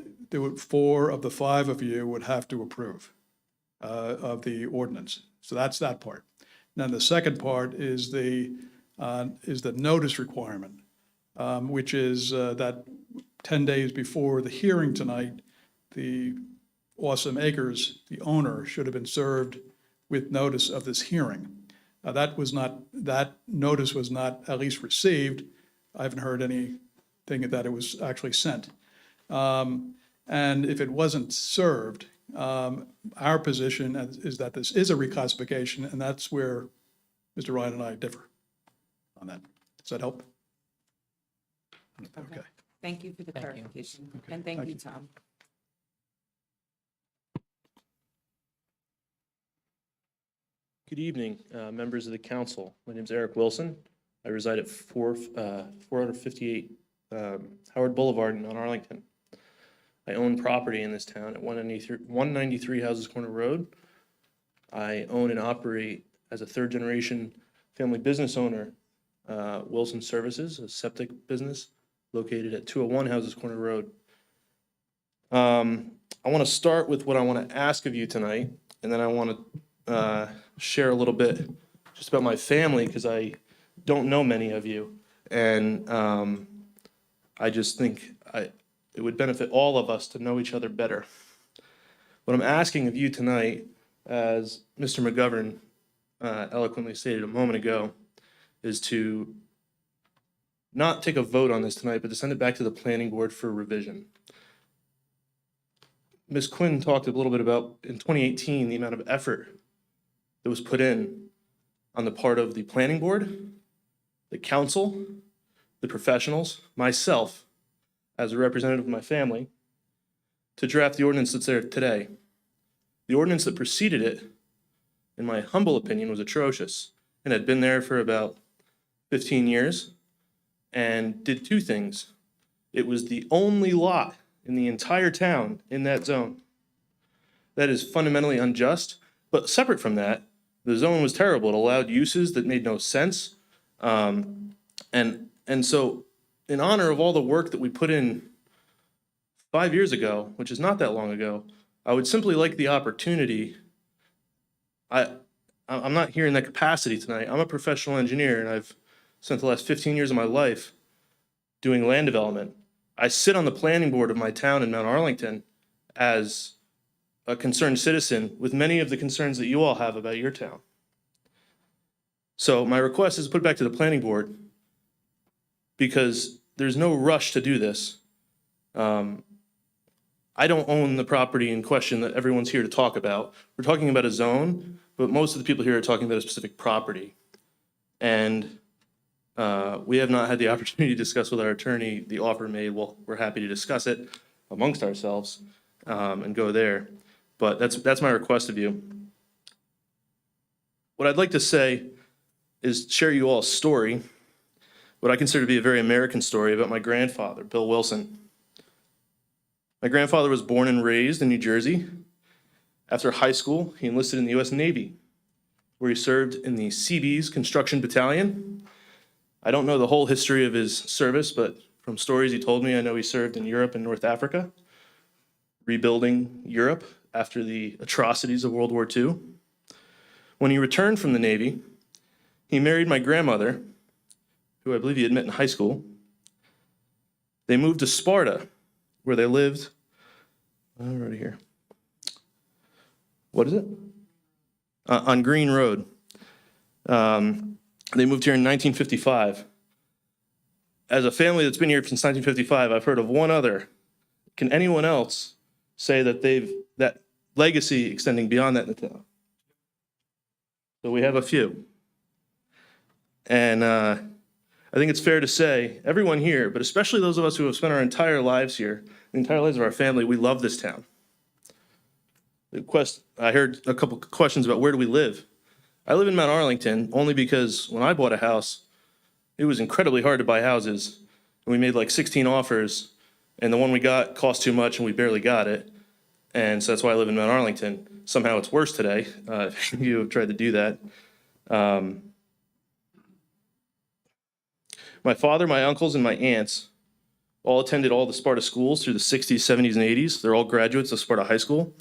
4 of the 5 of you would have to approve of the ordinance. So that's that part. Then the second part is the notice requirement, which is that 10 days before the hearing tonight, the Awesome Acres, the owner, should have been served with notice of this hearing. That notice was not at least received. I haven't heard anything that it was actually sent. And if it wasn't served, our position is that this is a reclassification, and that's where Mr. Ryan and I differ on that. Does that help? Okay. Thank you for the clarification. And thank you, Tom. Good evening, members of the council. My name is Eric Wilson. I reside at 458 Howard Boulevard in Mount Arlington. I own property in this town at 193 Houses Corner Road. I own and operate as a third-generation family business owner, Wilson Services, a septic business located at 201 Houses Corner Road. I want to start with what I want to ask of you tonight, and then I want to share a little bit just about my family, because I don't know many of you, and I just think it would benefit all of us to know each other better. What I'm asking of you tonight, as Mr. McGovern eloquently stated a moment ago, is to not take a vote on this tonight, but to send it back to the planning board for revision. Ms. Quinn talked a little bit about, in 2018, the amount of effort that was put in on the part of the planning board, the council, the professionals, myself, as a representative of my family, to draft the ordinance that's there today. The ordinance that preceded it, in my humble opinion, was atrocious and had been there for about 15 years and did two things. It was the only lot in the entire town in that zone. That is fundamentally unjust, but separate from that, the zone was terrible. It allowed uses that made no sense. And so in honor of all the work that we put in 5 years ago, which is not that long ago, I would simply like the opportunity. I'm not here in that capacity tonight. I'm a professional engineer, and I've spent the last 15 years of my life doing land development. I sit on the planning board of my town in Mount Arlington as a concerned citizen with many of the concerns that you all have about your town. So my request is to put it back to the planning board, because there's no rush to do this. I don't own the property in question that everyone's here to talk about. We're talking about a zone, but most of the people here are talking about a specific property. And we have not had the opportunity to discuss with our attorney the offer made. Well, we're happy to discuss it amongst ourselves and go there. But that's my request of you. What I'd like to say is share you all a story, what I consider to be a very American story about my grandfather, Bill Wilson. My grandfather was born and raised in New Jersey. After high school, he enlisted in the U.S. Navy, where he served in the Seabees Construction Battalion. I don't know the whole history of his service, but from stories he told me, I know he served in Europe and North Africa, rebuilding Europe after the atrocities of World War II. When he returned from the Navy, he married my grandmother, who I believe he had met in high school. They moved to Sparta, where they lived, right here. What is it? On Green Road. They moved here in 1955. As a family that's been here since 1955, I've heard of one other. Can anyone else say that that legacy extending beyond that in the town? So we have a few. And I think it's fair to say, everyone here, but especially those of us who have spent our entire lives here, the entire lives of our family, we love this town. I heard a couple questions about where do we live. I live in Mount Arlington only because when I bought a house, it was incredibly hard to buy houses. And we made like 16 offers, and the one we got cost too much and we barely got it. And so that's why I live in Mount Arlington. Somehow it's worse today, if you have tried to do that. My father, my uncles, and my aunts all attended all the Sparta schools through the 60s, 70s, and 80s. They're all graduates of Sparta High School.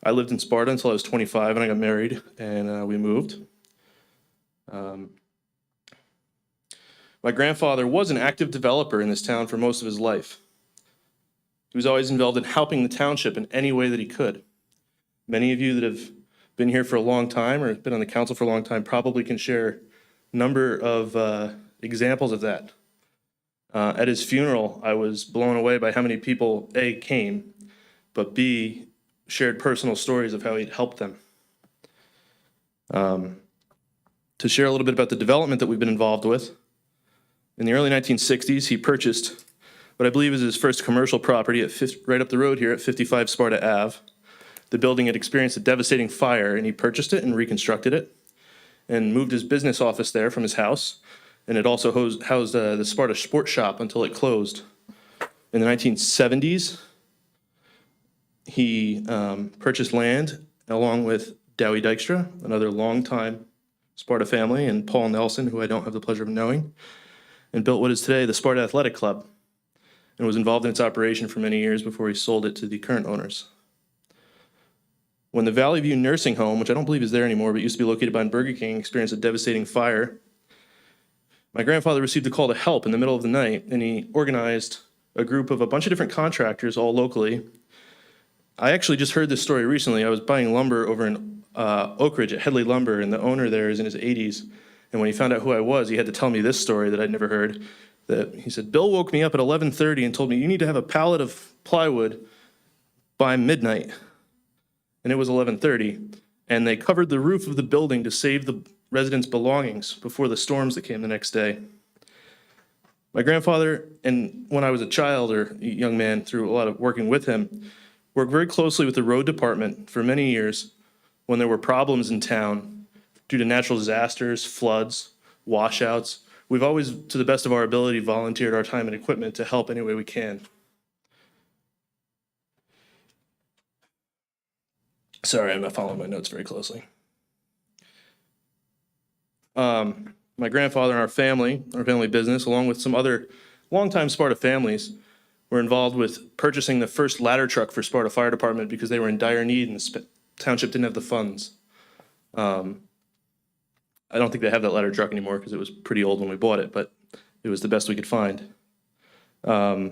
I lived in Sparta until I was 25, and I got married, and we moved. My grandfather was an active developer in this town for most of his life. He was always involved in helping the township in any way that he could. Many of you that have been here for a long time or been on the council for a long time probably can share a number of examples of that. At his funeral, I was blown away by how many people, A, came, but B, shared personal stories of how he'd helped them. To share a little bit about the development that we've been involved with, in the early 1960s, he purchased what I believe is his first commercial property right up the road here at 55 Sparta Ave. The building had experienced a devastating fire, and he purchased it and reconstructed it and moved his business office there from his house. And it also housed the Sparta Sports Shop until it closed. In the 1970s, he purchased land along with Dowie Dykstra, another longtime Sparta family, and Paul Nelson, who I don't have the pleasure of knowing, and built what is today the Sparta Athletic Club, and was involved in its operation for many years before he sold it to the current owners. When the Valley View Nursing Home, which I don't believe is there anymore, but used to be located behind Burger King, experienced a devastating fire, my grandfather received a call to help in the middle of the night, and he organized a group of a bunch of different contractors, all locally. I actually just heard this story recently. I was buying lumber over in Oak Ridge at Headley Lumber, and the owner there is in his 80s. And when he found out who I was, he had to tell me this story that I'd never heard. That he said, Bill woke me up at 11:30 and told me, you need to have a pallet of plywood by midnight. And it was 11:30. And they covered the roof of the building to save the residents' belongings before the storms that came the next day. My grandfather, and when I was a child or a young man, through a lot of working with him, worked very closely with the road department for many years when there were problems in town due to natural disasters, floods, washouts. We've always, to the best of our ability, volunteered our time and equipment to help any way we can. Sorry, I'm not following my notes very closely. My grandfather and our family business, along with some other longtime Sparta families, were involved with purchasing the first ladder truck for Sparta Fire Department because they were in dire need and the township didn't have the funds. I don't think they have that ladder truck anymore because it was pretty old when we bought it, but it was the best we could find. For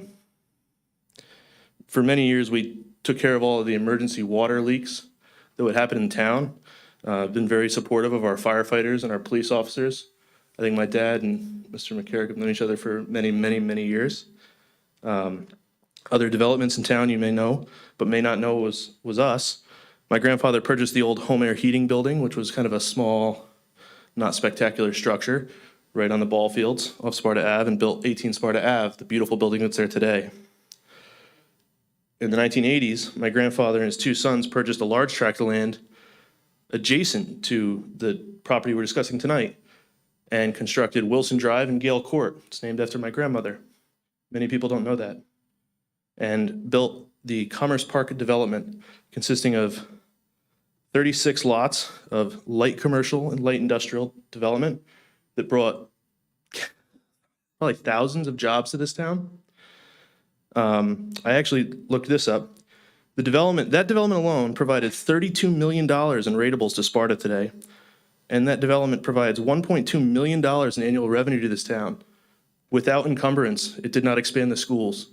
many years, we took care of all of the emergency water leaks that would happen in town. Been very supportive of our firefighters and our police officers. I think my dad and Mr. McCarrick have known each other for many, many, many years. Other developments in town you may know, but may not know was us. My grandfather purchased the old home air heating building, which was kind of a small, not spectacular structure right on the ball fields off Sparta Ave, and built 18 Sparta Ave, the beautiful building that's there today. In the 1980s, my grandfather and his two sons purchased a large tract of land adjacent to the property we're discussing tonight and constructed Wilson Drive and Gale Court. It's named after my grandmother. Many people don't know that. And built the Commerce Park development consisting of 36 lots of light commercial and light industrial development that brought probably thousands of jobs to this town. I actually looked this up. That development alone provided $32 million in rateables to Sparta today. And that development provides $1.2 million in annual revenue to this town. Without encumbrance, it did not expand the schools.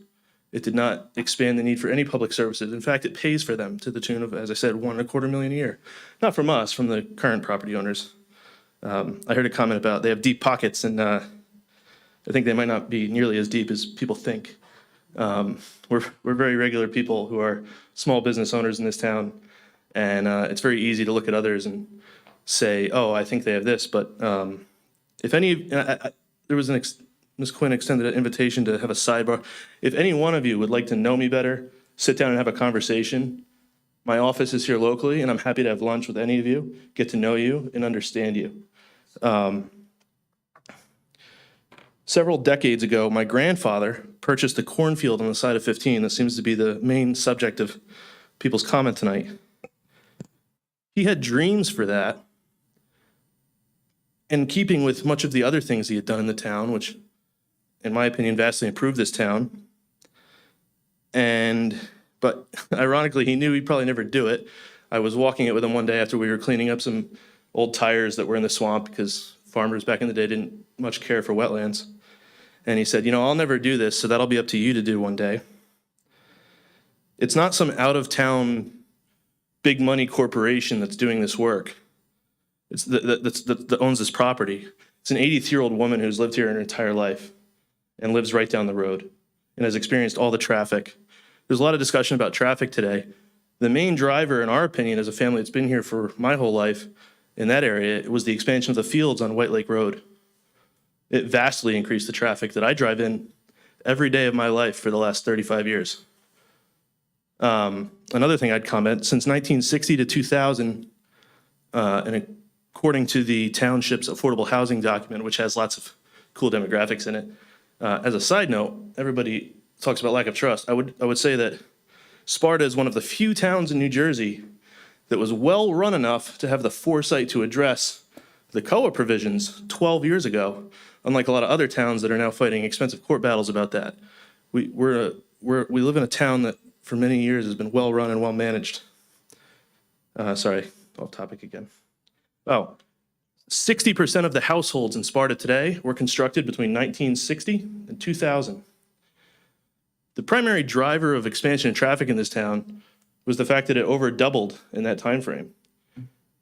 It did not expand the need for any public services. In fact, it pays for them to the tune of, as I said, $1.25 million a year. Not from us, from the current property owners. I heard a comment about they have deep pockets, and I think they might not be nearly as deep as people think. We're very regular people who are small business owners in this town, and it's very easy to look at others and say, oh, I think they have this, but if any, there was Ms. Quinn extended an invitation to have a sidebar. If any one of you would like to know me better, sit down and have a conversation, my office is here locally, and I'm happy to have lunch with any of you, get to know you, and understand you. Several decades ago, my grandfather purchased a cornfield on the side of 15. That seems to be the main subject of people's comment tonight. He had dreams for that, in keeping with much of the other things he had done in the town, which, in my opinion, vastly improved this town. But ironically, he knew he'd probably never do it. I was walking it with him one day after we were cleaning up some old tires that were in the swamp because farmers back in the day didn't much care for wetlands. And he said, I'll never do this, so that'll be up to you to do one day. It's not some out-of-town, big money corporation that's doing this work. It's that owns this property. It's an 83-year-old woman who's lived here her entire life and lives right down the road and has experienced all the traffic. There's a lot of discussion about traffic today. The main driver, in our opinion, as a family that's been here for my whole life in that area, it was the expansion of the fields on White Lake Road. It vastly increased the traffic that I drive in every day of my life for the last 35 years. Another thing I'd comment, since 1960 to 2000, and according to the Township's affordable housing document, which has lots of cool demographics in it, as a side note, everybody talks about lack of trust. I would say that Sparta is one of the few towns in New Jersey that was well run enough to have the foresight to address the COA provisions 12 years ago, unlike a lot of other towns that are now fighting expensive court battles about that. We live in a town that for many years has been well run and well managed. Sorry, off topic again. 60% of the households in Sparta today were constructed between 1960 and 2000. The primary driver of expansion and traffic in this town was the fact that it over doubled in that time frame.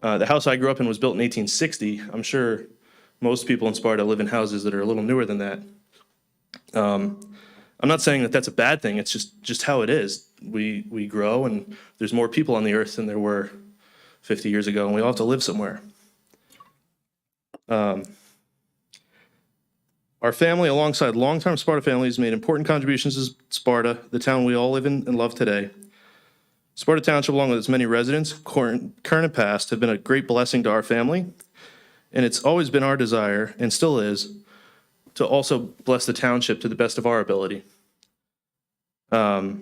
The house I grew up in was built in 1860. I'm sure most people in Sparta live in houses that are a little newer than that. I'm not saying that that's a bad thing. It's just how it is. We grow, and there's more people on the earth than there were 50 years ago, and we all have to live somewhere. Our family, alongside longtime Sparta families, made important contributions to Sparta, the town we all live in and love today. Sparta Township, along with its many residents, current and past, have been a great blessing to our family, and it's always been our desire, and still is, to also bless the township to the best of our ability. Sorry,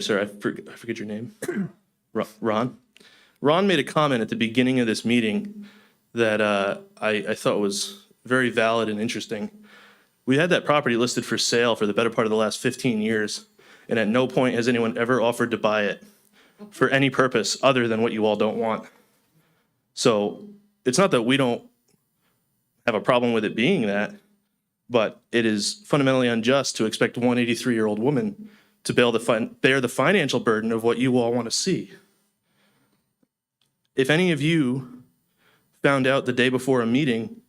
sir, I forget your name. Ron? Ron made a comment at the beginning of this meeting that I thought was very valid and interesting. We had that property listed for sale for the better part of the last 15 years, and at no point has anyone ever offered to buy it for any purpose other than what you all don't want. So it's not that we don't have a problem with it being that, but it is fundamentally unjust to expect one 83-year-old woman to bear the financial burden of what you all want to see. If any of you found out the day before a meeting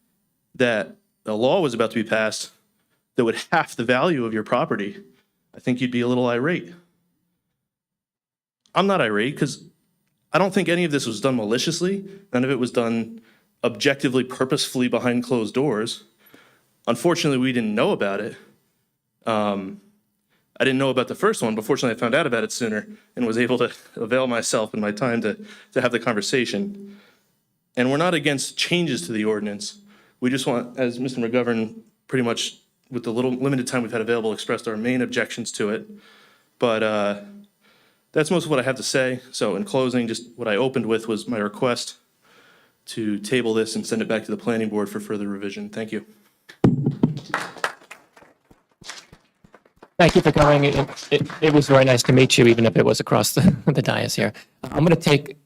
that a law was about to be passed that would half the value of your property, I think you'd be a little irate. I'm not irate because I don't think any of this was done maliciously. None of it was done objectively, purposefully behind closed doors. Unfortunately, we didn't know about it. I didn't know about the first one, but fortunately I found out about it sooner and was able to avail myself and my time to have the conversation. And we're not against changes to the ordinance. We just want, as Mr. McGovern pretty much, with the little limited time we've had available, expressed our main objections to it. But that's most of what I have to say. So in closing, just what I opened with was my request to table this and send it back to the planning board for further revision. Thank you. Thank you for coming. It was very nice to meet you, even if it was across the dais here. I'm going to take,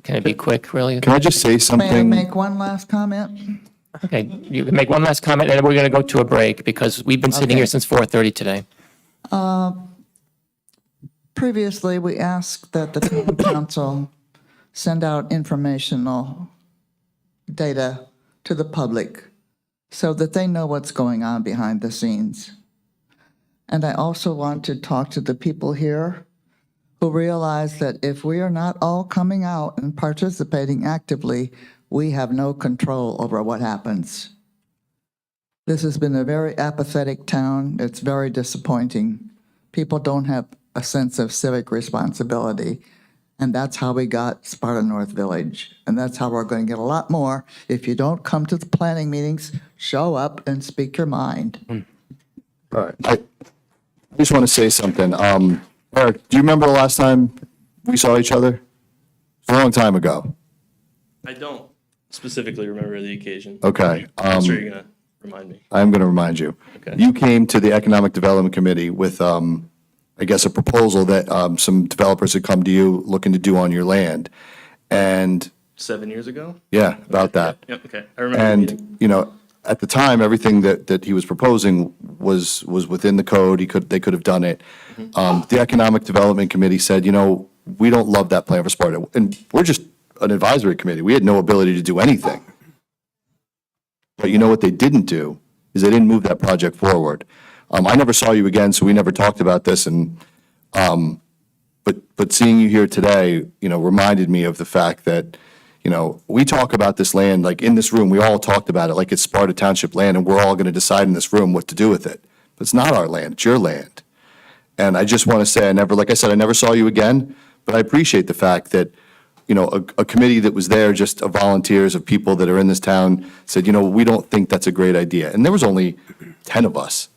can I be quick, really? Can I just say May I something? make one last comment? Okay, you can make one last comment, and then we're going to go to a break because we've been sitting Okay. here since 4:30 today. Previously, we asked that the town council send out informational data to the public so that they know what's going on behind the scenes. And I also want to talk to the people here who realize that if we are not all coming out and participating actively, we have no control over what happens. This has been a very apathetic town. It's very disappointing. People don't have a sense of civic responsibility. And that's how we got Sparta North Village. And that's how we're going to get a lot more. If you don't come to the planning meetings, show up and speak your mind. All right. I just want to say something. Eric, do you remember the last time we saw each other? It's a long time ago. I don't specifically remember the occasion. Okay. I'm sure you're going to remind me. I'm going to remind you. Okay. You came to the Economic Development Committee with, I guess, a proposal that some developers had come to you looking to do on your land. And 7 years ago? Yeah, about that. Yep, okay, I remember. the meeting. And, you know, at the time, everything that he was proposing was within the code. They could have done it. The Economic Development Committee said, you know, we don't love that plan for Sparta. And we're just an advisory committee. We had no ability to do anything. But you know what they didn't do is they didn't move that project forward. I never saw you again, so we never talked about this. And, but seeing you here today, you know, reminded me of the fact that, you know, we talk about this land, like in this room, we all talked about it like it's Sparta Township land, and we're all going to decide in this room what to do with it. But it's not our land, it's your land. And I just want to say, like I said, I never saw you again, but I appreciate the fact that, you know, a committee that was there, just of volunteers, of people that are in this town, said, you know, we don't think that's a great idea. And there was only 10 of us.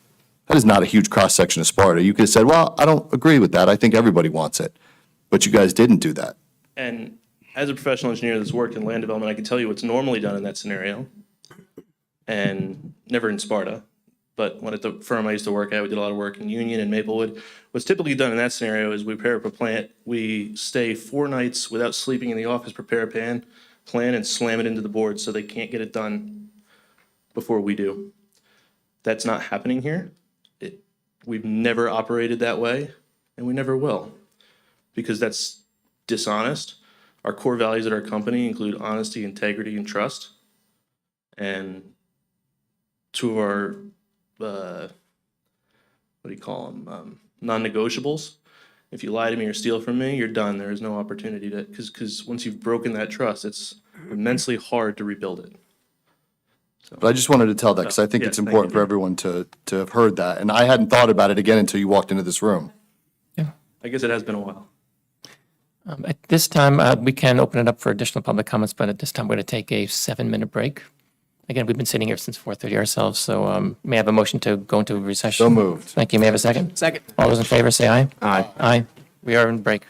That is not a huge cross-section of Sparta. You could have said, well, I don't agree with that. I think everybody wants it. But you guys didn't do that. And as a professional engineer that's worked in land development, I can tell you what's normally done in that scenario. And never in Sparta, but when at the firm I used to work at, we did a lot of work in Union and Maplewood. What's typically done in that scenario is we prepare up a plant, we stay 4 nights without sleeping in the office, prepare a plan and slam it into the board so they can't get it done before we do. That's not happening here. We've never operated that way, and we never will, because that's dishonest. Our core values at our company include honesty, integrity, and trust. And 2 of our, what do you call them, non-negotiables. If you lie to me or steal from me, you're done. There is no opportunity to, because once you've broken that trust, it's immensely hard to rebuild it. But I just wanted to tell that because I think it's important for everyone to have heard that. And I hadn't thought about it again until you walked into this room. I guess it has been a while. At this time, we can open it up for additional public comments, but at this time, we're going to take a 7-minute break. Again, we've been sitting here since 4:30 ourselves, so may I have a motion to go into recession? So moved. Thank you. May I have a second? Second. All those in favor, say aye. Aye. Aye. We are in break.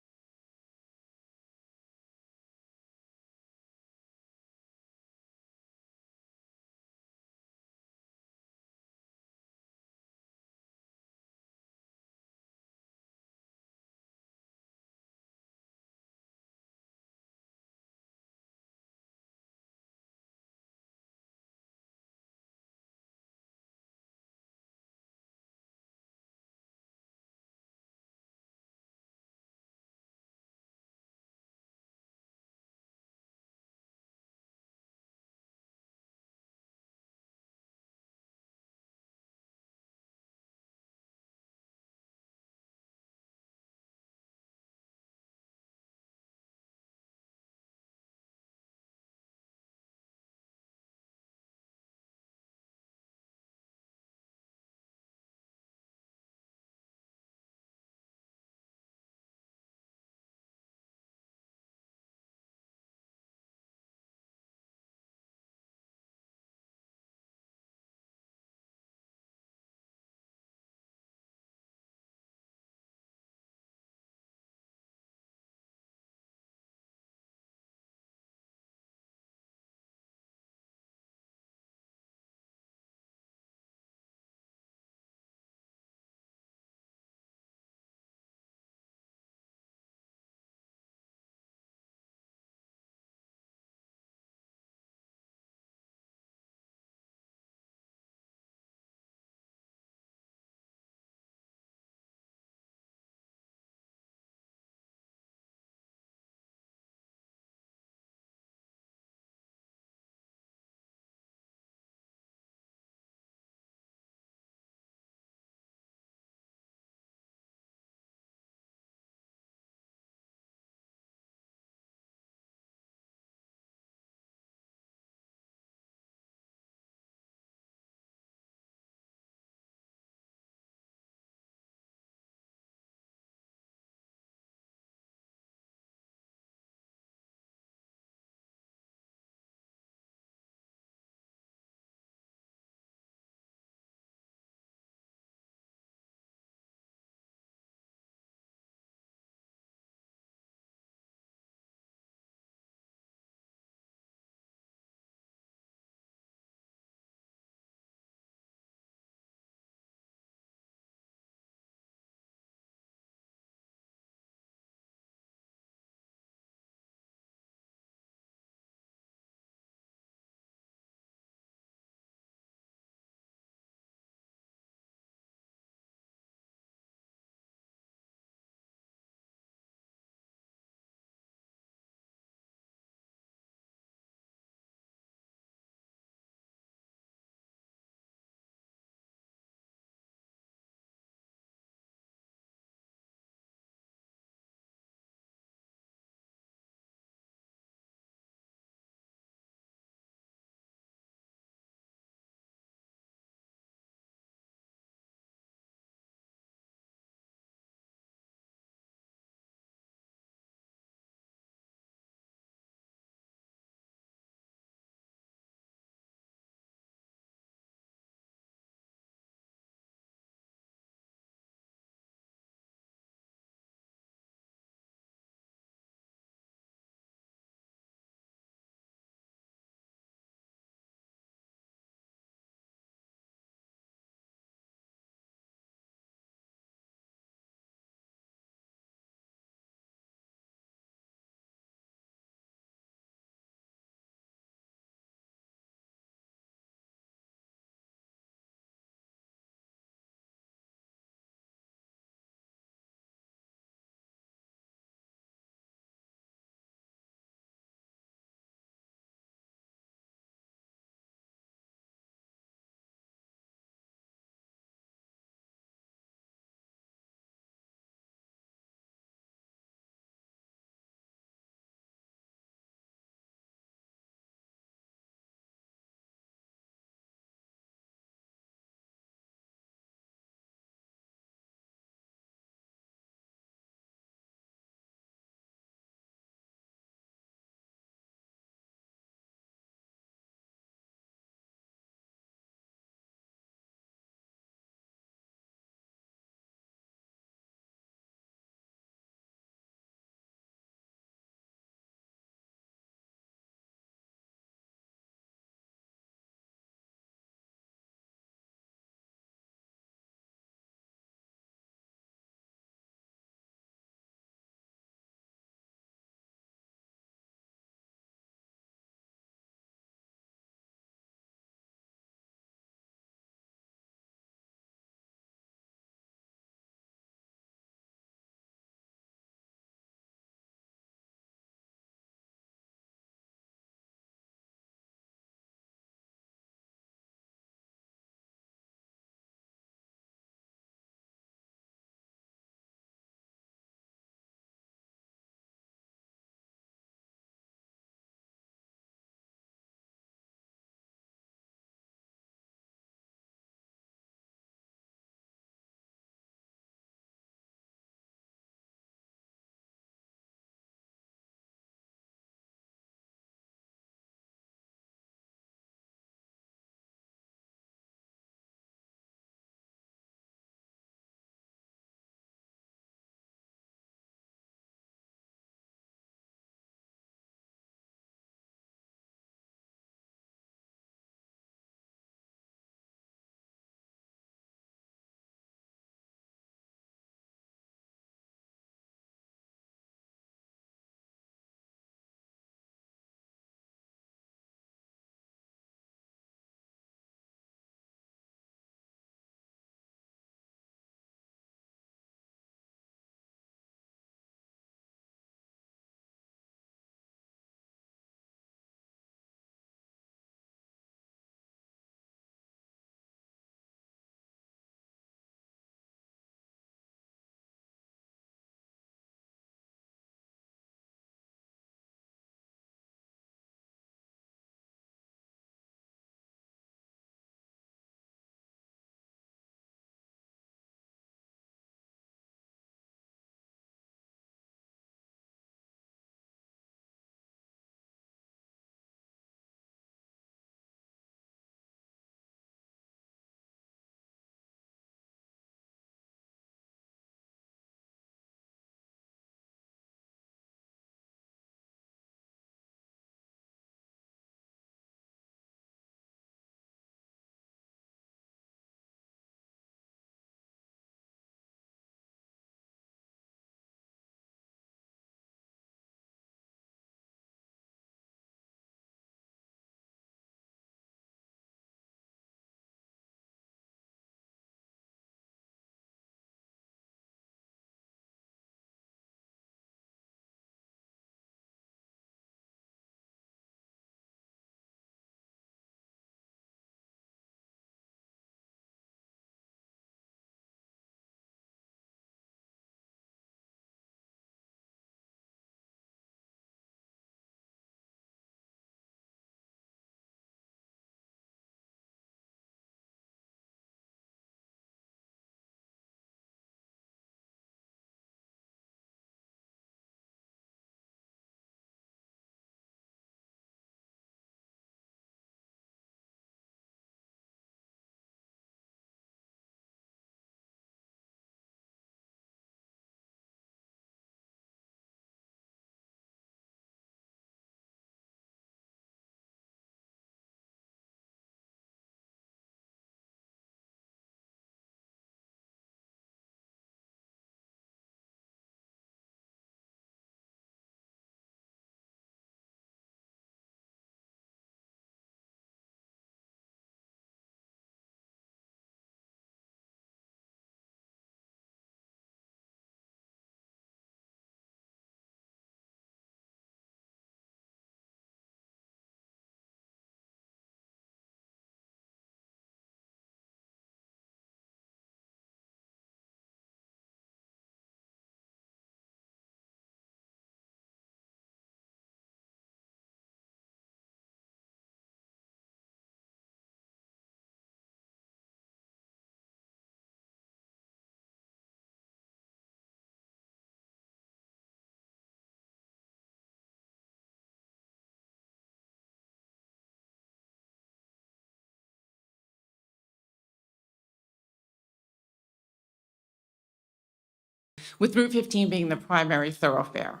with Route 15 being the primary thoroughfare.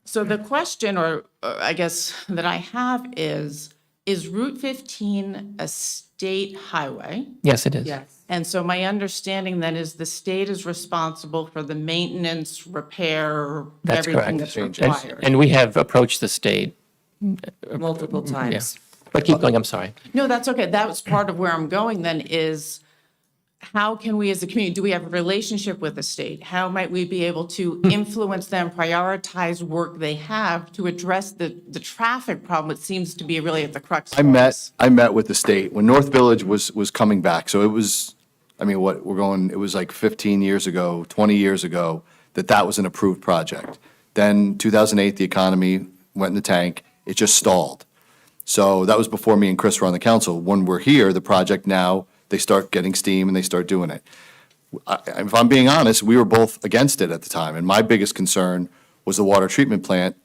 So the question, or I guess that I have is Route 15 a state highway? Yes, it is. Yes. And so my understanding then is the state is responsible for the maintenance, repair, That's everything correct. that's required. And we have approached the state. Multiple times. Yeah. But keep going, I'm sorry. No, that's okay. That was part of where I'm going then is how can we as a community, do we have a relationship with the state? How might we be able to influence them, prioritize work they have to address the traffic problem? It seems to be really at the crux of this. I met with the state when North Village was coming back. So it was, I mean, it was like 15 years ago, 20 years ago, that was an approved project. Then 2008, the economy went in the tank. It just stalled. So that was before me and Chris were on the council. When we're here, the project now, they start getting steam and they start doing it. If I'm being honest, we were both against it at the time. And my biggest concern was the water treatment plant,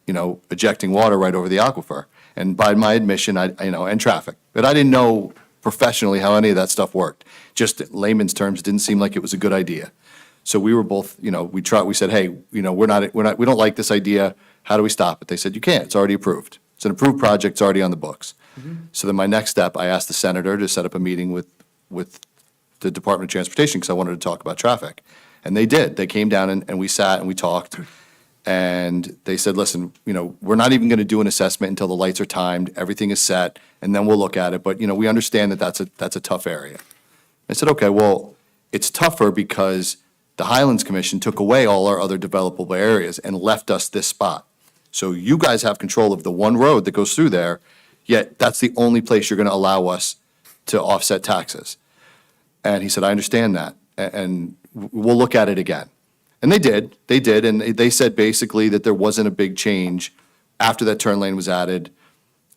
ejecting water right over the aquifer. And by my admission, and traffic. But I didn't know professionally how any of that stuff worked. Just in layman's terms, it didn't seem like it was a good idea. So we were both, we said, hey, we don't like this idea. How do we stop it? They said, you can't. It's already approved. It's an approved project. It's already on the books. So then my next step, I asked the senator to set up a meeting with the Department of Transportation because I wanted to talk about traffic. And they did. They came down and we sat and we talked. And they said, listen, we're not even going to do an assessment until the lights are timed, everything is set, and then we'll look at it. But, we understand that that's a tough area. I said, okay, well, it's tougher because the Highlands Commission took away all our other developable areas and left us this spot. So you guys have control of the one road that goes through there, yet that's the only place you're going to allow us to offset taxes. And he said, I understand that, and we'll look at it again. And they did, and they said basically that there wasn't a big change after that turn lane was added.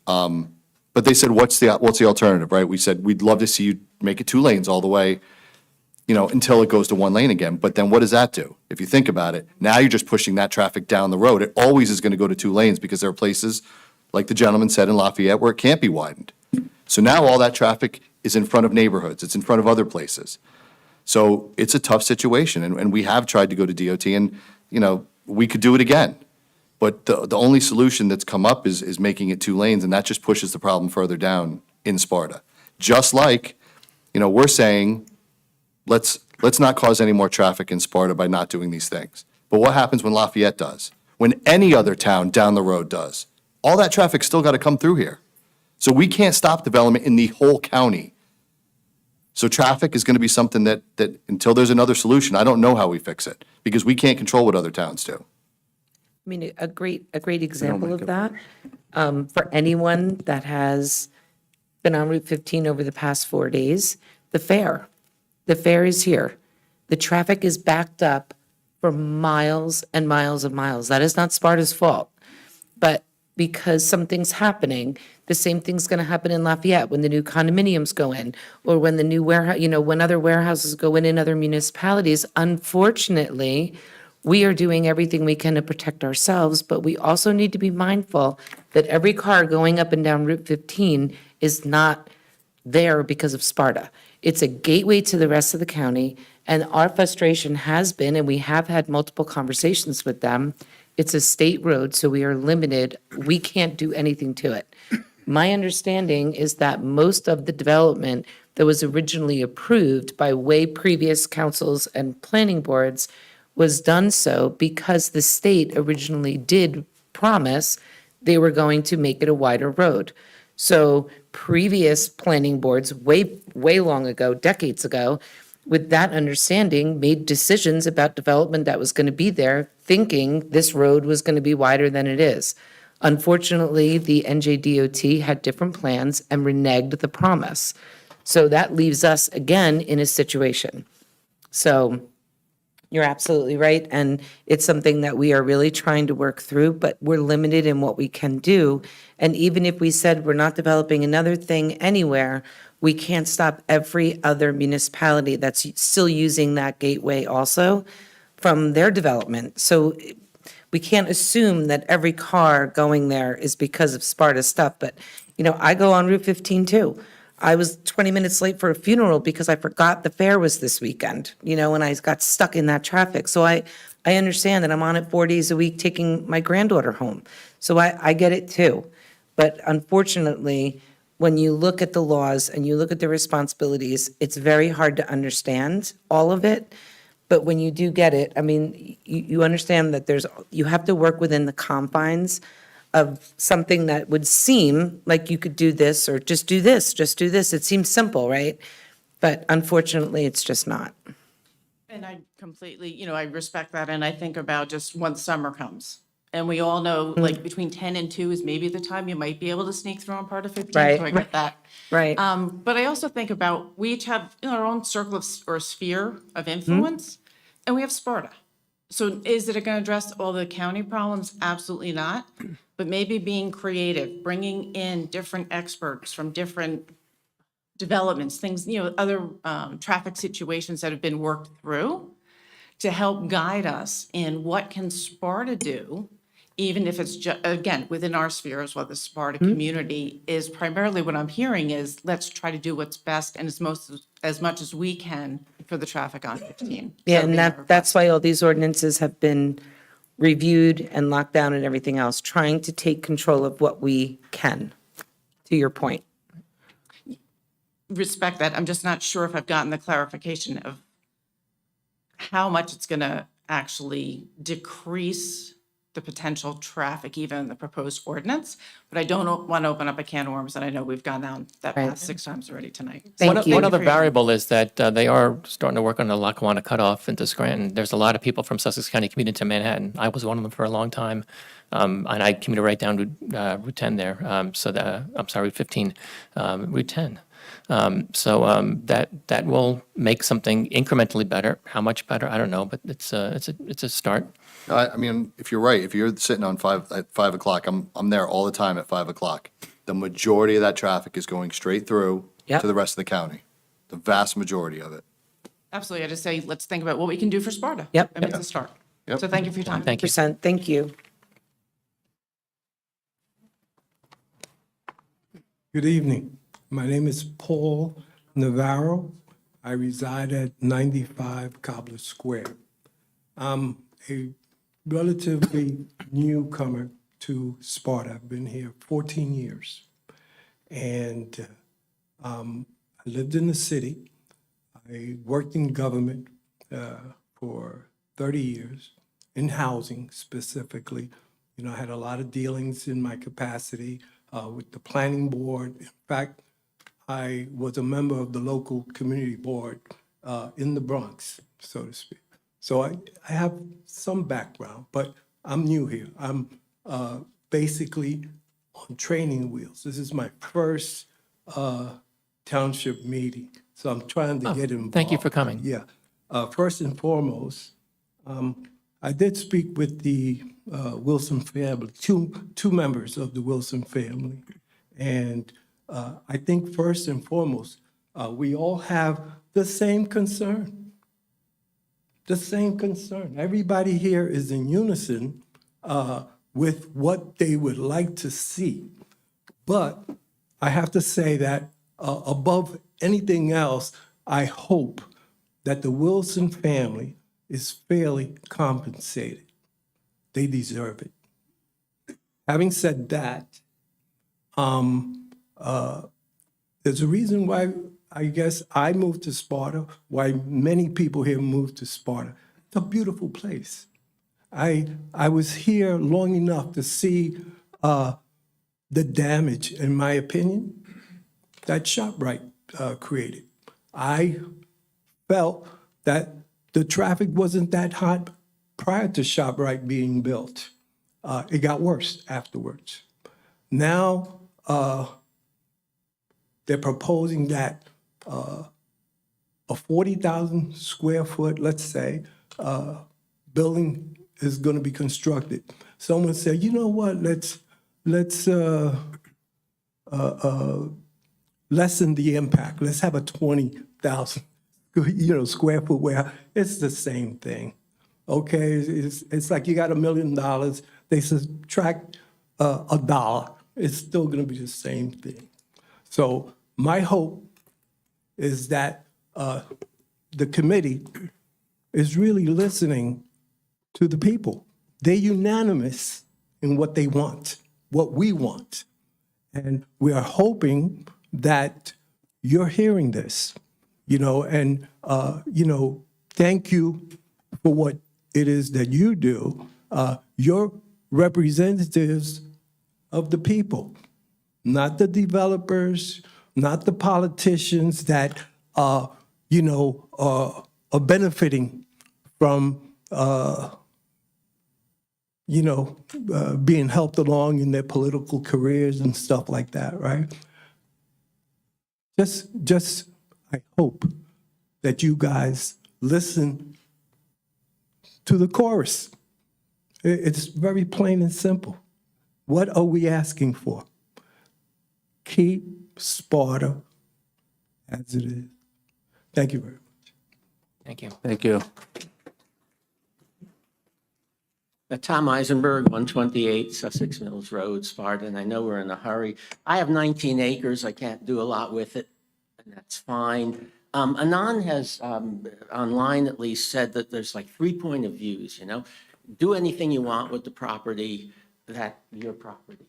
But they said, what's the alternative, right? We said, we'd love to see you make it 2 lanes all the way, until it goes to 1 lane again. But then what does that do? If you think about it, now you're just pushing that traffic down the road. It always is going to go to 2 lanes because there are places, like the gentleman said in Lafayette, where it can't be widened. So now all that traffic is in front of neighborhoods. It's in front of other places. So it's a tough situation, and we have tried to go to DOT, and, we could do it again. But the only solution that's come up is making it 2 lanes, and that just pushes the problem further down in Sparta. Just like, we're saying, let's not cause any more traffic in Sparta by not doing these things. But what happens when Lafayette does? When any other town down the road does? All that traffic's still got to come through here. So we can't stop development in the whole county. So traffic is going to be something that until there's another solution, I don't know how we fix it, because we can't control what other towns do. I mean, a great example of that, for anyone that has been on Route 15 over the past 4 days, the fair. The fair is here. The traffic is backed up for miles and miles and miles. That is not Sparta's fault. But because something's happening, the same thing's going to happen in Lafayette when the new condominiums go in, or when the new warehouse, when other warehouses go in other municipalities. Unfortunately, we are doing everything we can to protect ourselves, but we also need to be mindful that every car going up and down Route 15 is not there because of Sparta. It's a gateway to the rest of the county, and our frustration has been, and we have had multiple conversations with them, it's a state road, so we are limited. We can't do anything to it. My understanding is that most of the development that was originally approved by way previous councils and planning boards was done so because the state originally did promise they were going to make it a wider road. So previous planning boards, way long ago, decades ago, with that understanding, made decisions about development that was going to be there, thinking this road was going to be wider than it is. Unfortunately, the NJDOT had different plans and reneged the promise. So that leaves us again in a situation. So you're absolutely right, and it's something that we are really trying to work through, but we're limited in what we can do. And even if we said we're not developing another thing anywhere, we can't stop every other municipality that's still using that gateway also from their development. So we can't assume that every car going there is because of Sparta stuff, but, I go on Route 15 too. I was 20 minutes late for a funeral because I forgot the fair was this weekend, and I got stuck in that traffic. So I understand that I'm on it 4 days a week taking my granddaughter home. So I get it too. But unfortunately, when you look at the laws and you look at the responsibilities, it's very hard to understand all of it. But when you do get it, I mean, you understand that you have to work within the confines of something that would seem like you could do this or just do this, just do this. It seems simple, right? But unfortunately, it's just not. And I completely, I respect that, and I think about just once summer comes. And we all know, like, between 10 and 2 is maybe the time you might be able to sneak through on part of 15, Right, so I get that. Right. But I also think about, we each have our own circle of, or sphere of influence, and we have Sparta. So is it going to address all the county problems? Absolutely not. But maybe being creative, bringing in different experts from different developments, things, other traffic situations that have been worked through to help guide us in what can Sparta do, even if it's again, within our sphere as well, the Sparta community is primarily what I'm hearing is let's try to do what's best and as much as we can for the traffic on 15. Yeah, and that's why all these ordinances have been reviewed and locked down and everything else, trying to take control of what we can, to your point. Respect that. I'm just not sure if I've gotten the clarification of how much it's going to actually decrease the potential traffic, even in the proposed ordinance. But I don't want to open up a can of worms, and I know we've gone down that path 6 times already tonight. One other variable is that they are starting to work on the Lackawanna cutoff into Scranton. There's a lot of people from Sussex County commuting to Manhattan. I was one of them for a long time, and I commuted right down to Route 10 there. Route 15, Route 10. That will make something incrementally better. How much better, I don't know, but it's a start. I mean, if you're right, if you're sitting on at 5 o'clock, I'm there all the time at 5 o'clock. The majority of that traffic is going straight through to the rest of the county. The vast majority of it. Absolutely. I just say, let's think about what we can do for Sparta. Yep. I mean, it's a start. So thank you for your time. Thank you. Thank you. Good evening. My name is Paul Navarro. I reside at 95 Cobbler Square. I'm a relatively newcomer to Sparta. I've been here 14 years. And I lived in the city. I worked in government for 30 years, in housing specifically. I had a lot of dealings in my capacity with the planning board. In fact, I was a member of the local community board in the Bronx, so to speak. So I have some background, but I'm new here. I'm basically on training wheels. This is my first township meeting, so I'm trying to get involved. Thank you for coming. Yeah. First and foremost, I did speak with the Wilson family, two members of the Wilson family. And I think first and foremost, we all have the same concern. The same concern. Everybody here is in unison with what they would like to see. But I have to say that above anything else, I hope that the Wilson family is fairly compensated. They deserve it. Having said that, there's a reason why I guess I moved to Sparta, why many people here moved to Sparta. It's a beautiful place. I was here long enough to see the damage, in my opinion, that ShopRite created. I felt that the traffic wasn't that hot prior to ShopRite being built. It got worse afterwards. Now they're proposing that a 40,000 square foot, let's say, building is going to be constructed. Someone said, you know what, let's lessen the impact. Let's have a 20,000 square foot warehouse. It's the same thing. Okay, it's like you got $1 million. They subtract $1. It's still going to be the same thing. So my hope is that the committee is really listening to the people. They're unanimous in what they want, what we want. And we are hoping that you're hearing this, and, thank you for what it is that you do. You're representatives of the people, not the developers, not the politicians that, are benefiting from, being helped along in their political careers and stuff like that, right? Just, I hope that you guys listen to the chorus. It's very plain and simple. What are we asking for? Keep Sparta as it is. Thank you very much. Thank you. Thank you. Tom Eisenberg, 128 Sussex Mills Road, Sparta, and I know we're in a hurry. I have 19 acres. I can't do a lot with it, and that's fine. Anand has, online at least, said that there's like 3 point of views, Do anything you want with the property, your property,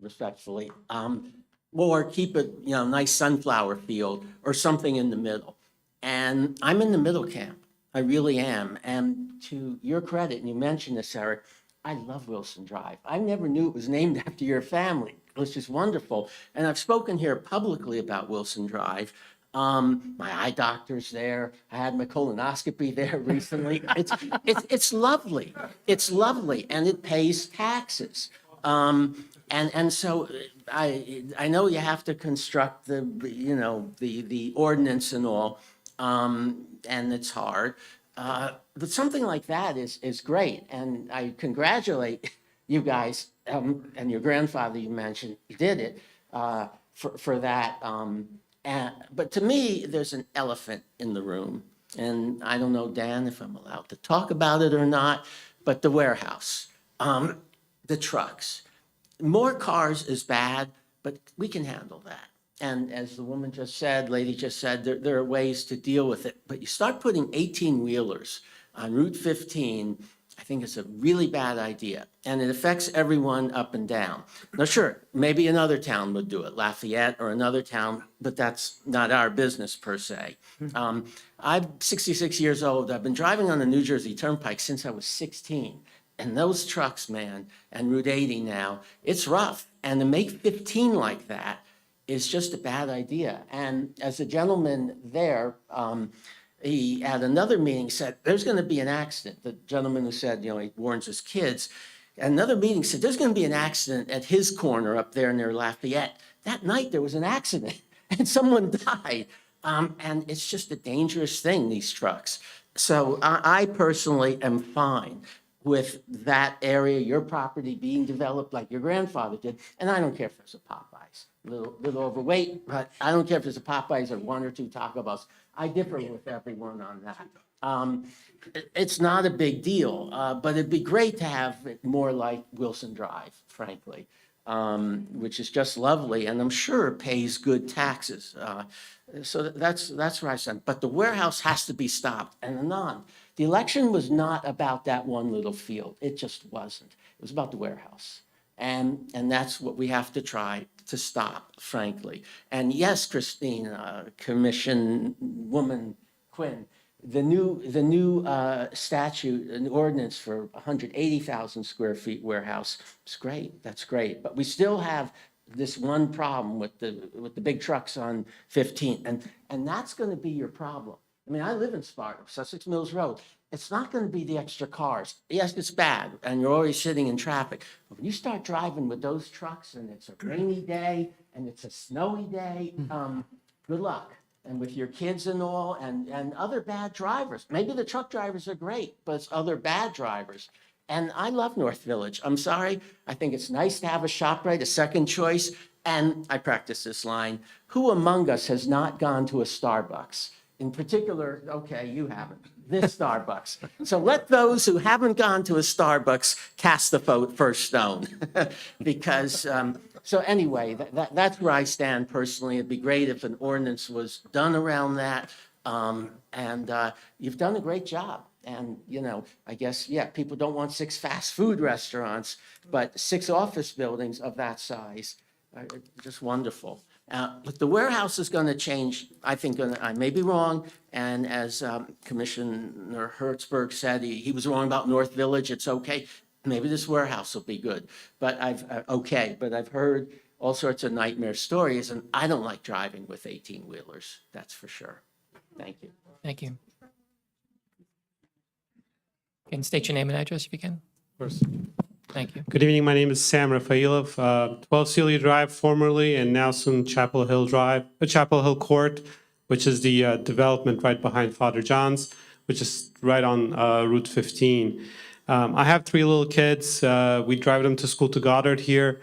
respectfully. Or keep it, nice sunflower field or something in the middle. And I'm in the middle camp. I really am. And to your credit, and you mentioned this, Eric, I love Wilson Drive. I never knew it was named after your family. It was just wonderful. And I've spoken here publicly about Wilson Drive. My eye doctor's there. I had my colonoscopy there recently. It's lovely. It's lovely, and it pays taxes. And so I know you have to construct the ordinance and all. And it's hard. But something like that is great. And I congratulate you guys, and your grandfather you mentioned did it for that. But to me, there's an elephant in the room. And I don't know, Dan, if I'm allowed to talk about it or not, but the warehouse, the trucks. More cars is bad, but we can handle that. And as the woman just said, lady just said, there are ways to deal with it. But you start putting 18-wheelers on Route 15, I think it's a really bad idea. And it affects everyone up and down. Now, sure, maybe another town would do it, Lafayette or another town, but that's not our business per se. I'm 66 years old. I've been driving on the New Jersey Turnpike since I was 16. And those trucks, man, and Route 80 now, it's rough. And to make 15 like that is just a bad idea. And as a gentleman there, he at another meeting said, there's going to be an accident. The gentleman who said, he warns his kids. At another meeting said, there's going to be an accident at his corner up there near Lafayette. That night there was an accident and someone died. And it's just a dangerous thing, these trucks. So I personally am fine with that area, your property being developed like your grandfather did. And I don't care if there's a Popeyes, a little overweight, but I don't care if there's a Popeyes or 1 or 2 Taco Bells. I differ with everyone on that. It's not a big deal, but it'd be great to have it more like Wilson Drive, frankly, which is just lovely, and I'm sure it pays good taxes. So that's where I stand. But the warehouse has to be stopped. And Anand, the election was not about that one little field. It just wasn't. It was about the warehouse. And that's what we have to try to stop, frankly. And yes, Christine, Commission Woman Quinn, the new statute, an ordinance for 180,000 square feet warehouse, it's great. That's great. But we still have this one problem with the big trucks on 15, and that's going to be your problem. I mean, I live in Sparta, Sussex Mills Road. It's not going to be the extra cars. Yes, it's bad, and you're always sitting in traffic. But when you start driving with those trucks, and it's a rainy day, and it's a snowy day, good luck. And with your kids and all, and other bad drivers. Maybe the truck drivers are great, but it's other bad drivers. And I love North Village. I'm sorry. I think it's nice to have a ShopRite, a second choice. And I practice this line. Who among us has not gone to a Starbucks? In particular, okay, you haven't. This Starbucks. So let those who haven't gone to a Starbucks cast the first stone. Because So anyway, that's where I stand personally. It'd be great if an ordinance was done around that. You've done a great job. And, you know, I guess, yeah, people don't want 6 fast food restaurants, but 6 office buildings of that size are just wonderful. But the warehouse is going to change, I think, I may be wrong. And as Commissioner Hertzberg said, he was wrong about North Village. It's okay. Maybe this warehouse will be good. But I've heard all sorts of nightmare stories, and I don't like driving with 18-wheelers. That's for sure. Thank you. Thank you. Can state your name and address if you can? Of course. Thank you. Good evening. My name is Sam Rafailov, 12 Celia Drive formerly, and now soon Chapel Hill Court, which is the development right behind Father John's, which is right on Route 15. I have 3 little kids. We drive them to school to Goddard here.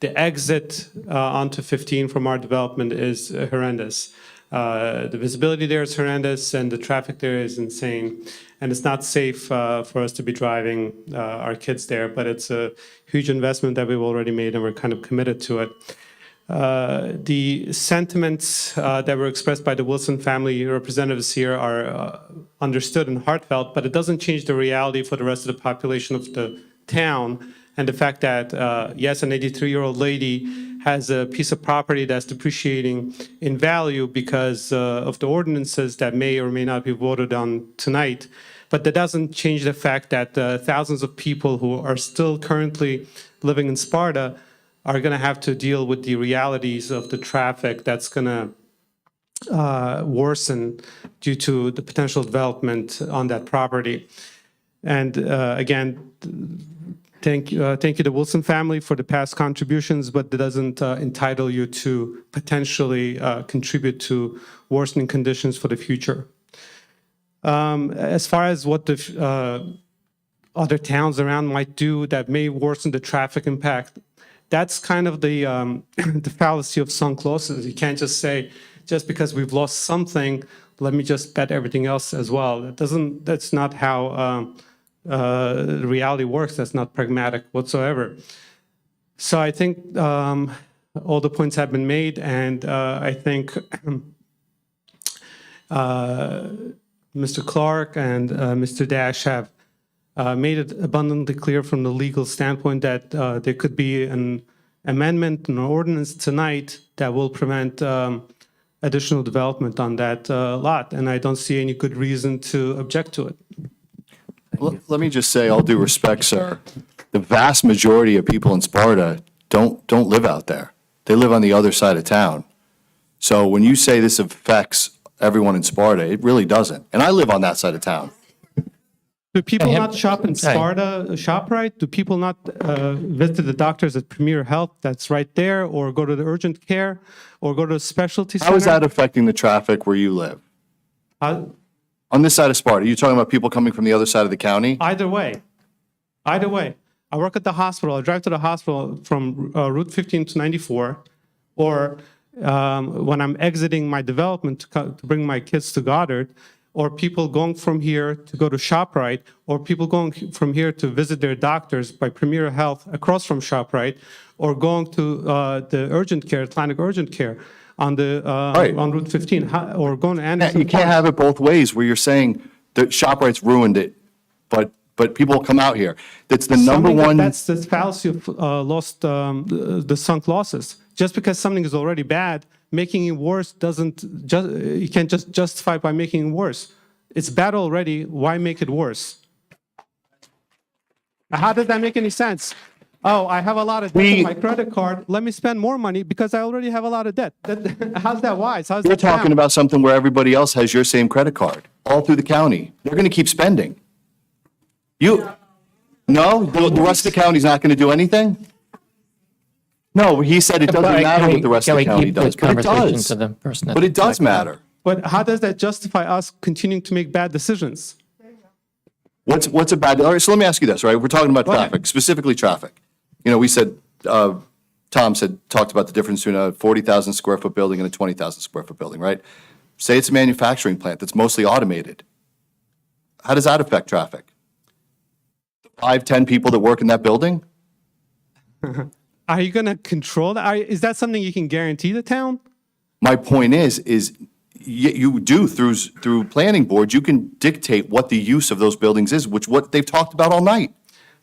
The exit onto 15 from our development is horrendous. The visibility there is horrendous, and the traffic there is insane. And it's not safe for us to be driving our kids there, but it's a huge investment that we've already made, and we're kind of committed to it. The sentiments that were expressed by the Wilson family representatives here are understood and heartfelt, but it doesn't change the reality for the rest of the population of the town. And the fact that, yes, an 83-year-old lady has a piece of property that's depreciating in value because of the ordinances that may or may not be voted on tonight. But that doesn't change the fact that thousands of people who are still currently living in Sparta are going to have to deal with the realities of the traffic that's going to worsen due to the potential development on that property. And again, thank you to the Wilson family for the past contributions, but that doesn't entitle you to potentially contribute to worsening conditions for the future. As far as what the other towns around might do that may worsen the traffic impact, that's kind of the the fallacy of sunk losses. You can't just say, just because we've lost something, let me just bet everything else as well. That's not how reality works. That's not pragmatic whatsoever. So I think all the points have been made, and I think Mr. Clark and Mr. Dash have made it abundantly clear from the legal standpoint that there could be an amendment, an ordinance tonight that will prevent additional development on that lot, and I don't see any good reason to object to it. Let me just say, all due respect, sir, the vast majority of people in Sparta don't live out there. They live on the other side of town. So when you say this affects everyone in Sparta, it really doesn't. And I live on that side of town. Do people not shop in Sparta, ShopRite? Do people not visit the doctors at Premier Health that's right there, or go to the urgent care, or go to a specialty center? How is that affecting the traffic where you live? On this side of Sparta, you're talking about people coming from the other side of the county? Either way. Either way. I work at the hospital. I drive to the hospital from Route 15 to 94, or when I'm exiting my development to bring my kids to Goddard, or people going from here to go to ShopRite, or people going from here to visit their doctors by Premier Health across from ShopRite, or going to the urgent care, Atlantic Urgent Care on the on Route 15, or going to Anderson. You can't have it both ways, where you're saying that ShopRite's ruined it, but people come out here. That's the number one. That's the fallacy of the sunk losses. Just because something is already bad, making it worse you can't just justify by making it worse. It's bad already, why make it worse? How does that make any sense? Oh, I have a lot of debt on my credit card, let me spend more money because I already have a lot of debt. How's that wise? How's You're that talking sound? about something where everybody else has your same credit card, all through the county. They're going to keep spending. No, the rest of the county's not going to do anything? No, he said it doesn't matter what the rest of the county does, but it does. But it does matter. But how does that justify us continuing to make bad decisions? What's a bad, all right, so let me ask you this, right? We're talking about traffic, specifically traffic. You know, we said, Tom talked about the difference between a 40,000 square foot building and a 20,000 square foot building, right? Say it's a manufacturing plant that's mostly automated. How does that affect traffic? 5, 10 people that work in that building? Are you going to control that? Is that something you can guarantee the town? My point is you do through planning boards, you can dictate what the use of those buildings is, which what they've talked about all night.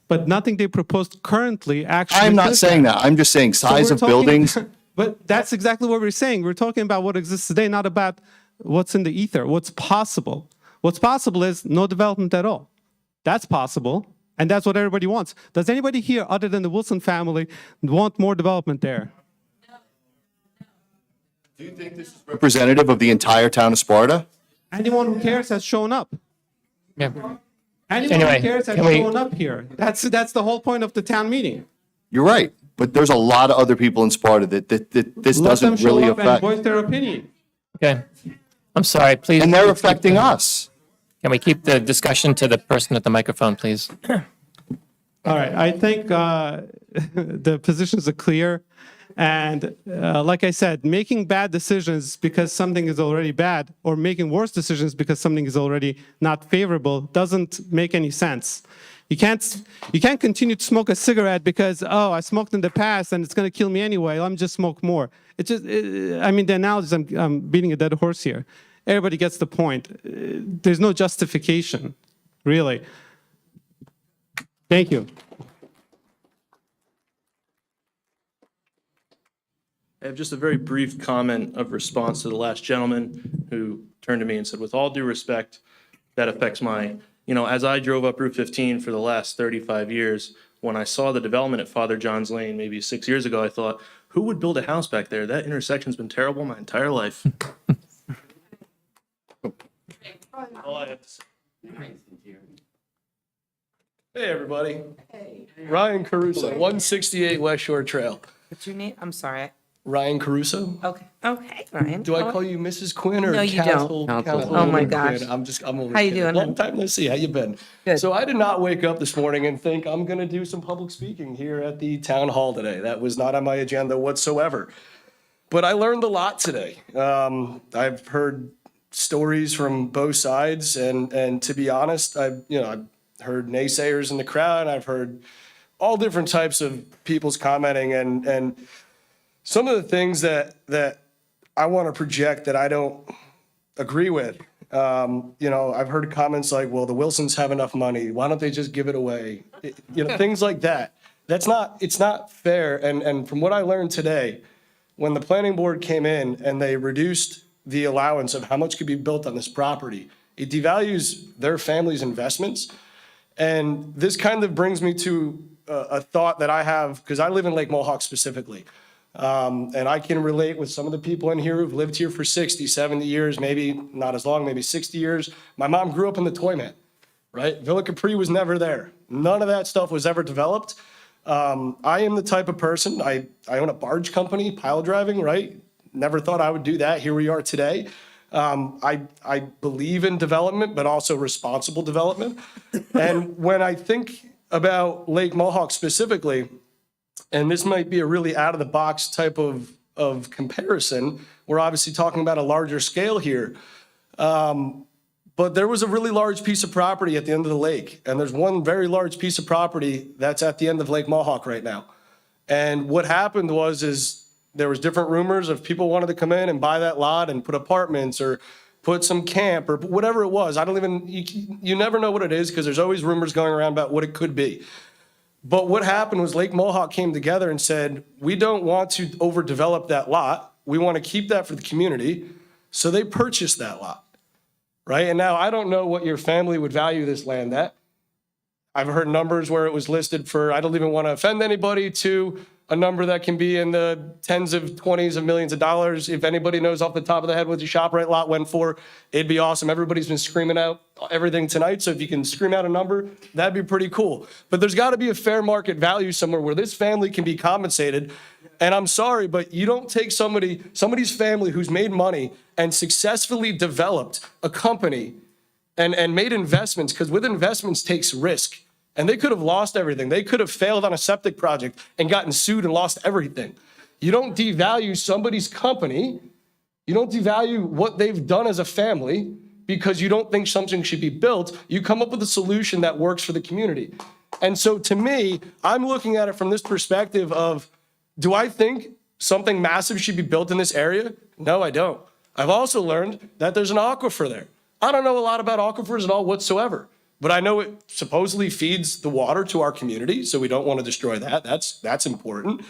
But nothing they proposed currently actually. I'm not says saying that. I'm just saying So size we're of talking- buildings. But that's exactly what we're saying. We're talking about what exists today, not about what's in the ether, what's possible. What's possible is no development at all. That's possible, and that's what everybody wants. Does anybody here, other than the Wilson family, want more development there? Do you think this is representative of the entire town of Sparta? Anyone who cares has shown up. Yeah. Anyone Anyway, who cares has can we- shown up here. That's the whole point of the town meeting. You're right, but there's a lot of other people in Sparta that this Let them doesn't show really up and affect. voice their opinion. Okay. I'm sorry, please. And they're affecting us. Can we keep the discussion to the person at the microphone, please? All right, I think the positions are clear. And like I said, making bad decisions because something is already bad or making worse decisions because something is already not favorable doesn't make any sense. You can't continue to smoke a cigarette because, oh, I smoked in the past and it's going to kill me anyway. Let me just smoke more. It's just, I mean, the analogy, I'm beating a dead horse here. Everybody gets the point. There's no justification, really. Thank you. I have just a very brief comment of response to the last gentleman who turned to me and said, with all due respect, that affects my, as I drove up Route 15 for the last 35 years, when I saw the development at Father John's Lane maybe 6 years ago, I thought, who would build a house back there? That intersection's been terrible my entire life. All I have to say. Hey, everybody. Hey. Ryan Caruso, 168 West Shore Trail. What's your name? I'm sorry. Ryan Caruso? Okay, Ryan. Do I call you Mrs. Quinn or No, you don't. Council? Oh, my gosh. I'm only How you kidding. doing, Long hon? time no see. How you been? Good. So I did not wake up this morning and think I'm going to do some public speaking here at the town hall today. That was not on my agenda whatsoever. But I learned a lot today. I've heard stories from both sides, and to be honest, I've heard naysayers in the crowd. I've heard all different types of people's commenting, and some of the things that I want to project that I don't agree with. I've heard comments like, well, the Wilsons have enough money. Why don't they just give it away? Things like that. It's not fair. And from what I learned today, when the planning board came in and they reduced the allowance of how much could be built on this property, it devalues their family's investments. And this kind of brings me to a thought that I have, because I live in Lake Mohawk specifically. And I can relate with some of the people in here who've lived here for 60, 70 years, maybe not as long, maybe 60 years. My mom grew up in the Toyman, right? Villa Capri was never there. None of that stuff was ever developed. I am the type of person, I own a barge company, pile driving, right? Never thought I would do that. Here we are today. I believe in development, but also responsible development. And when I think about Lake Mohawk specifically, and this might be a really out of the box type of comparison, we're obviously talking about a larger scale here. But there was a really large piece of property at the end of the lake. And there's one very large piece of property that's at the end of Lake Mohawk right now. And what happened is there was different rumors of people wanted to come in and buy that lot and put apartments or put some camp or whatever it was. You never know what it is because there's always rumors going around about what it could be. But what happened was Lake Mohawk came together and said, we don't want to overdevelop that lot. We want to keep that for the community. So they purchased that lot, right? And now I don't know what your family would value this land at. I've heard numbers where it was listed for, I don't even want to offend anybody, to a number that can be in the tens of 20s of millions of dollars. If anybody knows off the top of the head what the ShopRite lot went for, it'd be awesome. Everybody's been screaming out everything tonight. So if you can scream out a number, that'd be pretty cool. But there's got to be a fair market value somewhere where this family can be compensated. And I'm sorry, but you don't take somebody's family who's made money and successfully developed a company and made investments, because with investments takes risk. And they could have lost everything. They could have failed on a septic project and gotten sued and lost everything. You don't devalue somebody's company. You don't devalue what they've done as a family because you don't think something should be built. You come up with a solution that works for the community. And so to me, I'm looking at it from this perspective of Do I think something massive should be built in this area? No, I don't. I've also learned that there's an aquifer there. I don't know a lot about aquifers at all whatsoever, but I know it supposedly feeds the water to our community, so we don't want to destroy that. That's important,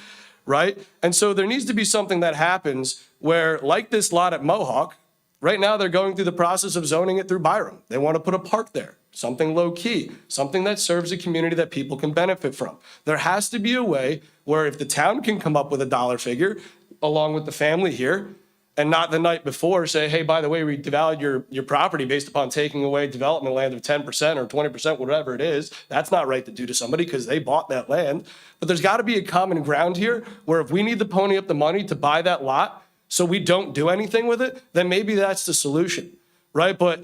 right? And so there needs to be something that happens where, like this lot at Mohawk, right now they're going through the process of zoning it through Byram. They want to put a park there, something low key, something that serves a community that people can benefit from. There has to be a way where if the town can come up with a dollar figure along with the family here, and not the night before say, hey, by the way, we devalued your property based upon taking away development land of 10% or 20%, whatever it is. That's not right to do to somebody because they bought that land. But there's got to be a common ground here where if we need to pony up the money to buy that lot so we don't do anything with it, then maybe that's the solution, right? But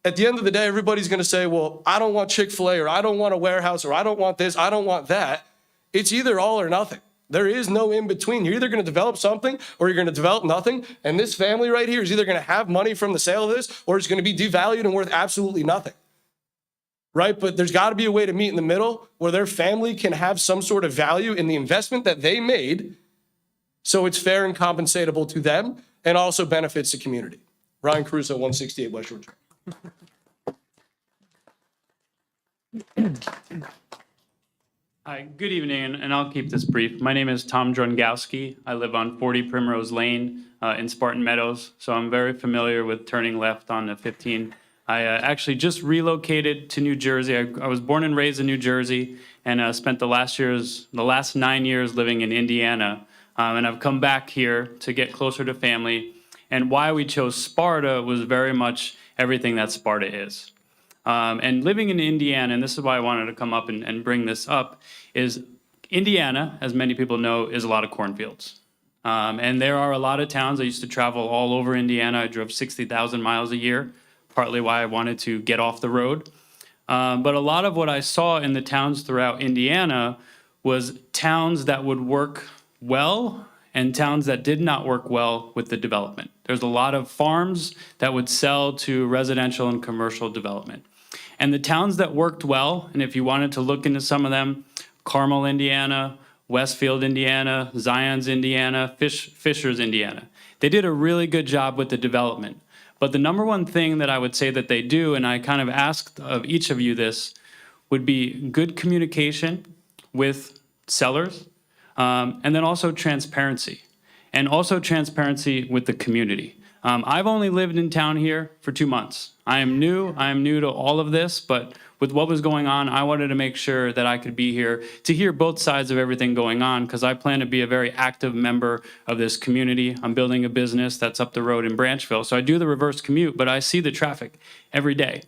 at the end of the day, everybody's going to say, well, I don't want Chick-fil-A, or I don't want a warehouse, or I don't want this, I don't want that. It's either all or nothing. There is no in between. You're either going to develop something or you're going to develop nothing. And this family right here is either going to have money from the sale of this or it's going to be devalued and worth absolutely nothing. Right? But there's got to be a way to meet in the middle where their family can have some sort of value in the investment that they made so it's fair and compensatable to them and also benefits the community. Ryan Caruso, 168 West Shore Drive. Hi, good evening, and I'll keep this brief. My name is Tom Drongowski. I live on 40 Primrose Lane in Spartan Meadows, so I'm very familiar with turning left on the 15. I actually just relocated to New Jersey. I was born and raised in New Jersey and spent the last 9 years living in Indiana. And I've come back here to get closer to family. And why we chose Sparta was very much everything that Sparta is. And living in Indiana, and this is why I wanted to come up and bring this up, is Indiana, as many people know, is a lot of cornfields. And there are a lot of towns. I used to travel all over Indiana. I drove 60,000 miles a year, partly why I wanted to get off the road. But a lot of what I saw in the towns throughout Indiana was towns that would work well and towns that did not work well with the development. There's a lot of farms that would sell to residential and commercial development. And the towns that worked well, and if you wanted to look into some of them, Carmel, Indiana, Westfield, Indiana, Zions, Indiana, Fishers, Indiana. They did a really good job with the development. But the number one thing that I would say that they do, and I kind of asked of each of you this, would be good communication with sellers, and then also transparency. And also transparency with the community. I've only lived in town here for 2 months. I am new to all of this, but with what was going on, I wanted to make sure that I could be here to hear both sides of everything going on, because I plan to be a very active member of this community. I'm building a business that's up the road in Branchville, so I do the reverse commute, but I see the traffic every day.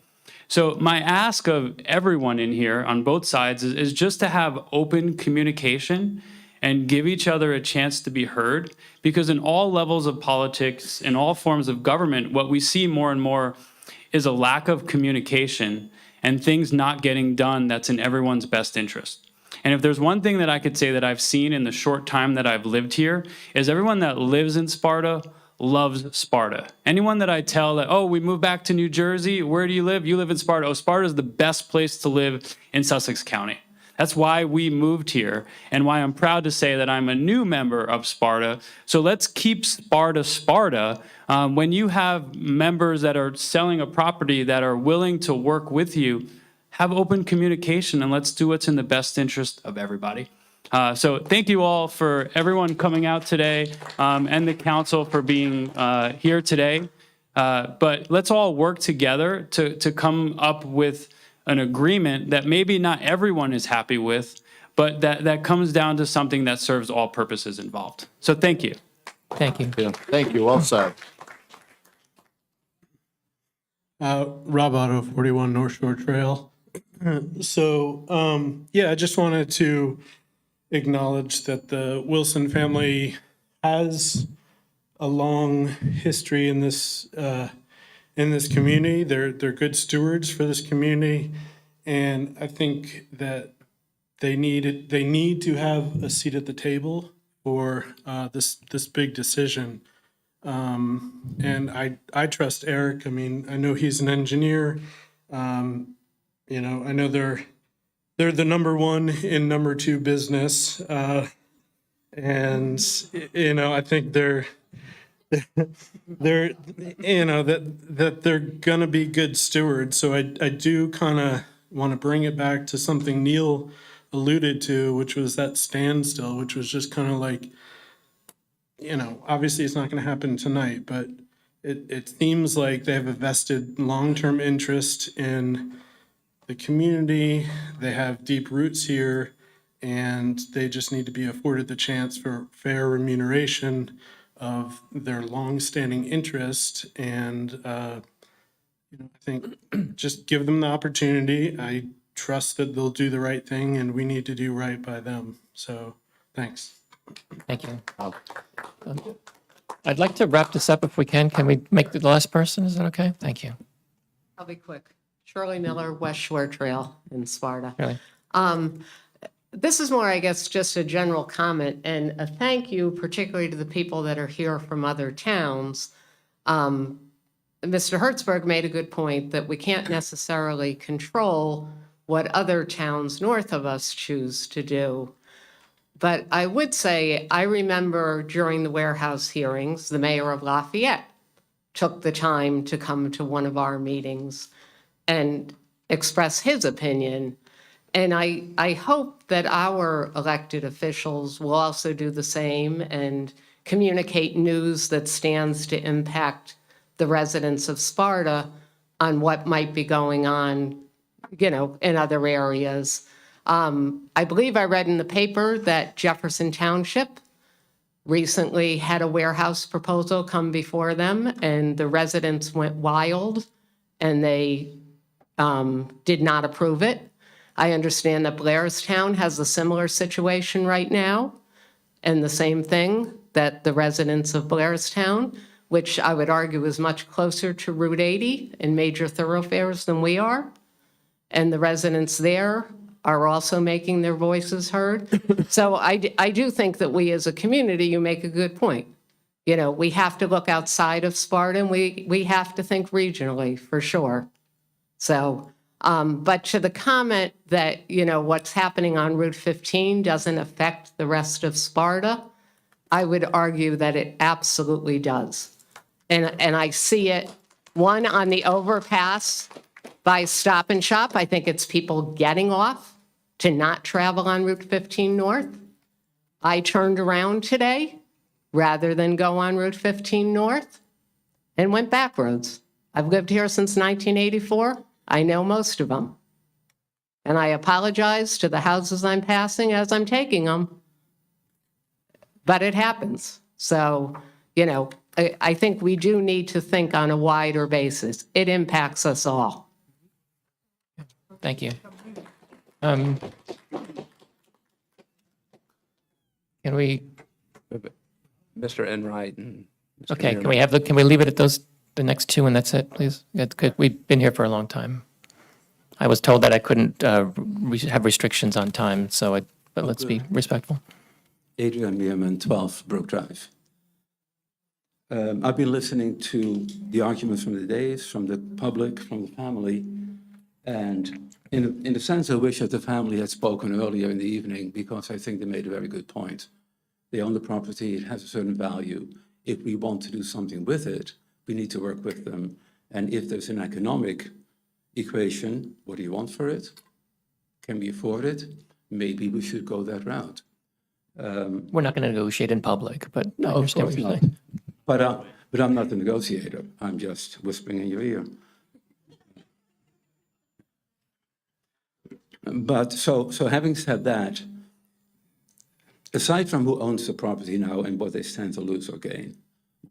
So my ask of everyone in here on both sides is just to have open communication and give each other a chance to be heard, because in all levels of politics, in all forms of government, what we see more and more is a lack of communication and things not getting done that's in everyone's best interest. And if there's one thing that I could say that I've seen in the short time that I've lived here, is everyone that lives in Sparta loves Sparta. Anyone that I tell that, oh, we moved back to New Jersey, where do you live? You live in Sparta. Oh, Sparta is the best place to live in Sussex County. That's why we moved here and why I'm proud to say that I'm a new member of Sparta. So let's keep Sparta Sparta. When you have members that are selling a property that are willing to work with you, have open communication and let's do what's in the best interest of everybody. So thank you all for everyone coming out today and the council for being here today. But let's all work together to come up with an agreement that maybe not everyone is happy with, but that comes down to something that serves all purposes involved. So thank you. Thank you. Yeah, thank you. Well said. Rob Otto, 41 North Shore Trail. So, yeah, I just wanted to acknowledge that the Wilson family has a long history in this community. They're good stewards for this community, and I think that they need to have a seat at the table for this big decision. And I trust Eric. I mean, I know he's an engineer. You know, I know they're the number one in number two business. And, I think they're that they're gonna be good stewards. So I do kind of want to bring it back to something Neil alluded to, which was that standstill, which was just kind of like, obviously it's not going to happen tonight, but it seems like they have a vested long-term interest in the community. They have deep roots here, and they just need to be afforded the chance for fair remuneration of their longstanding interest. And I think just give them the opportunity. I trust that they'll do the right thing, and we need to do right by them. So, thanks. Thank you. I'd like to wrap this up if we can. Can we make the last person? Is that okay? Thank you. I'll be quick. Shirley Miller, West Shore Trail in Sparta. Really. This is more, I guess, just a general comment and a thank you, particularly to the people that are here from other towns. Mr. Hertzberg made a good point that we can't necessarily control what other towns north of us choose to do. But I would say, I remember during the warehouse hearings, the mayor of Lafayette took the time to come to one of our meetings and express his opinion. And I hope that our elected officials will also do the same and communicate news that stands to impact the residents of Sparta on what might be going on, in other areas. I believe I read in the paper that Jefferson Township recently had a warehouse proposal come before them, and the residents went wild, and they did not approve it. I understand that Blairstown has a similar situation right now, and the same thing, that the residents of Blairstown, which I would argue is much closer to Route 80 and major thoroughfares than we are, and the residents there are also making their voices heard. So I do think that we as a community, you make a good point. We have to look outside of Sparta, and we have to think regionally, for sure. So, but to the comment that, what's happening on Route 15 doesn't affect the rest of Sparta, I would argue that it absolutely does. And I see it, one, on the overpass by Stop and Shop. I think it's people getting off to not travel on Route 15 North. I turned around today rather than go on Route 15 North and went back roads. I've lived here since 1984. I know most of them. And I apologize to the houses I'm passing as I'm taking them. But it happens. So, I think we do need to think on a wider basis. It impacts us all. Thank you. Can we, Mr. Enright and Mr. okay, Mearman. can we leave it at the next two, and that's it, please? Good. We've been here for a long time. I was told that I couldn't have restrictions on time, but let's be respectful. Adrian Mearman, 12 Brook Drive. I've been listening to the arguments from the days, from the public, from the family, and in a sense, I wish that the family had spoken earlier in the evening, because I think they made a very good point. They own the property, it has a certain value. If we want to do something with it, we need to work with them. And if there's an economic equation, what do you want for it? Can we afford it? Maybe we should go that route. We're not going to negotiate in public, but I No, of understand course what you're not. saying. But I'm not the negotiator. I'm just whispering in your ear. But so having said that, aside from who owns the property now and what they stand to lose or gain,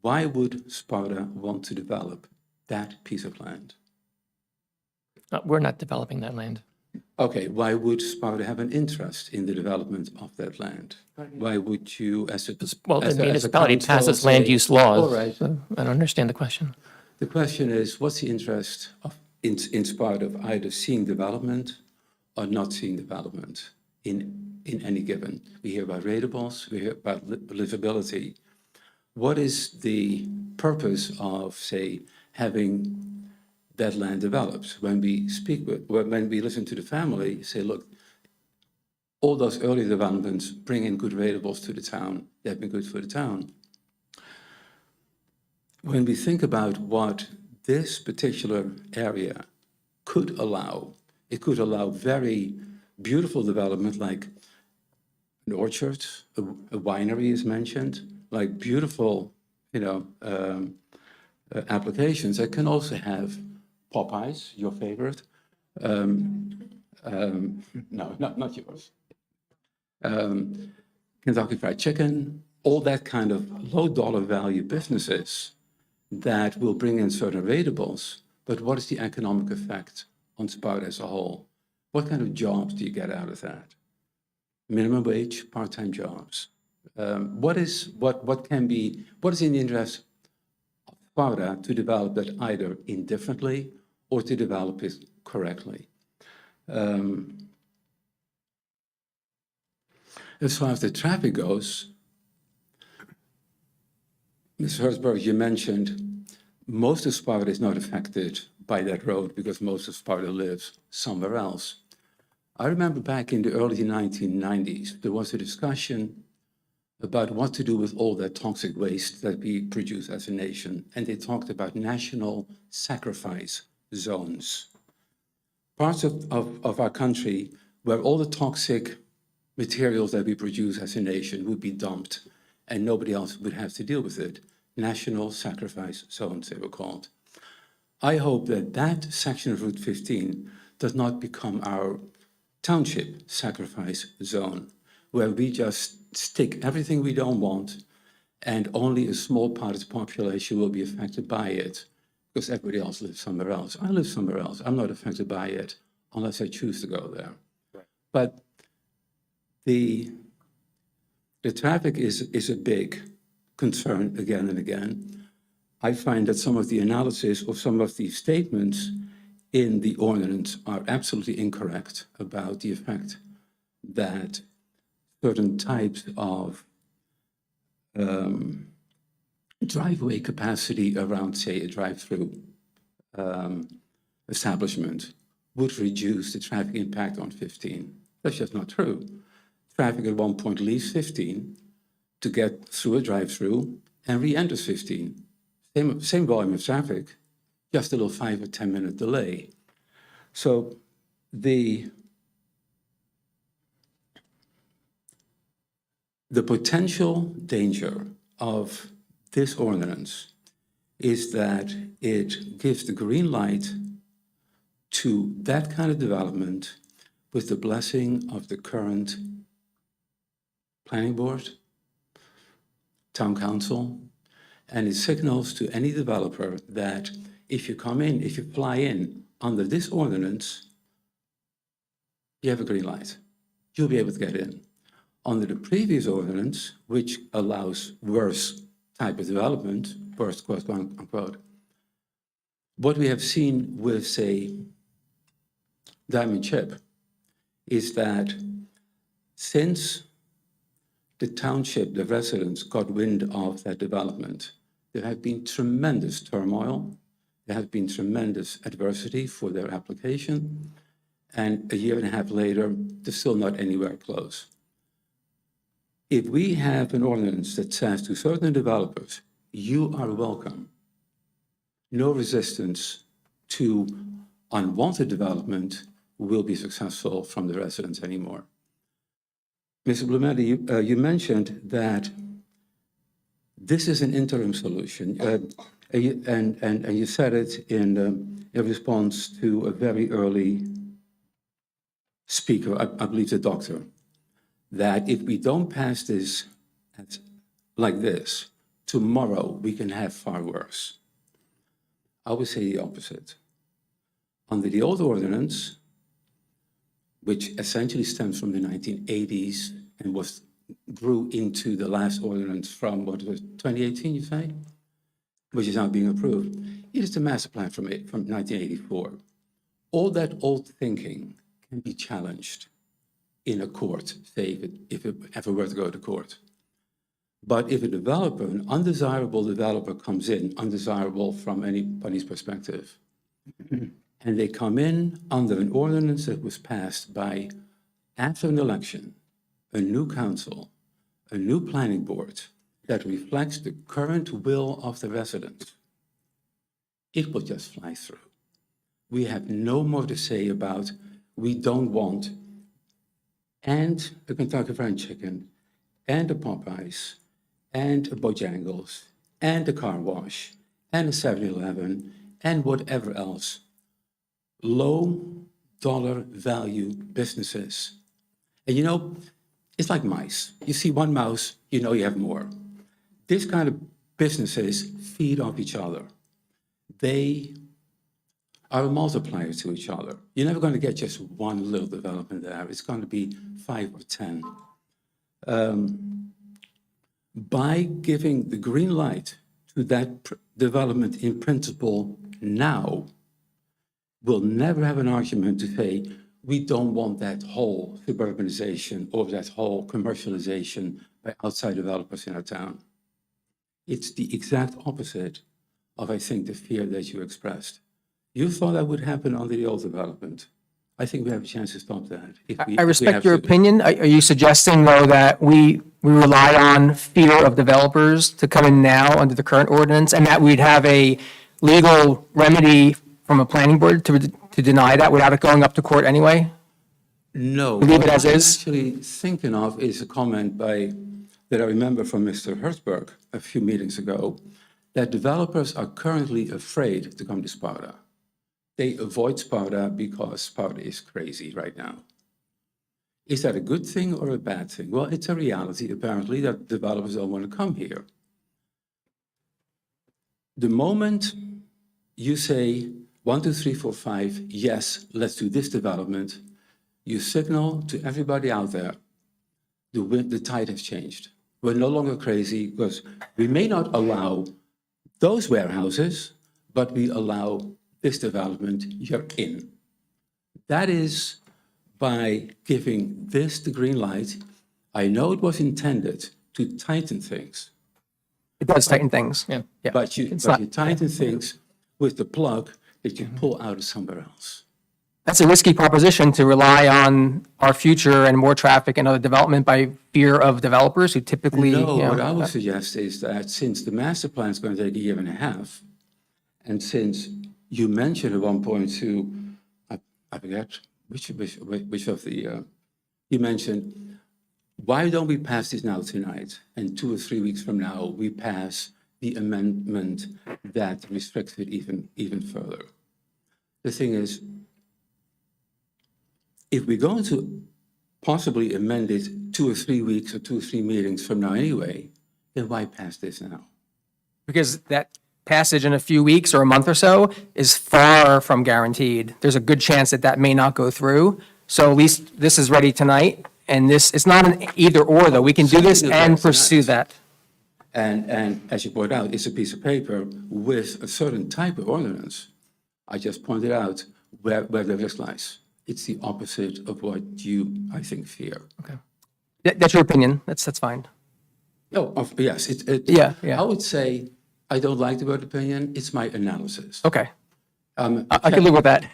why would Sparta want to develop that piece of land? We're not developing that land. Okay, why would Sparta have an interest in the development of that land? Why would you, as a Well, the as a municipality council, passes land say, use laws. All right. So I don't understand the question. The question is, what's the interest in Sparta of either seeing development or not seeing development in any given? We hear about ratables, we hear about livability. What is the purpose of, say, having that land developed? When we speak with, when we listen to the family, say, look, all those early developments bring in good variables to the town. They have been good for the town. When we think about what this particular area could allow, it could allow very beautiful development like an orchard, a winery is mentioned, like beautiful, applications. It can also have Popeyes, your favorite. No, not yours. Kentucky Fried Chicken, all that kind of low dollar value businesses that will bring in certain variables. But what is the economic effect on Sparta as a whole? What kind of jobs do you get out of that? Minimum wage, part-time jobs. What is in the interest of Sparta to develop that either indifferently or to develop it correctly? As far as the traffic goes, Ms. Hertzberg, you mentioned most of Sparta is not affected by that road because most of Sparta lives somewhere else. I remember back in the early 1990s, there was a discussion about what to do with all that toxic waste that we produce as a nation, and they talked about national sacrifice zones. Parts of our country where all the toxic materials that we produce as a nation would be dumped and nobody else would have to deal with it. National sacrifice zones, they were called. I hope that that section of Route 15 does not become our township sacrifice zone, where we just stick everything we don't want and only a small part of the population will be affected by it because everybody else lives somewhere else. I live somewhere else. I'm not affected by it unless I choose to go there. Right. But the traffic is a big concern again and again. I find that some of the analysis of some of the statements in the ordinance are absolutely incorrect about the effect that certain types of driveway capacity around, say, a drive-through establishment would reduce the traffic impact on 15. That's just not true. Traffic at one point leaves 15 to get through a drive-through and re-enters 15. Same volume of traffic, just a little 5 or 10 minute delay. So the potential danger of this ordinance is that it gives the green light to that kind of development with the blessing of the current planning board, town council, and it signals to any developer that if you fly in under this ordinance, you have a green light. You'll be able to get in. Under the previous ordinance, which allows worse type of development, worse quote unquote, what we have seen with, say, Diamond Chip is that since the township, the residents got wind of that development, there have been tremendous turmoil. There has been tremendous adversity for their application. And a year and a half later, they're still not anywhere close. If we have an ordinance that says to certain developers, you are welcome, no resistance to unwanted development will be successful from the residents anymore. Mr. Blumetti, you mentioned that this is an interim solution, and you said it in response to a very early speaker, I believe the doctor, that if we don't pass this like this, tomorrow we can have far worse. I would say the opposite. Under the old ordinance, which essentially stems from the 1980s and grew into the last ordinance from, what was it, 2018, you say? Which is now being approved. It is the master plan from 1984. All that old thinking can be challenged in a court, say, if it ever were to go to court. But if a developer, an undesirable developer comes in, undesirable from anybody's perspective, and they come in under an ordinance that was passed by after an election, a new council, a new planning board that reflects the current will of the residents, it will just fly through. We have no more to say about, we don't want, and a Kentucky Fried Chicken, and a Popeyes, and a Bojangles, and a car wash, and a 7-Eleven, and whatever else. Low dollar value businesses. And you know, it's like mice. You see one mouse, you know you have more. This kind of businesses feed off each other. They are a multiplier to each other. You're never going to get just one little development there. It's going to be 5 or 10. By giving the green light to that development in principle now, we'll never have an argument to say, we don't want that whole suburbanization or that whole commercialization by outside developers in our town. It's the exact opposite of, I think, the fear that you expressed. You thought that would happen under the old development. I think we have a chance to stop that. I respect your opinion. Are you suggesting, though, that we rely on fear of developers to come in now under the current ordinance, and that we'd have a legal remedy from a planning board to deny that without it going up to court anyway? No. Leave it as what I'm is? actually thinking of is a comment that I remember from Mr. Hertzberg a few meetings ago, that developers are currently afraid to come to Sparta. They avoid Sparta because Sparta is crazy right now. Is that a good thing or a bad thing? Well, it's a reality, apparently, that developers don't want to come here. The moment you say 1, 2, 3, 4, 5, yes, let's do this development, you signal to everybody out there, the tide has changed. We're no longer crazy because we may not allow those warehouses, but we allow this development, you're in. That is by giving this the green light. I know it was intended to tighten things. It does tighten things. Yeah. But you tighten things with the plug that you pull out of somewhere else. That's a risky proposition to rely on our future and more traffic and other development by fear of developers who typically. No, you know, what I would suggest is that since the master plan is going to take 1.5 years, and since you mentioned at one point I forget which of the, you mentioned, why don't we pass this now tonight? And 2 or 3 weeks from now, we pass the amendment that restricts it even further. The thing is, if we're going to possibly amend it 2 or 3 weeks or 2 or 3 meetings from now anyway, then why pass this now? Because that passage in a few weeks or a month or so is far from guaranteed. There's a good chance that that may not go through. So at least this is ready tonight. And it's not an either or, though. We can do this and pursue that. And as you pointed out, it's a piece of paper with a certain type of ordinance. I just pointed out where the risk lies. It's the opposite of what you, I think, fear. Okay. That's your opinion. That's fine. Oh, yes. Yeah. I would say I don't like the word opinion. It's my analysis. Okay. I can live with that.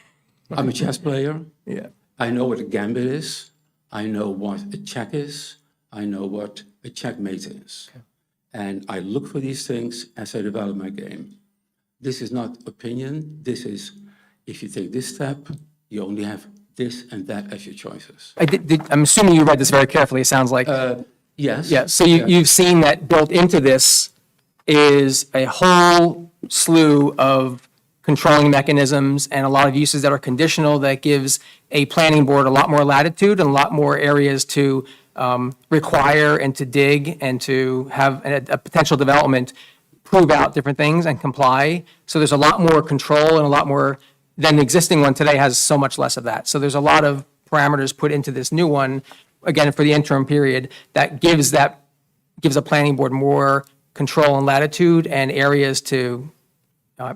I'm a chess player. Yeah. I know what a gambit is. I know what a check is. I know what a checkmate is. Okay. And I look for these things as I develop my game. This is not opinion. This is, if you take this step, you only have this and that as your choices. I'm assuming you read this very carefully, it sounds like. Yes. Yeah, so you've seen that built into this is a whole slew of controlling mechanisms and a lot of uses that are conditional that gives a planning board a lot more latitude and a lot more areas to require and to dig and to have a potential development prove out different things and comply. So there's a lot more control and a lot more than the existing one today has so much less of that. So there's a lot of parameters put into this new one, again, for the interim period, that gives a planning board more control and latitude and areas to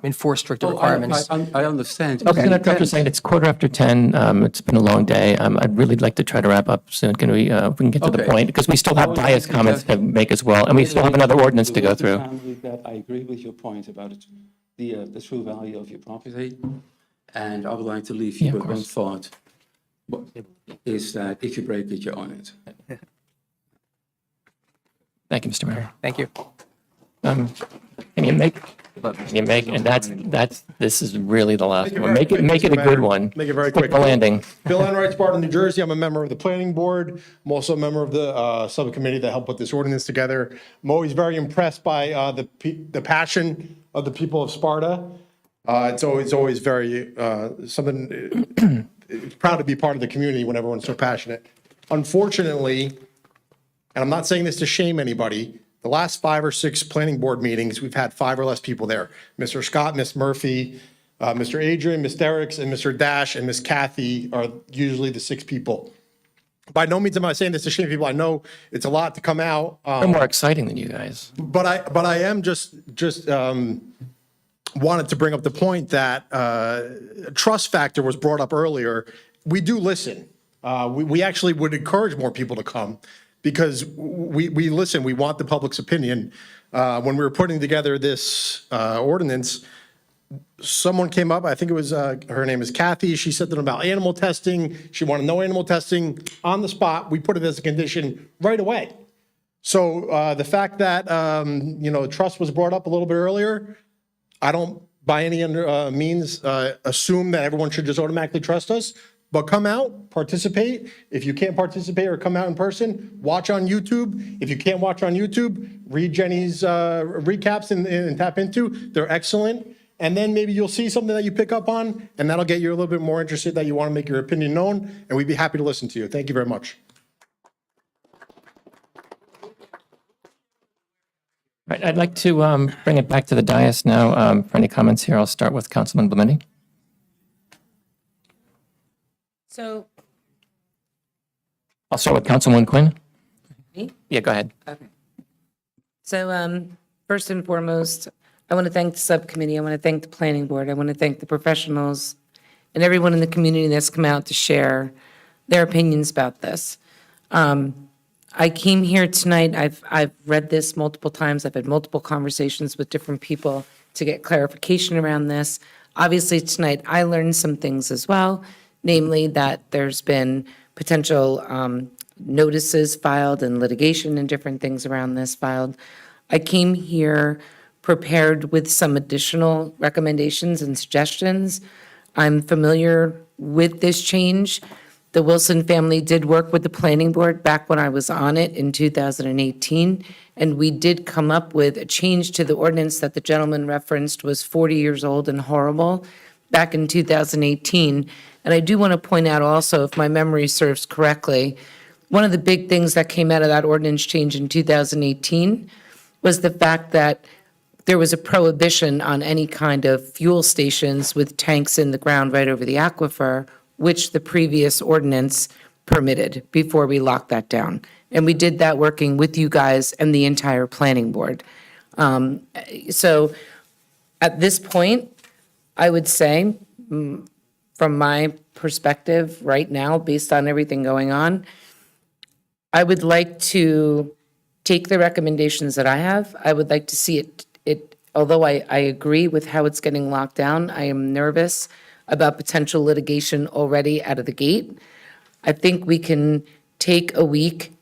enforce stricter requirements. I understand. Okay. Can I interrupt for a second? It's 10:15. It's been a long day. I'd really like to try to wrap up soon. Can we, if we can get to the point? Because we still have bias comments to make as well, and we still have another ordinance to go through. I agree with your point about the true value of your property, and I would like to leave you with one thought. is that if you break it, you own it. Thank you, Mr. Mayor. Thank you. Can you make, and this is really the last one. Make it a good one. Make it very Stick quick. the landing. Bill Enright, Sparta, New Jersey. I'm a member of the planning board. I'm also a member of the subcommittee that helped put this ordinance together. I'm always very impressed by the passion of the people of Sparta. It's always very something, proud to be part of the community when everyone's so passionate. Unfortunately, and I'm not saying this to shame anybody, the last 5 or 6 planning board meetings, we've had 5 or less people there. Mr. Scott, Miss Murphy, Mr. Adrian, Miss Derricks, and Mr. Dash, and Miss Kathy are usually the 6 people. By no means am I saying this to shame people. I know it's a lot to come out. They're more exciting than you guys. But I am just wanted to bring up the point that trust factor was brought up earlier. We do listen. We actually would encourage more people to come because we listen. We want the public's opinion. When we were putting together this ordinance, someone came up, I think it was, her name is Kathy. She said that about animal testing. She wanted no animal testing on the spot. We put it as a condition right away. So the fact that, trust was brought up a little bit earlier, I don't by any means assume that everyone should just automatically trust us, but come out, participate. If you can't participate or come out in person, watch on YouTube. If you can't watch on YouTube, read Jenny's recaps and tap into. They're excellent. And then maybe you'll see something that you pick up on, and that'll get you a little bit more interested, that you want to make your opinion known, and we'd be happy to listen to you. Thank you very much. Right, I'd like to bring it back to the dais now for any comments here. I'll start with Councilman Blumenty. So, I'll start with Councilwoman Quinn. me? Yeah, go ahead. Okay. So, first and foremost, I want to thank the subcommittee. I want to thank the planning board. I want to thank the professionals and everyone in the community that's come out to share their opinions about this. I came here tonight, I've read this multiple times, I've had multiple conversations with different people to get clarification around this. Obviously, tonight, I learned some things as well, namely that there's been potential notices filed and litigation and different things around this filed. I came here prepared with some additional recommendations and suggestions. I'm familiar with this change. The Wilson family did work with the planning board back when I was on it in 2018, and we did come up with a change to the ordinance that the gentleman referenced was 40 years old and horrible back in 2018. And I do want to point out also, if my memory serves correctly, one of the big things that came out of that ordinance change in 2018 was the fact that there was a prohibition on any kind of fuel stations with tanks in the ground right over the aquifer, which the previous ordinance permitted before we locked that down. And we did that working with you guys and the entire planning board. So at this point, I would say, from my perspective right now, based on everything going on, I would like to take the recommendations that I have. I would like to see it although I agree with how it's getting locked down, I am nervous about potential litigation already out of the gate. I think we can take a week,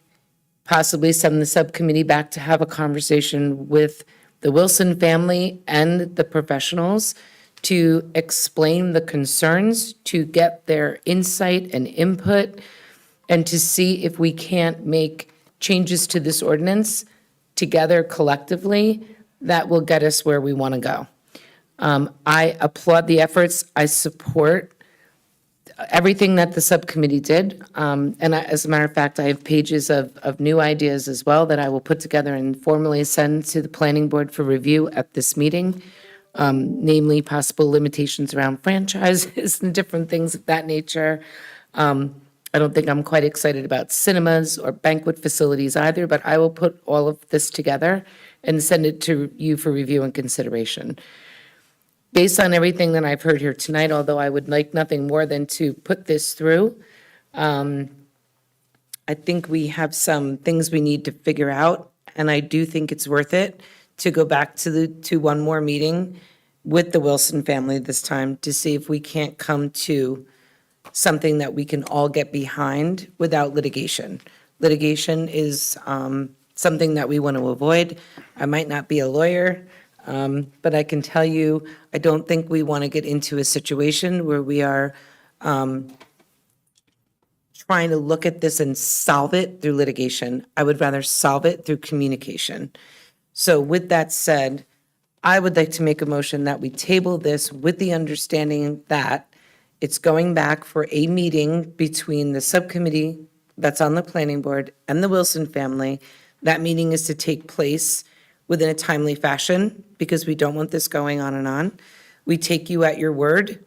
possibly send the subcommittee back to have a conversation with the Wilson family and the professionals to explain the concerns, to get their insight and input, and to see if we can't make changes to this ordinance together collectively that will get us where we want to go. I applaud the efforts. I support everything that the subcommittee did. As a matter of fact, I have pages of new ideas as well that I will put together and formally send to the planning board for review at this meeting, namely possible limitations around franchises and different things of that nature. I don't think I'm quite excited about cinemas or banquet facilities either, but I will put all of this together and send it to you for review and consideration. Based on everything that I've heard here tonight, although I would like nothing more than to put this through, I think we have some things we need to figure out, and I do think it's worth it to go back to one more meeting with the Wilson family this time to see if we can't come to something that we can all get behind without litigation. Litigation is something that we want to avoid. I might not be a lawyer, but I can tell you, I don't think we want to get into a situation where we are trying to look at this and solve it through litigation. I would rather solve it through communication. So with that said, I would like to make a motion that we table this with the understanding that it's going back for a meeting between the subcommittee that's on the planning board and the Wilson family. That meeting is to take place within a timely fashion because we don't want this going on and on. We take you at your word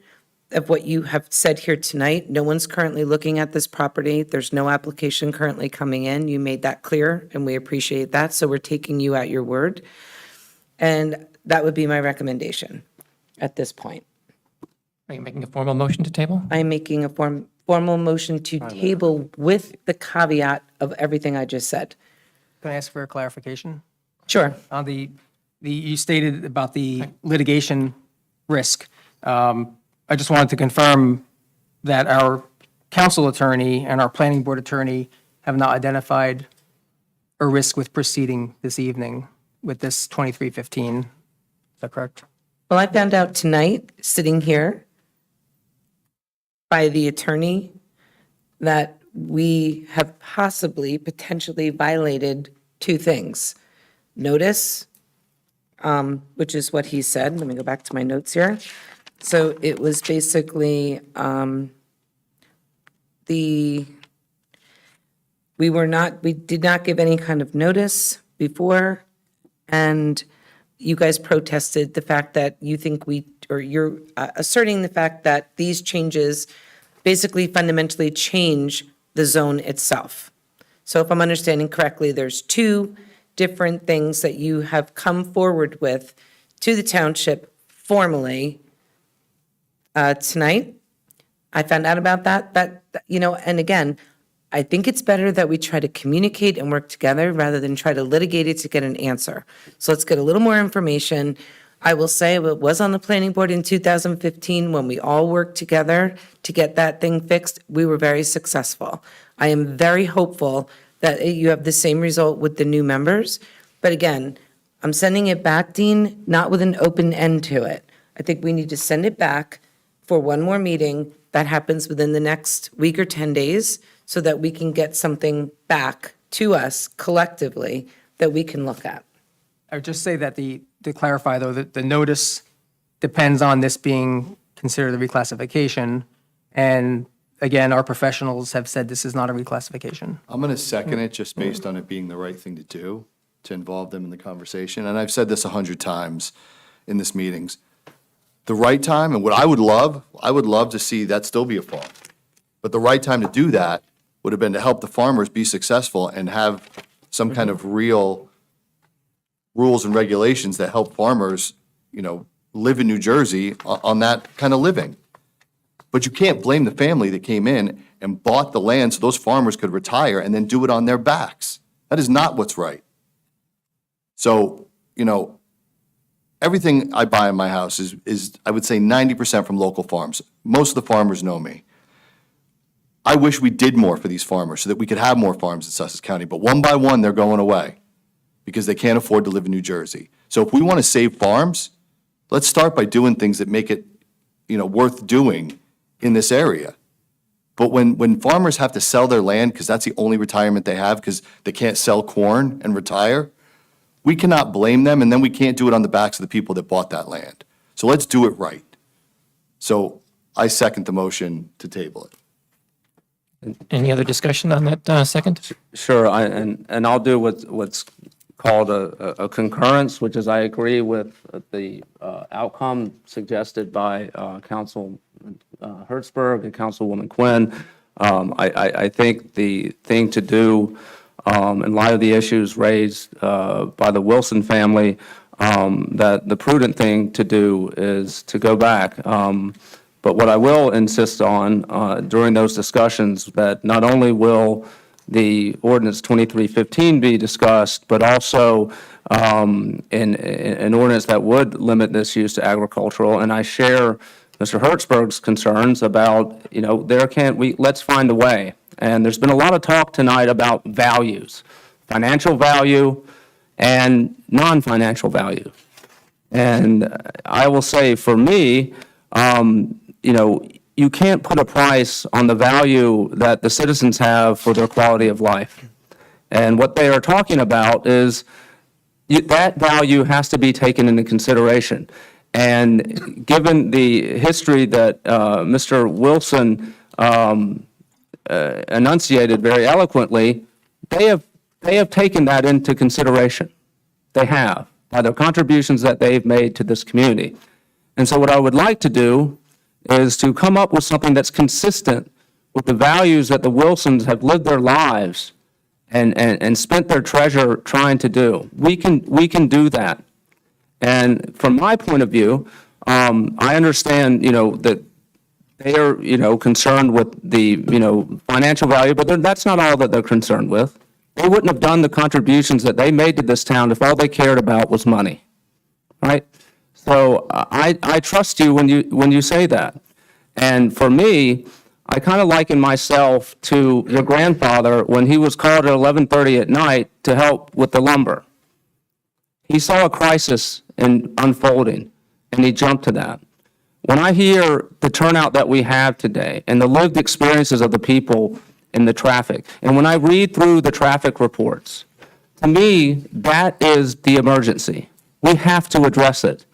of what you have said here tonight. No one's currently looking at this property. There's no application currently coming in. You made that clear, and we appreciate that. So we're taking you at your word. And that would be my recommendation at this point. Are you making a formal motion to table? I'm making a formal motion to table with the caveat of everything I just said. Can I ask for a clarification? Sure. On you stated about the litigation risk. I just wanted to confirm that our council attorney and our planning board attorney have not identified a risk with proceeding this evening with this 2315. Is that correct? Well, I found out tonight, sitting here, by the attorney, that we have potentially violated two things. Notice, which is what he said. Let me go back to my notes here. So it was basically we did not give any kind of notice before, and you guys protested the fact that you're asserting the fact that these changes basically fundamentally change the zone itself. So if I'm understanding correctly, there's two different things that you have come forward with to the township formally tonight. I found out about that, and again, I think it's better that we try to communicate and work together rather than try to litigate it to get an answer. So let's get a little more information. I will say it was on the planning board in 2015 when we all worked together to get that thing fixed. We were very successful. I am very hopeful that you have the same result with the new members. But again, I'm sending it back, Dean, not with an open end to it. I think we need to send it back for one more meeting that happens within the next week or 10 days so that we can get something back to us collectively that we can look at. I would just say that to clarify though, that the notice depends on this being considered a reclassification. And again, our professionals have said this is not a reclassification. I'm going to second it just based on it being the right thing to do, to involve them in the conversation. And I've said this 100 times in this meetings. The right time, and what I would love to see that still be a farm. But the right time to do that would have been to help the farmers be successful and have some kind of real rules and regulations that help farmers, live in New Jersey on that kind of living. But you can't blame the family that came in and bought the land so those farmers could retire and then do it on their backs. That is not what's right. So, everything I buy in my house is I would say 90% from local farms. Most of the farmers know me. I wish we did more for these farmers so that we could have more farms in Sussex County, but one by one, they're going away because they can't afford to live in New Jersey. So if we want to save farms, let's start by doing things that make it, worth doing in this area. But when farmers have to sell their land because that's the only retirement they have because they can't sell corn and retire, we cannot blame them, and then we can't do it on the backs of the people that bought that land. So let's do it right. So I second the motion to table it. Any other discussion on that second? Sure, and I'll do what's called a concurrence, which is I agree with the outcome suggested by Councilman Hertzberg and Councilwoman Quinn. I think the thing to do in light of the issues raised by the Wilson family, that the prudent thing to do is to go back. But what I will insist on during those discussions, that not only will the ordinance 2315 be discussed, but also an ordinance that would limit this use to agricultural. And I share Mr. Hertzberg's concerns about, let's find a way. And there's been a lot of talk tonight about values, financial value and non-financial value. And I will say, for me, you can't put a price on the value that the citizens have for their quality of life. And what they are talking about is that value has to be taken into consideration. And given the history that Mr. Wilson enunciated very eloquently, they have taken that into consideration. They have, by the contributions that they've made to this community. And so what I would like to do is to come up with something that's consistent with the values that the Wilsons have lived their lives and spent their treasure trying to do. We can do that. And from my point of view, I understand, that they are, concerned with the, financial value, but that's not all that they're concerned with. They wouldn't have done the contributions that they made to this town if all they cared about was money, right? So I trust you when you say that. And for me, I kind of liken myself to your grandfather when he was called at 11:30 at night to help with the lumber. He saw a crisis unfolding, and he jumped to that. When I hear the turnout that we have today and the lived experiences of the people in the traffic, and when I read through the traffic reports, to me, that is the emergency. We have to address it.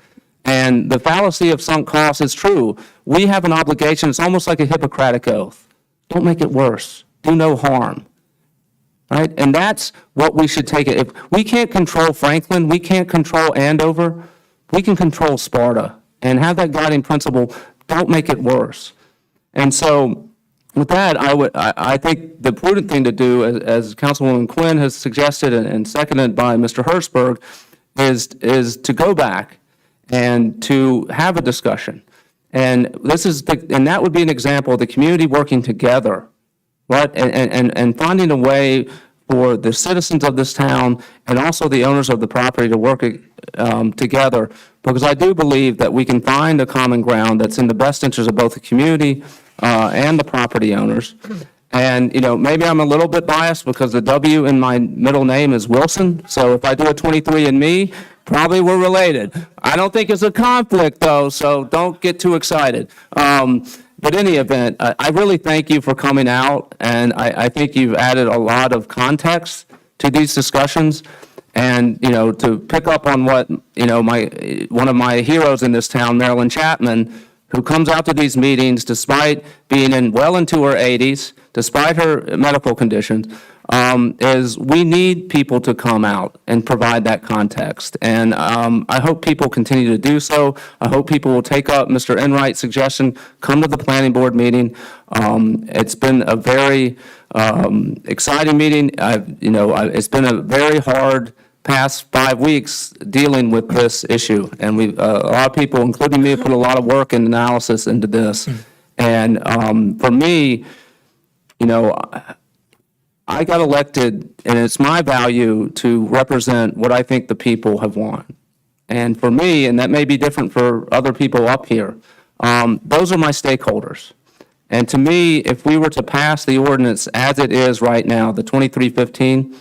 And the fallacy of sunk costs is true. We have an obligation. It's almost like a Hippocratic oath. Don't make it worse. Do no harm. Right? And that's what we should take it. If we can't control Franklin, we can't control Andover, we can control Sparta and have that guiding principle, don't make it worse. And so with that, I think the prudent thing to do, as Councilwoman Quinn has suggested and seconded by Mr. Hertzberg, is to go back and to have a discussion. And that would be an example of the community working together, right? And finding a way for the citizens of this town and also the owners of the property to work together, because I do believe that we can find a common ground that's in the best interest of both the community and the property owners. And, maybe I'm a little bit biased because the W in my middle name is Wilson. So if I do a 23andMe, probably we're related. I don't think it's a conflict, though, so don't get too excited. But in any event, I really thank you for coming out, and I think you've added a lot of context to these discussions. And, to pick up on what, one of my heroes in this town, Marilyn Chapman, who comes out to these meetings despite being well into her 80s, despite her medical conditions, is we need people to come out and provide that context. And I hope people continue to do so. I hope people will take up Mr. Enright's suggestion, come to the planning board meeting. It's been a very exciting meeting. It's been a very hard past 5 weeks dealing with this issue. And a lot of people, including me, put a lot of work and analysis into this. And for me, I got elected, and it's my value to represent what I think the people have wanted. And for me, and that may be different for other people up here, those are my stakeholders. And to me, if we were to pass the ordinance as it is right now, the 2315,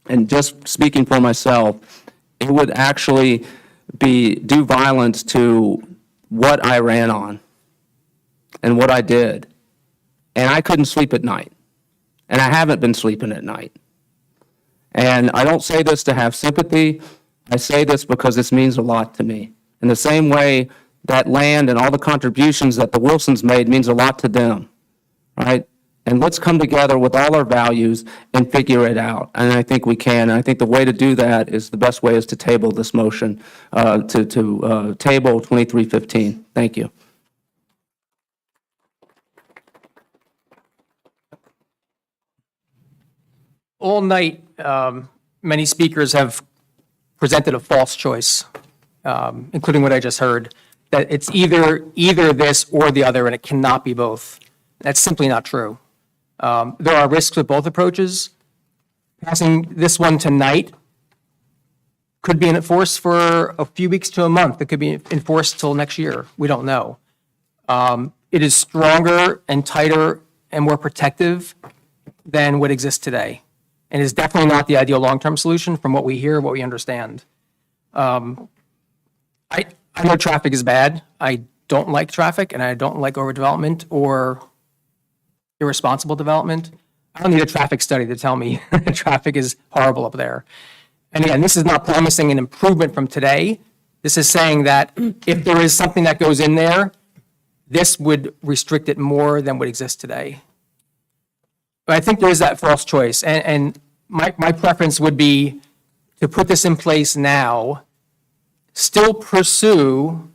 and just speaking for myself, it would actually do violence to what I ran on and what I did. And I couldn't sleep at night. And I haven't been sleeping at night. And I don't say this to have sympathy. I say this because this means a lot to me. In the same way, that land and all the contributions that the Wilsons made means a lot to them, right? And let's come together with all our values and figure it out. And I think we can. And I think the way to do that is the best way is to table this motion, to table 2315. Thank you. All night, many speakers have presented a false choice, including what I just heard, that it's either this or the other, and it cannot be both. That's simply not true. There are risks with both approaches. Passing this one tonight could be enforced for a few weeks to a month. It could be enforced till next year. We don't know. It is stronger and tighter and more protective than what exists today. And is definitely not the ideal long-term solution from what we hear, what we understand. I know traffic is bad. I don't like traffic, and I don't like overdevelopment or irresponsible development. I don't need a traffic study to tell me traffic is horrible up there. And again, this is not promising an improvement from today. This is saying that if there is something that goes in there, this would restrict it more than what exists today. But I think there is that false choice. And my preference would be to put this in place now, still pursue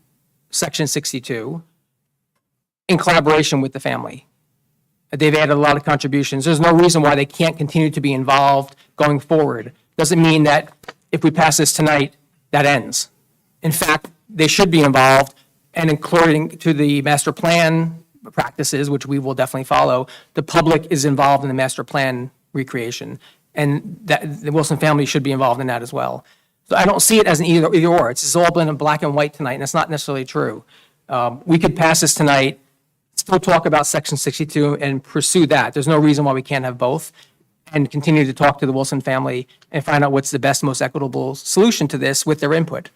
Section 62 in collaboration with the family. They've added a lot of contributions. There's no reason why they can't continue to be involved going forward. Doesn't mean that if we pass this tonight, that ends. In fact, they should be involved, and according to the master plan practices, which we will definitely follow, the public is involved in the master plan recreation, and that the Wilson family should be involved in that as well. So I don't see it as an either or. It's all been in black and white tonight, and it's not necessarily true. We could pass this tonight, still talk about Section 62 and pursue that. There's no reason why we can't have both, and continue to talk to the Wilson family and find out what's the best, most equitable solution to this with their input.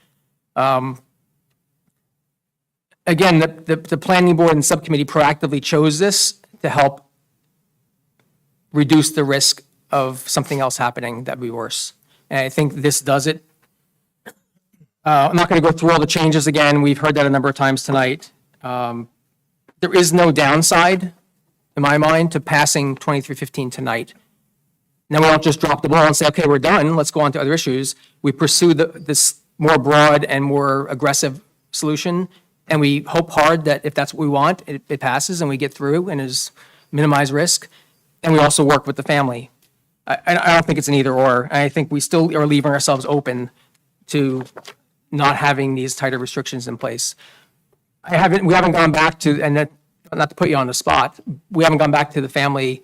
Again, the planning board and subcommittee proactively chose this to help reduce the risk of something else happening that would be worse. And I think this does it. I'm not going to go through all the changes again. We've heard that a number of times tonight. There is no downside, in my mind, to passing 2315 tonight. Now, we don't just drop the ball and say, okay, we're done, let's go on to other issues. We pursue this more broad and more aggressive solution, and we hope hard that if that's what we want, it passes and we get through and is minimize risk. And we also work with the family. I don't think it's an either or. I think we still are leaving ourselves open to not having these tighter restrictions in place. We haven't gone back to, and that, not to put you on the spot, we haven't gone back to the family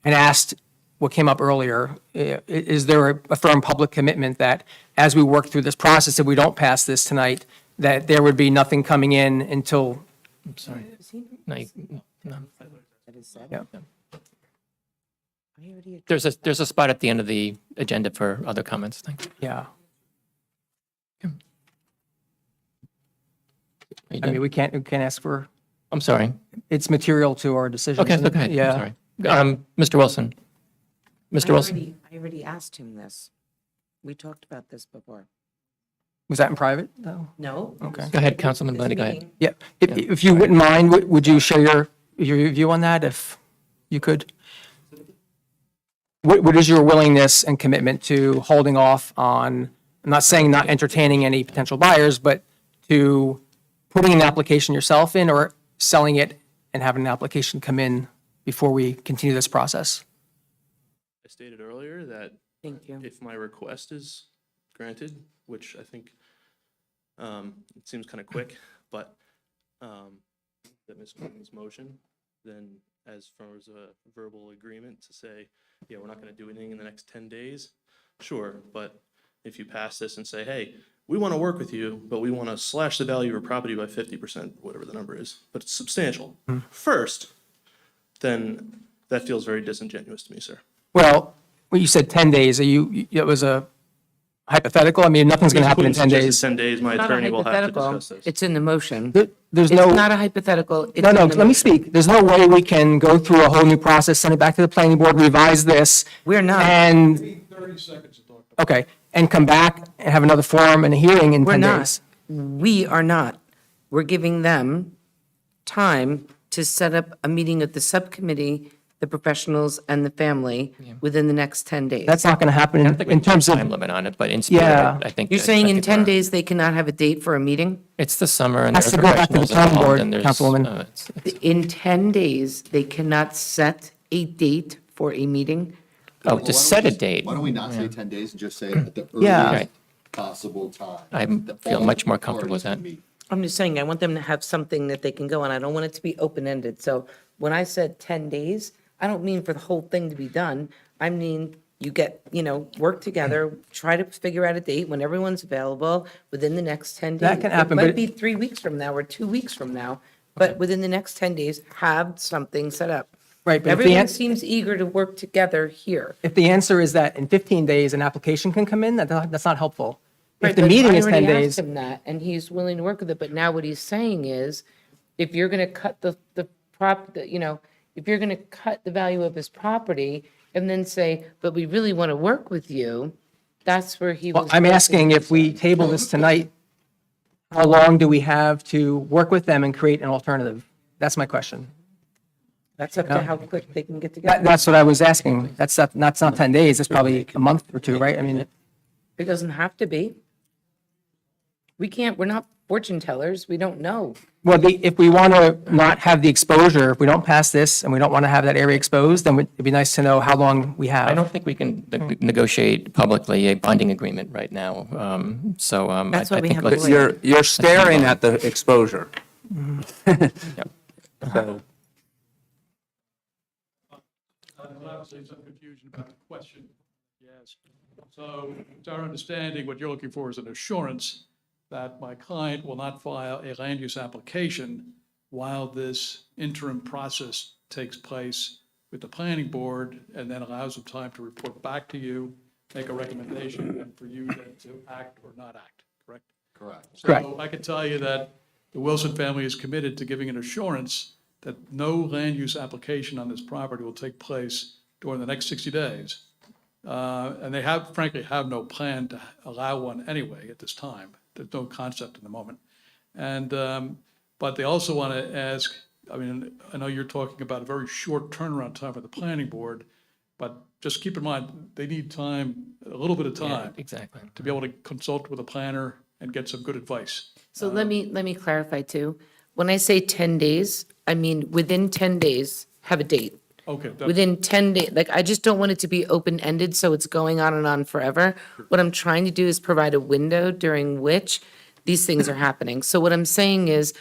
and asked what came up earlier. Is there a firm public commitment that as we work through this process, if we don't pass this tonight, that there would be nothing coming in until, I'm sorry. No, no. yeah. There's a spot at the end of the agenda for other comments. Thank you. Yeah. Are you I done? mean, we can't ask for, I'm sorry. it's material to our decision. Okay, go ahead. Yeah. Sorry. Mr. Wilson. Mr. Wilson. I already asked him this. We talked about this before. Was that in private, though? No. Okay. Go ahead, Councilman Linda, go ahead. Yeah, if you wouldn't mind, would you share your view on that, if you could? What is your willingness and commitment to holding off on, I'm not saying not entertaining any potential buyers, but to putting an application yourself in or selling it and having an application come in before we continue this process? I stated earlier that Thank you. if my request is granted, which I think it seems kind of quick, but that Ms. Queen's motion, then as far as a verbal agreement to say, yeah, we're not going to do anything in the next 10 days, sure, but if you pass this and say, hey, we want to work with you, but we want to slash the value of your property by 50%, whatever the number is, but it's substantial, first, then that feels very disingenuous to me, sir. Well, when you said 10 days, it was a hypothetical? I mean, nothing's going to happen in 10 days. 10 days, my Not a attorney will have to hypothetical. discuss this. It's in the motion. There's It's no. not a hypothetical. It's No, in no, the let me motion. speak. There's no way we can go through a whole new process, send it back to the planning board, revise this. We're not. And, 30 seconds to talk. okay, and come back and have another forum and a hearing in We're 10 not. days. We are not. We're giving them time to set up a meeting of the subcommittee, the professionals, and the family within the next 10 days. That's not going to happen in terms of, Time limit on it, but in spirit, Yeah. I think. You're that- saying I in think 10 we're- days, they cannot have a date for a meeting? It's the summer and Has there's to go back to the professionals planning involved board, and there's, Councilwoman. it's- In 10 days, they cannot set a date for a meeting? Oh, to set a date. Why don't we not say 10 days and just say at the Yeah. earliest Right. possible time? I that feel all much more comfortable with parties that. can meet? I'm just saying, I want them to have something that they can go on. I don't want it to be open-ended. So when I said 10 days, I don't mean for the whole thing to be done. I mean, you get, work together, try to figure out a date when everyone's available within the next 10 days. That can happen, It but might be 3 weeks from now or 2 weeks from now, but within the next 10 days, have something set up. Right, but if the Everyone ans- seems eager to work together here. If the answer is that in 15 days, an application can come in, that's not helpful. If Right, the but meeting I is 10 already days. asked him that, and he's willing to work with it, but now what he's saying is, if you're gonna cut if you're gonna cut the value of his property, and then say, but we really wanna work with you, that's where he Well, was. I'm asking if we table this tonight, how long do we have to work with them and create an alternative? That's my question. That's up to how quick they can get together. That's what I was asking. That's not 10 days, it's probably a month or two, right? I mean, It doesn't have to be. We're not fortune tellers, we don't know. well, if we want to not have the exposure, if we don't pass this and we don't want to have that area exposed, then it'd be nice to know how long we have. I don't think we can negotiate publicly a binding agreement right now. That's I why we think have a let's- lawyer. You're staring at the exposure. So, Obviously, some confusion about the question. Yes. So it's our understanding what you're looking for is an assurance that my client will not file a land use application while this interim process takes place with the planning board, and then allows them time to report back to you, make a recommendation, and for you then to act or not act, correct? Correct. Correct. So I can tell you that the Wilson family is committed to giving an assurance that no land use application on this property will take place during the next 60 days. And they frankly have no plan to allow one anyway at this time. There's no concept in the moment. And, but they also want to ask, I mean, I know you're talking about a very short turnaround time for the planning board, but just keep in mind, they need time, a little bit of time. exactly. To be able to consult with a planner and get some good advice. So let me clarify too. When I say 10 days, I mean within 10 days, have a date. Okay. Within 10 days, like, I just don't want it to be open-ended, so it's going on and on forever. What I'm trying to do is provide a window during which these things are happening. So what I'm saying is,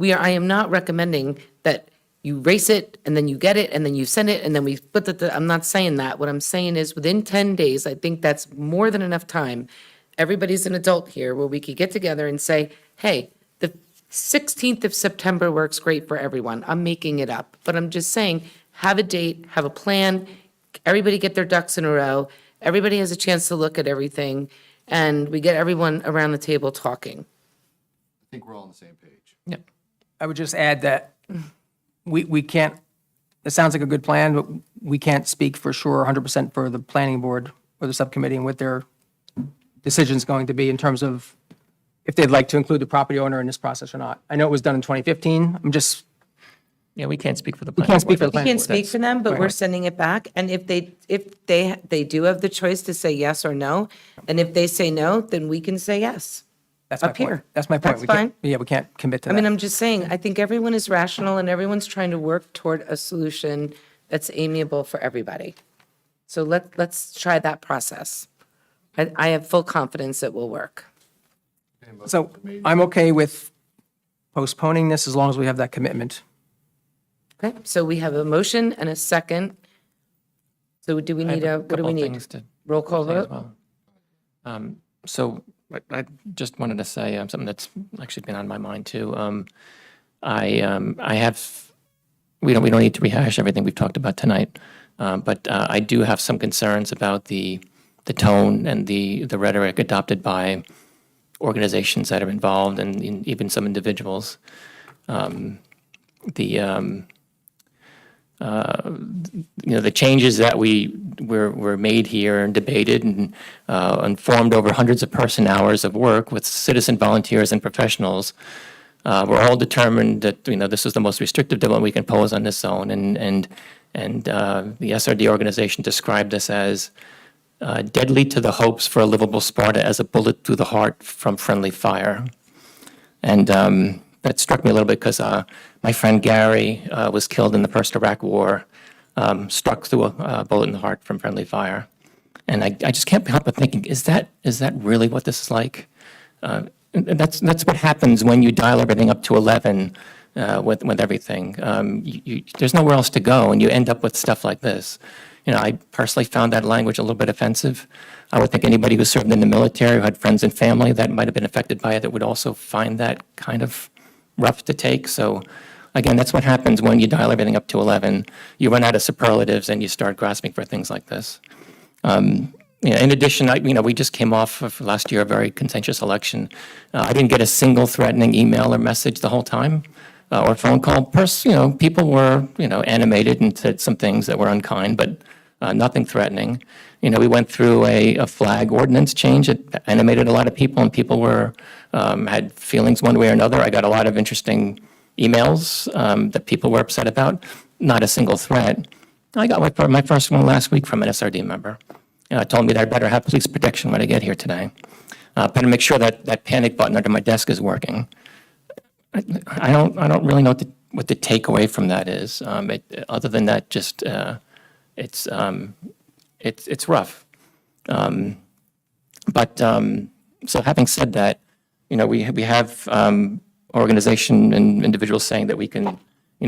I am not recommending that you race it, and then you get it, and then you send it, and then we put I'm not saying that. What I'm saying is, within 10 days, I think that's more than enough time. Everybody's an adult here, where we could get together and say, hey, the 16th of September works great for everyone. I'm making it up, but I'm just saying, have a date, have a plan, everybody get their ducks in a row, everybody has a chance to look at everything, and we get everyone around the table talking. I think we're all on the same page. Yep. I would just add that we can't, it sounds like a good plan, but we can't speak for sure 100% for the planning board or the subcommittee and what their decision's going to be in terms of if they'd like to include the property owner in this process or not. I know it was done in 2015. Yeah, we can't speak for the We planning can't speak board. for the We planning can't board. speak for them, but we're sending it back, and if they do have the choice to say yes or no, and if they say no, then we can say yes. That's my up point. here. That's my point. That's We can't- fine. Yeah, we can't commit to I mean, that. I'm just saying, I think everyone is rational and everyone's trying to work toward a solution that's amiable for everybody. So let's try that process. I have full confidence it will work. So I'm okay with postponing this as long as we have that commitment. Okay, so we have a motion and a second. So do we I have need what do couple we need? things to Roll call say as vote? well. I just wanted to say something that's actually been on my mind too. We don't need to rehash everything we've talked about tonight, but I do have some concerns about the tone and the rhetoric adopted by organizations that are involved and even some individuals. The changes that were made here and debated and informed over hundreds of person hours of work with citizen volunteers and professionals. We're all determined that this is the most restrictive development we can pose on this zone, and the SRD organization described this as deadly to the hopes for a livable Sparta as a bullet through the heart from friendly fire. And that struck me a little bit because my friend Gary was killed in the first Iraq War, struck through a bullet in the heart from friendly fire. And I just can't help but thinking, is that really what this is like? That's what happens when you dial everything up to 11 with everything. There's nowhere else to go, and you end up with stuff like this. I personally found that language a little bit offensive. I would think anybody who served in the military, who had friends and family that might have been affected by it, that would also find that kind of rough to take. So again, that's what happens when you dial everything up to 11. You run out of superlatives and you start grasping for things like this. In addition, we just came off of last year a very contentious election. I didn't get a single threatening email or message the whole time, or phone call. People were, animated and said some things that were unkind, but nothing threatening. We went through a flag ordinance change. It animated a lot of people, and people were had feelings one way or another. I got a lot of interesting emails that people were upset about. Not a single threat. I got my first one last week from an SRD member. Told me that I better have police protection when I get here today. Better make sure that panic button under my desk is working. I don't really know what the takeaway from that is. Other than that, just it's rough. So having said that, we have organization and individuals saying that we can,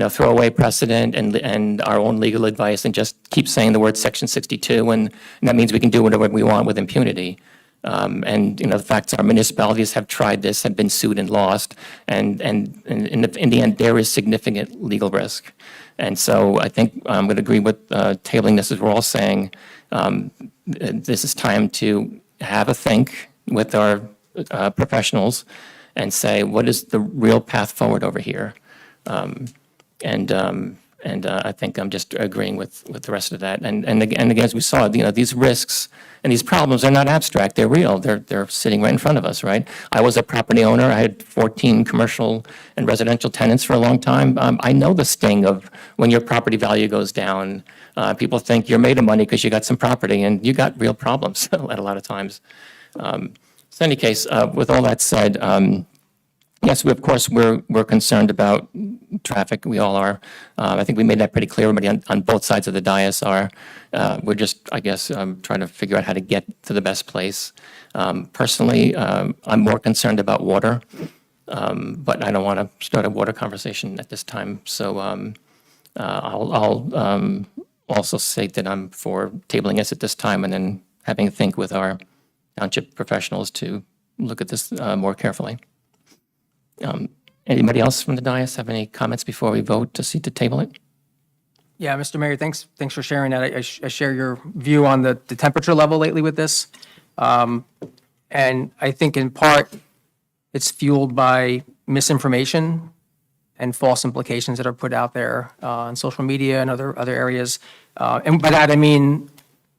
throw away precedent and our own legal advice and just keep saying the word Section 62, and that means we can do whatever we want with impunity. The fact that our municipalities have tried this, have been sued and lost, and in the end, there is significant legal risk. And so I think I'm going to agree with tabling this, as we're all saying, this is time to have a think with our professionals and say, what is the real path forward over here? I think I'm just agreeing with the rest of that. And again, as we saw, these risks and these problems are not abstract. They're real. They're sitting right in front of us, right? I was a property owner. I had 14 commercial and residential tenants for a long time. I know the sting of when your property value goes down. People think you're made of money because you got some property, and you got real problems a lot of times. So in any case, with all that said, yes, of course, we're concerned about traffic. We all are. I think we made that pretty clear. Everybody on both sides of the dais are. We're just, I guess, trying to figure out how to get to the best place. Personally, I'm more concerned about water, but I don't want to start a water conversation at this time. So I'll also say that I'm for tabling this at this time and then having a think with our township professionals to look at this more carefully. Anybody else from the dais have any comments before we vote to table it? Yeah, Mr. Mayor, thanks for sharing that. I share your view on the temperature level lately with this. And I think in part, it's fueled by misinformation and false implications that are put out there on social media and other areas. And by that, I mean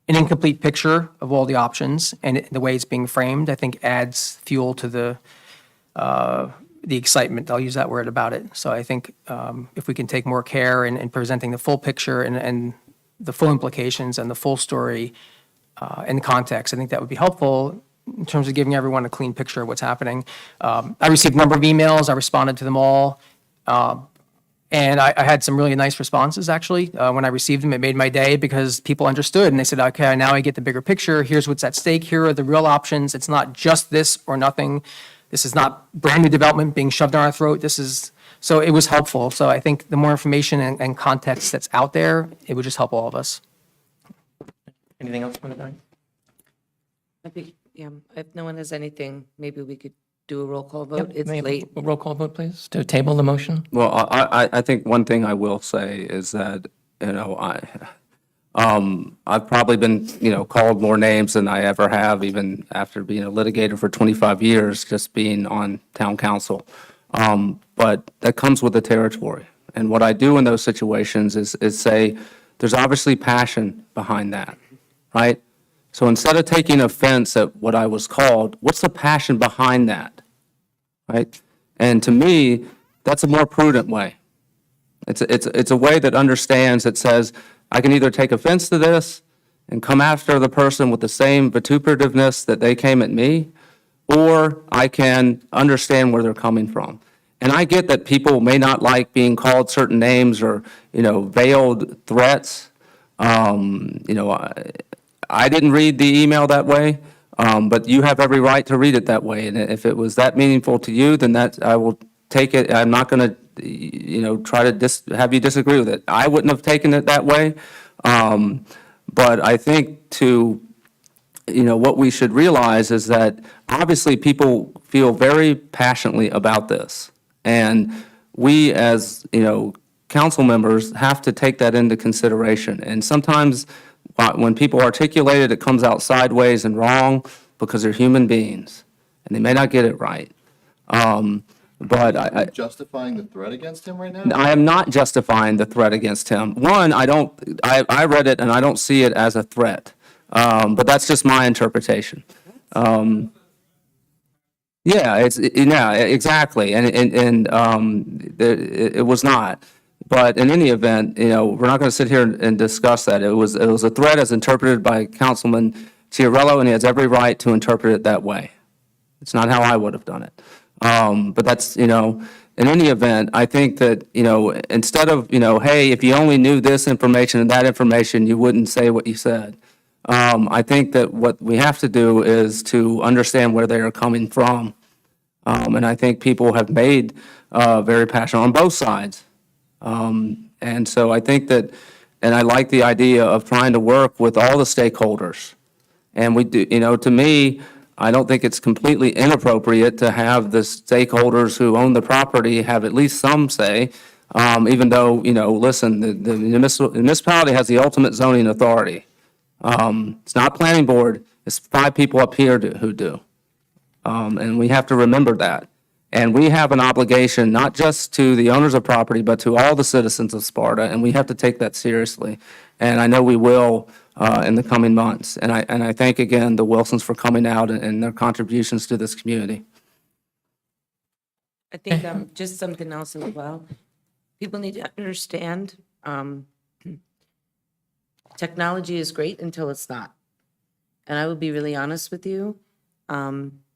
an incomplete picture of all the options, and the way it's being framed, I think adds fuel to the excitement, I'll use that word, about it. So I think if we can take more care in presenting the full picture and the full implications and the full story in context, I think that would be helpful in terms of giving everyone a clean picture of what's happening. I received a number of emails. I responded to them all. And I had some really nice responses, actually. When I received them, it made my day because people understood and they said, okay, now I get the bigger picture. Here's what's at stake. Here are the real options. It's not just this or nothing. This is not brand new development being shoved down our throat. So it was helpful. So I think the more information and context that's out there, it would just help all of us. Anything else from the guy? I think, yeah, if no one has anything, maybe we could do a roll call vote. It's late. A roll call vote, please, to table the motion. Well, I think one thing I will say is that, I've probably been, called more names than I ever have, even after being a litigator for 25 years, just being on town council. But that comes with the territory. And what I do in those situations is say, there's obviously passion behind that, right? So instead of taking offense at what I was called, what's the passion behind that, right? And to me, that's a more prudent way. It's a way that understands, that says, I can either take offense to this and come after the person with the same vituperativeness that they came at me, or I can understand where they're coming from. And I get that people may not like being called certain names or, veiled threats. I didn't read the email that way, but you have every right to read it that way. And if it was that meaningful to you, then I will take it. I'm not going to, try to have you disagree with it. I wouldn't have taken it that way. But I think what we should realize is that obviously people feel very passionately about this. And we, as, council members, have to take that into consideration. And sometimes when people articulate it, it comes out sideways and wrong because they're human beings, and they may not get it right. But Are you justifying the threat against him right now? I am not justifying the threat against him. One, I read it and I don't see it as a threat. But that's just my interpretation. Yeah, exactly. It was not. But in any event, we're not going to sit here and discuss that. It was a threat as interpreted by Councilman Chiarello, and he has every right to interpret it that way. It's not how I would have done it. But that's, in any event, I think that, instead of, hey, if you only knew this information and that information, you wouldn't say what you said. I think that what we have to do is to understand where they are coming from. And I think people have made very passionate on both sides. And so I think that, and I like the idea of trying to work with all the stakeholders. And we do, to me, I don't think it's completely inappropriate to have the stakeholders who own the property have at least some say, even though, listen, the municipality has the ultimate zoning authority. It's not planning board, it's 5 people up here who do. And we have to remember that. And we have an obligation, not just to the owners of property, but to all the citizens of Sparta, and we have to take that seriously. And I know we will in the coming months. And I thank again the Wilsons for coming out and their contributions to this community. I think just something else as well. People need to understand technology is great until it's not. And I will be really honest with you.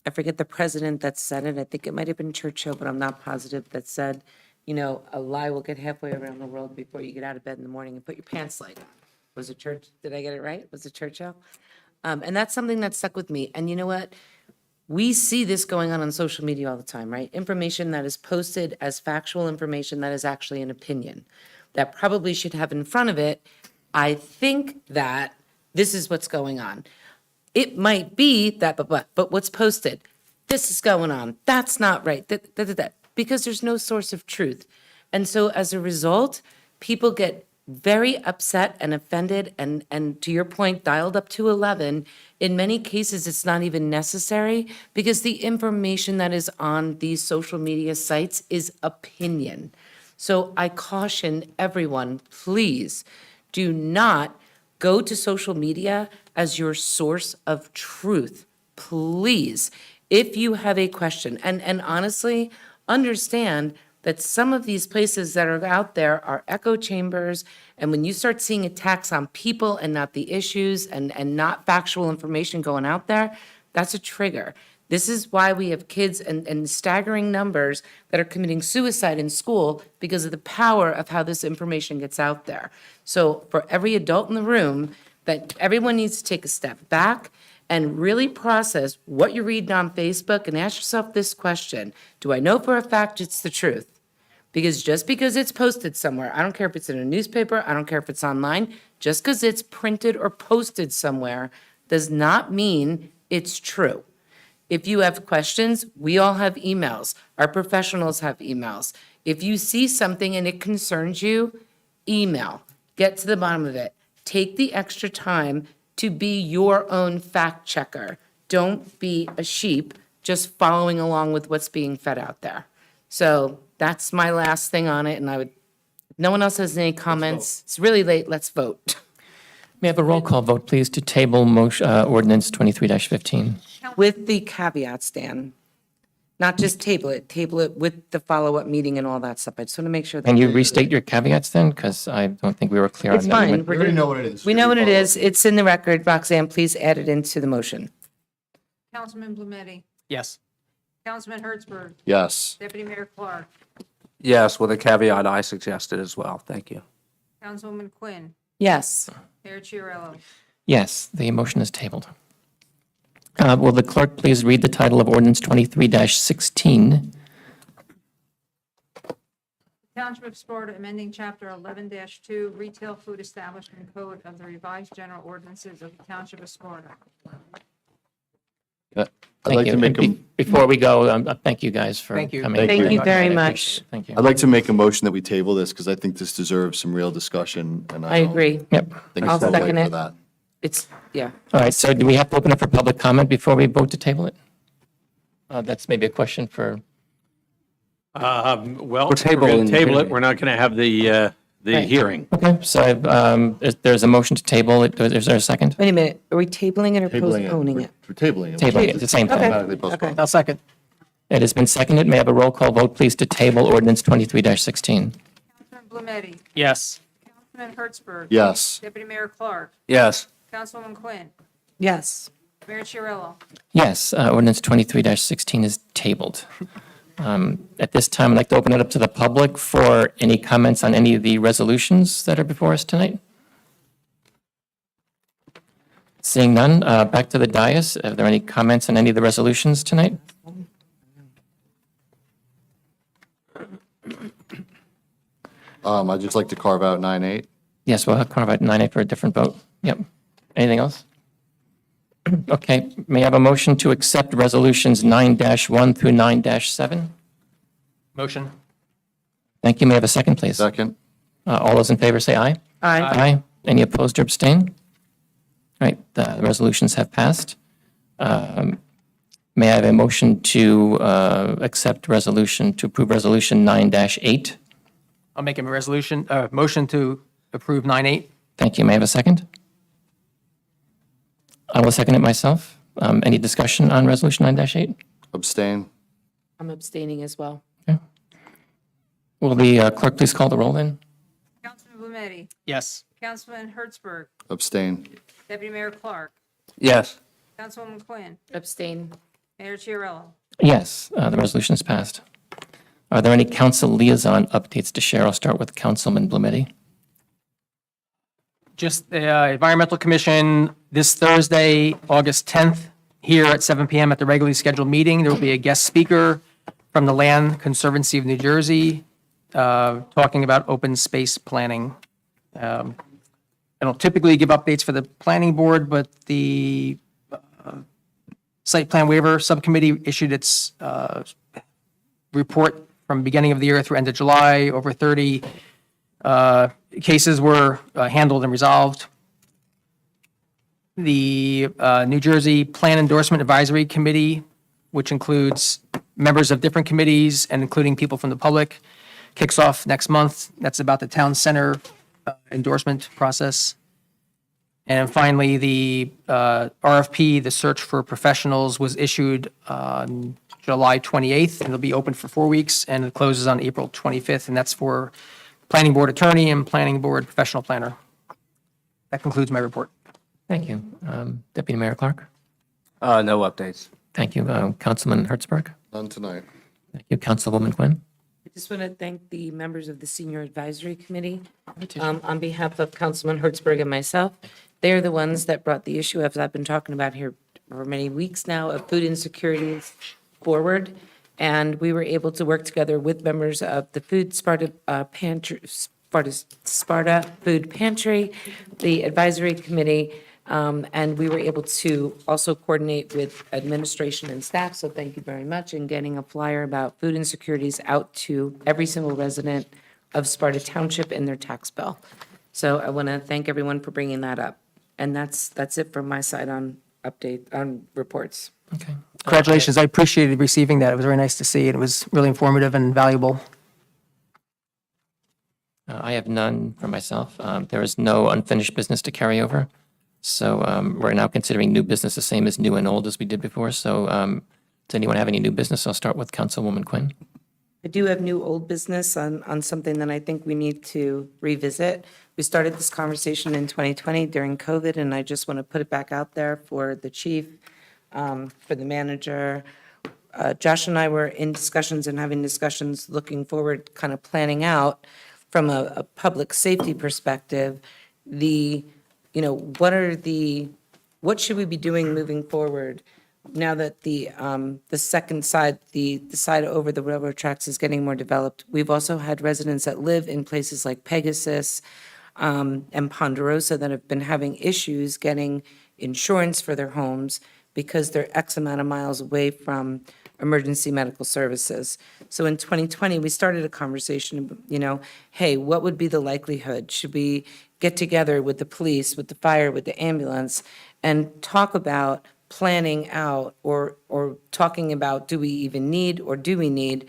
I forget the president that said it. I think it might have been Churchill, but I'm not positive, that said, a lie will get halfway around the world before you get out of bed in the morning and put your pants leg on. Was it Churchill? Did I get it right? Was it Churchill? And that's something that stuck with me. And you know what? We see this going on social media all the time, right? Information that is posted as factual information that is actually an opinion that probably should have in front of it, I think that this is what's going on. It might be that, but what's posted, this is going on, that's not right, because there's no source of truth. And so as a result, people get very upset and offended and to your point, dialed up to 11. In many cases, it's not even necessary because the information that is on these social media sites is opinion. So I caution everyone, please do not go to social media as your source of truth. Please, if you have a question, and honestly, understand that some of these places that are out there are echo chambers, and when you start seeing attacks on people and not the issues and not factual information going out there, that's a trigger. This is why we have kids and staggering numbers that are committing suicide in school because of the power of how this information gets out there. So for every adult in the room, that everyone needs to take a step back and really process what you're reading on Facebook and ask yourself this question: do I know for a fact it's the truth? Because just because it's posted somewhere, I don't care if it's in a newspaper, I don't care if it's online, just because it's printed or posted somewhere does not mean it's true. If you have questions, we all have emails. Our professionals have emails. If you see something and it concerns you, email. Get to the bottom of it. Take the extra time to be your own fact checker. Don't be a sheep just following along with what's being fed out there. So that's my last thing on it, and if no one else has any comments, it's really late, let's vote. May I have a roll call vote, please, to table ordinance 23-15? With the caveats, Dan. Not just table it with the follow-up meeting and all that stuff. I just want to make sure that. Can you restate your caveats then? Because I don't think we were clear on that. It's fine. We already know what it is. We know what it is. It's in the record. Roxanne, please add it into the motion. Councilman Blumetti. Yes. Councilman Hertzberg. Yes. Deputy Mayor Clark. Yes, with a caveat I suggested as well. Thank you. Councilwoman Quinn. Yes. Mayor Chiarello. Yes, the motion is tabled. Will the clerk please read the title of ordinance 23-16? Township of Sparta amending Chapter 11-2 Retail Food Establishment Code of the Revised General Ordinances of the Township of Sparta. I'd like to make Before we go, thank you guys for Thank you. coming. Thank you very I much. appreciate it. Thank you. I'd like to make a motion that we table this because I think this deserves some real discussion. And I agree. Yep. think I'll it's too late second for it. that. It's, yeah. All right, so do we have to open up for public comment before we vote to table it? That's maybe a question for, Well, We're we're going tabling to the table it. hearing. We're not going to have the Right. hearing. okay, so there's a motion to table it. Is there a second? Wait a minute, are we tabling it or Tabling postponing it? We're tabling it. Tabling it, it's the same thing. Automatically postponed. I'll second. It has been seconded. May I have a roll call vote, please, to table ordinance 23-16? Councilman Blumetti, Yes. Councilman Hertzberg. Yes. Deputy Mayor Clark, Yes. Councilwoman Quinn, Yes. Mayor Chiarello. Yes, ordinance 23-16 is tabled. At this time, I'd like to open it up to the public for any comments on any of the resolutions that are before us tonight. Seeing none, back to the dais. Are there any comments on any of the resolutions tonight? I'd just like to carve out 9-8. Yes, we'll have carve out 9A for a different vote. Yep. Anything else? Okay, may I have a motion to accept resolutions 9-1 through 9-7? Motion. Thank you. May I have a second, please? Second. All those in favor say aye. Aye. Aye. Any opposed or abstain? All right, the resolutions have passed. May I have a motion to accept resolution, to approve resolution 9-8? I'll make a motion to approve 9-8. Thank you. May I have a second? I will second it myself. Any discussion on resolution 9-8? Abstain. I'm abstaining as well. Will the clerk please call the roll then? Councilman Blumetti, Yes. Councilman Hertzberg, Abstain. Deputy Mayor Clark, Yes. Councilwoman Quinn, Abstain. Mayor Chiarello. Yes, the resolution is passed. Are there any council liaison updates to share? I'll start with Councilman Blumetti. Just the Environmental Commission this Thursday, August 10th, here at 7 PM at the regularly scheduled meeting. There will be a guest speaker from the Land Conservancy of New Jersey talking about open space planning. I don't typically give updates for the planning board, but the site plan waiver subcommittee issued its report from beginning of the year through end of July. Over 30 cases were handled and resolved. The New Jersey Plan Endorsement Advisory Committee, which includes members of different committees and including people from the public, kicks off next month. That's about the town center endorsement process. And finally, the RFP, the search for professionals, was issued on July 28th, and it'll be open for 4 weeks, and it closes on April 25th, and that's for planning board attorney and planning board professional planner. That concludes my report. Thank you. Deputy Mayor Clark? No updates. Thank you. Councilman Hertzberg? None tonight. Thank you. Councilwoman Quinn? I just want to thank the members of the Senior Advisory Committee on behalf of Councilman Hertzberg and myself. They're the ones that brought the issue, as I've been talking about here for many weeks now, of food insecurities forward. And we were able to work together with members of the Sparta Food Pantry, the Advisory Committee, and we were able to also coordinate with administration and staff, so thank you very much, in getting a flyer about food insecurities out to every single resident of Sparta Township in their tax bill. So I want to thank everyone for bringing that up. And that's it from my side on reports. Okay. Congratulations. I appreciated receiving that. It was very nice to see. It was really informative and valuable. I have none for myself. There is no unfinished business to carry over. So we're now considering new business the same as new and old as we did before. So does anyone have any new business? I'll start with Councilwoman Quinn. I do have new old business on something that I think we need to revisit. We started this conversation in 2020 during COVID, and I just want to put it back out there for the chief, for the manager. Josh and I were in discussions and having discussions looking forward, kind of planning out from a public safety perspective, what should we be doing moving forward now that the second side, the side over the railroad tracks is getting more developed? We've also had residents that live in places like Pegasus and Ponderosa that have been having issues getting insurance for their homes because they're X amount of miles away from emergency medical services. So in 2020, we started a conversation, hey, what would be the likelihood? Should we get together with the police, with the fire, with the ambulance, and talk about planning out or talking about, do we even need or do we need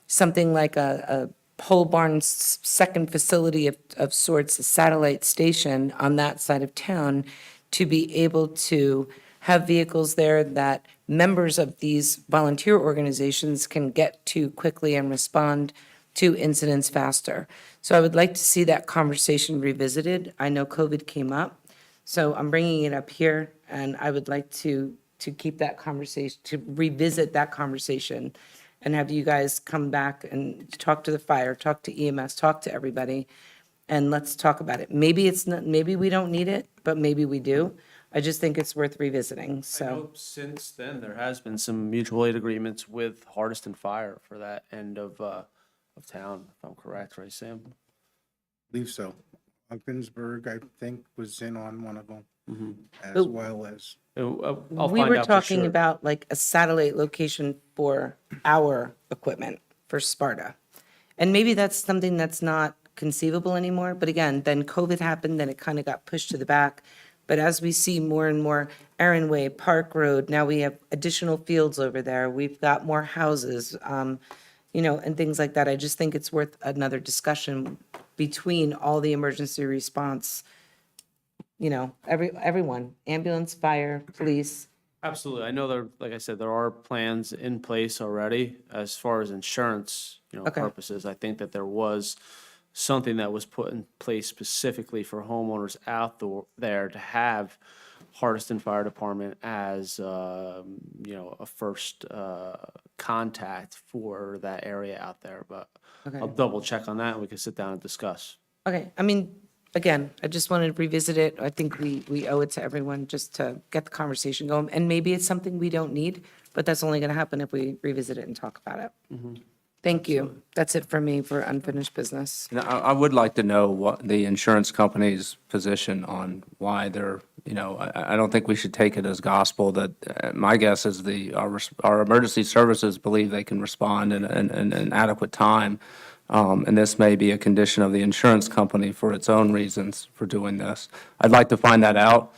something like a pole barn second facility of sorts, a satellite station on that side of town, to be able to have vehicles there that members of these volunteer organizations can get to quickly and respond to incidents faster. So I would like to see that conversation revisited. I know COVID came up, so I'm bringing it up here, and I would like to keep that conversation, to revisit that conversation, and have you guys come back and talk to the fire, talk to EMS, talk to everybody, and let's talk about it. Maybe it's not, maybe we don't need it, but maybe we do. I just think it's worth revisiting, I so. know since then, there has been some mutual aid agreements with Hardiston Fire for that end of town, if I'm correct, right, Sam? Believe so. Ginsburg, I think, was in on one of them, as But- well as. I'll We find were out for talking sure. about like a satellite location for our equipment for Sparta. And maybe that's something that's not conceivable anymore, but again, then COVID happened, then it kind of got pushed to the back. But as we see more and more Erin Way, Park Road, now we have additional fields over there, we've got more houses, and things like that. I just think it's worth another discussion between all the emergency response, everyone, ambulance, fire, police. Absolutely. I know there, like I said, there are plans in place already as far as insurance, Okay. purposes. I think that there was something that was put in place specifically for homeowners out there to have Hardiston Fire Department as, a first contact for that area out there. But Okay. I'll double check on that and we can sit down and discuss. Okay, I mean, again, I just wanted to revisit it. I think we owe it to everyone just to get the conversation going. And maybe it's something we don't need, but that's only going to happen if we revisit it and talk about it. Thank you. That's it for me for unfinished business. I would like to know what the insurance company's position on why they're, I don't think we should take it as gospel that, my guess is our emergency services believe they can respond in an adequate time. And this may be a condition of the insurance company for its own reasons for doing this. I'd like to find that out.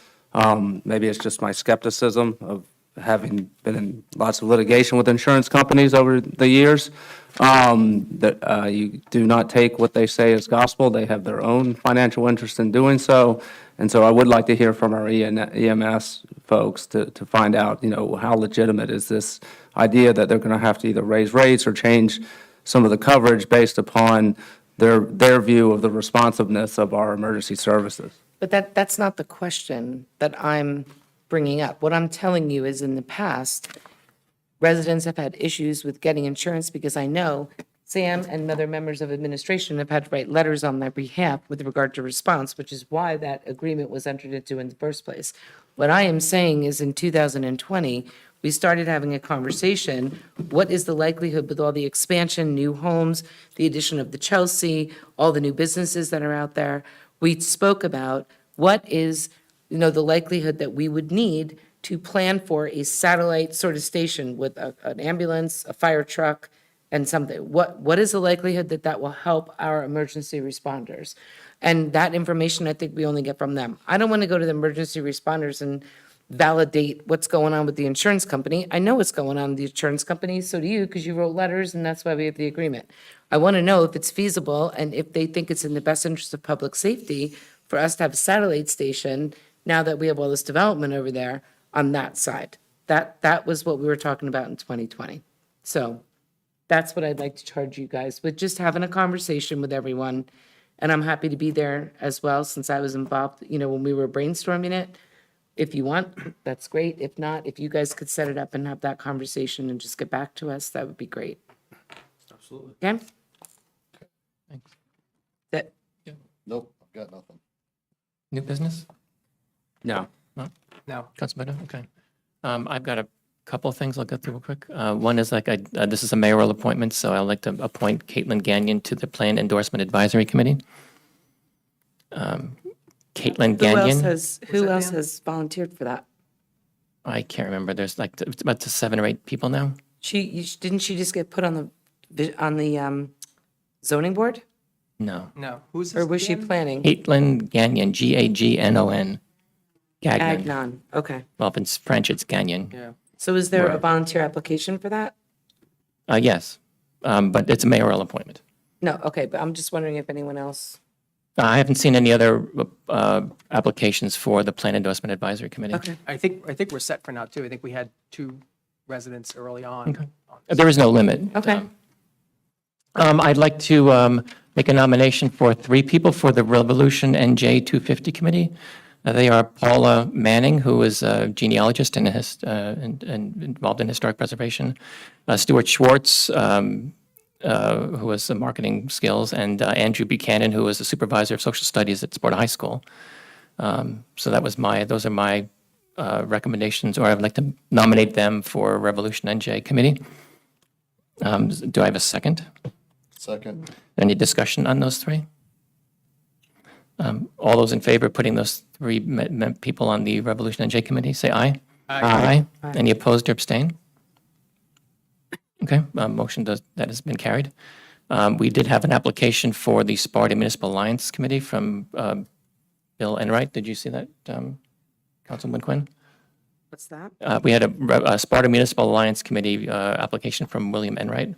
Maybe it's just my skepticism of having been in lots of litigation with insurance companies over the years, that you do not take what they say as gospel. They have their own financial interest in doing so. And so I would like to hear from our EMS folks to find out, how legitimate is this idea that they're going to have to either raise rates or change some of the coverage based upon their view of the responsiveness of our emergency services. But that's not the question that I'm bringing up. What I'm telling you is in the past, residents have had issues with getting insurance because I know Sam and other members of administration have had to write letters on their behalf with regard to response, which is why that agreement was entered into in the first place. What I am saying is in 2020, we started having a conversation, what is the likelihood with all the expansion, new homes, the addition of the Chelsea, all the new businesses that are out there? We spoke about what is, the likelihood that we would need to plan for a satellite sort of station with an ambulance, a fire truck, and something. What is the likelihood that that will help our emergency responders? And that information, I think we only get from them. I don't want to go to the emergency responders and validate what's going on with the insurance company. I know what's going on with the insurance company, so do you, because you wrote letters, and that's why we have the agreement. I want to know if it's feasible and if they think it's in the best interest of public safety for us to have a satellite station now that we have all this development over there on that side. That was what we were talking about in 2020. So that's what I'd like to charge you guys with, just having a conversation with everyone. And I'm happy to be there as well, since I was involved, when we were brainstorming it. If you want, that's great. If not, if you guys could set it up and have that conversation and just get back to us, that would be great. Absolutely. Okay? Thanks. That, Nope, I've got nothing. New business? No. No. Councilman, okay. I've got a couple of things I'll go through real quick. One is this is a mayoral appointment, so I'd like to appoint Caitlin Gagnon to the Plan Endorsement Advisory Committee. Caitlin Gagnon. who else has volunteered for that? I can't remember. There's it's about 7 or 8 people now. Didn't she just get put on the zoning board? No. No, who's Or this was she Mm. again? planning? Caitlin Gagnon, Gagnon. Gagnon. Agnon, okay. Well, if it's French, it's Gagnon. Yeah. So is there a Right. volunteer application for that? Yes, but it's a mayoral appointment. No, okay, but I'm just wondering if anyone else. I haven't seen any other applications for the Plan Endorsement Advisory Committee. Okay. I think we're set for now, too. I think we had 2 residents early on. Okay. There is no limit. Okay. I'd like to make a nomination for 3 people for the Revolution NJ 250 Committee. They are Paula Manning, who is a genealogist and involved in historic preservation, Stuart Schwartz, who has some marketing skills, and Andrew Buchanan, who is a supervisor of social studies at Sparta High School. So those are my recommendations, or I would like to nominate them for Revolution NJ Committee. Do I have a second? Second. Any discussion on those 3? All those in favor of putting those 3 people on the Revolution NJ Committee, say aye. Aye. Any opposed or abstain? Okay, that has been carried. We did have an application for the Sparta Municipal Alliance Committee from Bill Enright. Did you see that, Councilman Quinn? What's that? We had a Sparta Municipal Alliance Committee application from William Enright.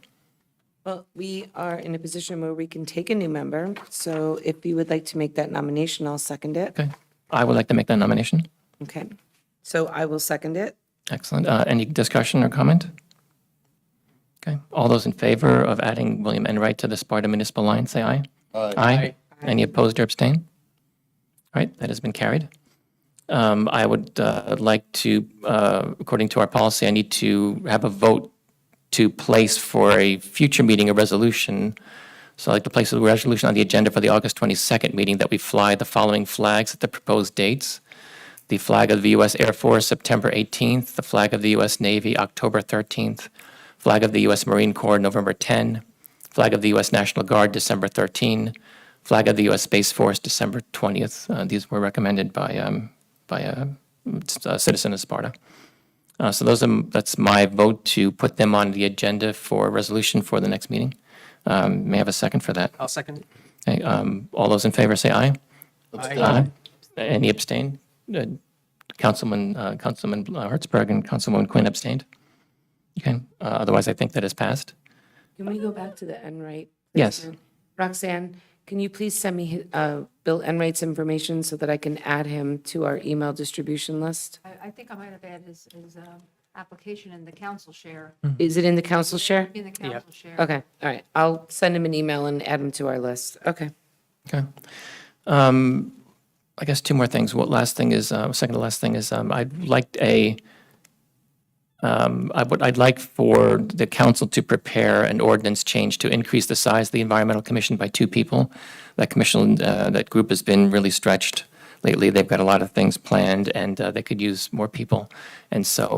Well, we are in a position where we can take a new member, so if you would like to make that nomination, I'll second it. Okay, I would like to make that nomination. Okay, so I will second it. Excellent. Any discussion or comment? Okay, all those in favor of adding William Enright to the Sparta Municipal Alliance, say aye. Aye. Any opposed or abstain? All right, that has been carried. I would like to, according to our policy, I need to have a vote to place for a future meeting a resolution. So I'd like to place a resolution on the agenda for the August 22nd meeting that we fly the following flags at the proposed dates. The flag of the U.S. Air Force, September 18th, the flag of the U.S. Navy, October 13th, flag of the U.S. Marine Corps, November 10, flag of the U.S. National Guard, December 13, flag of the U.S. Space Force, December 20th. These were recommended by a citizen of Sparta. So that's my vote to put them on the agenda for a resolution for the next meeting. May I have a second for that? I'll second. Okay, all those in favor say aye. Aye. Any abstain? Councilman Hertzberg and Councilwoman Quinn abstained. Okay, otherwise I think that is passed. Can we go back to the Enright? Yes. Roxanne, can you please send me Bill Enright's information so that I can add him to our email distribution list? I think I might have added his application in the council share. Is it in the council share? In the council share. Okay, all right. I'll send him an email and add him to our list. Okay. Okay. I guess 2 more things. Second to last thing is I'd like for the council to prepare an ordinance change to increase the size of the environmental commission by 2 people. That group has been really stretched lately. They've got a lot of things planned, and they could use more people. And so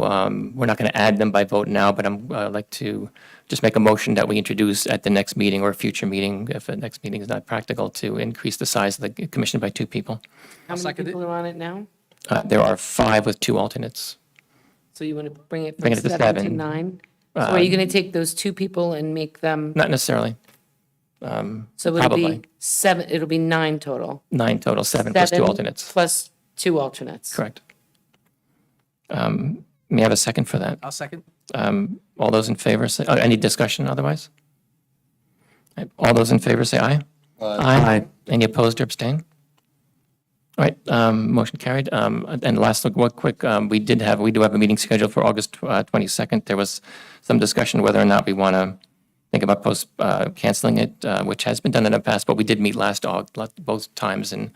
we're not going to add them by vote now, but I'd like to just make a motion that we introduce at the next meeting or a future meeting, if the next meeting is not practical, to increase the size of the commission by 2 people. How many people are on it now? There are 5 with 2 alternates. So you want to bring it Bring from it to 7 to 7. 9? So are you going to take those 2 people and make them? Not necessarily. So it'll Probably. be 7, it'll be 9 total. 9 total, 7 plus 2 alternates. Plus 2 alternates. Correct. May I have a second for that? I'll second. All those in favor say, any discussion otherwise? All those in favor say aye. Aye. Any opposed or abstain? All right, motion carried. And last, one quick, we do have a meeting scheduled for August 22nd. There was some discussion whether or not we want to think about canceling it, which has been done in the past, but we did meet both times in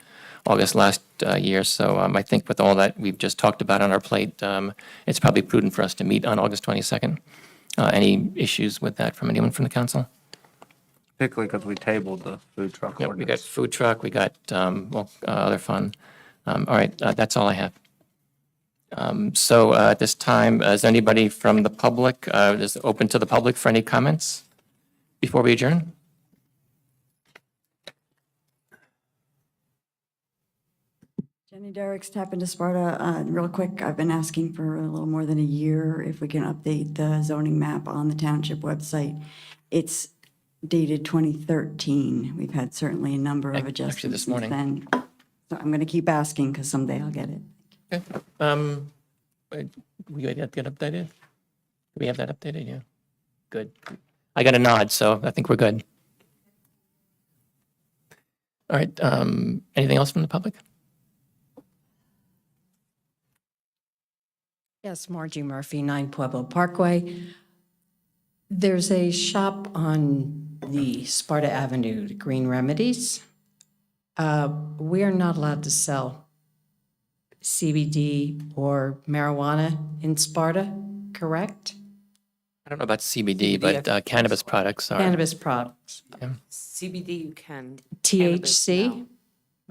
August last year. So I think with all that we've just talked about on our plate, it's probably prudent for us to meet on August 22nd. Any issues with that from anyone from the council? Particularly because we tabled the food truck Yep, we got ordinance. food truck, we got other fun. All right, that's all I have. So at this time, is anybody from the public, is it open to the public for any comments before we adjourn? Jenny Derrick's Tap into Sparta. Real quick, I've been asking for a little more than a year if we can update the zoning map on the township website. It's dated 2013. We've had certainly a number of Actually, adjustments this since morning. then. So I'm going to keep asking because someday I'll get it. We got that updated? Do we have that updated? Yeah. Good. I got a nod, so I think we're good. All right, anything else from the public? Yes, Margie Murphy, 9 Pueblo Parkway. There's a shop on the Sparta Avenue, the Green Remedies. We are not allowed to sell CBD or marijuana in Sparta, correct? I don't know about CBD, but cannabis products are. Cannabis products. CBD you can. THC?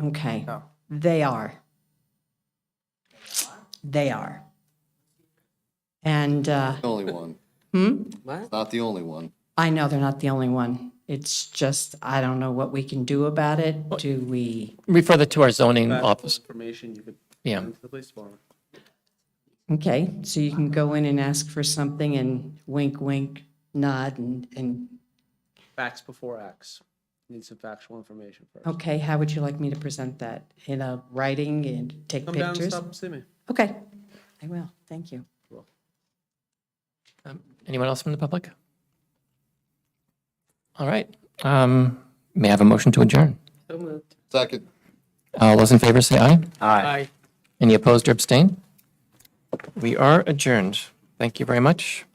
Okay. They are. They are. And, The only one. What? It's not the only one. I know they're not the only one. It's just, I don't know what we can do about it. Do we? Refer that to our zoning office. Information you could Yeah. send to the police department. Okay, so you can go in and ask for something and wink, wink, nod and, Facts before acts. Need some factual information first. okay, how would you like me to present that? In a writing and take Come down and pictures? stop and see me. Okay, I will. Thank you. Anyone else from the public? All right, may I have a motion to adjourn? So moved. Second. All those in favor say aye. Aye. Any opposed or abstain? We are adjourned. Thank you very much.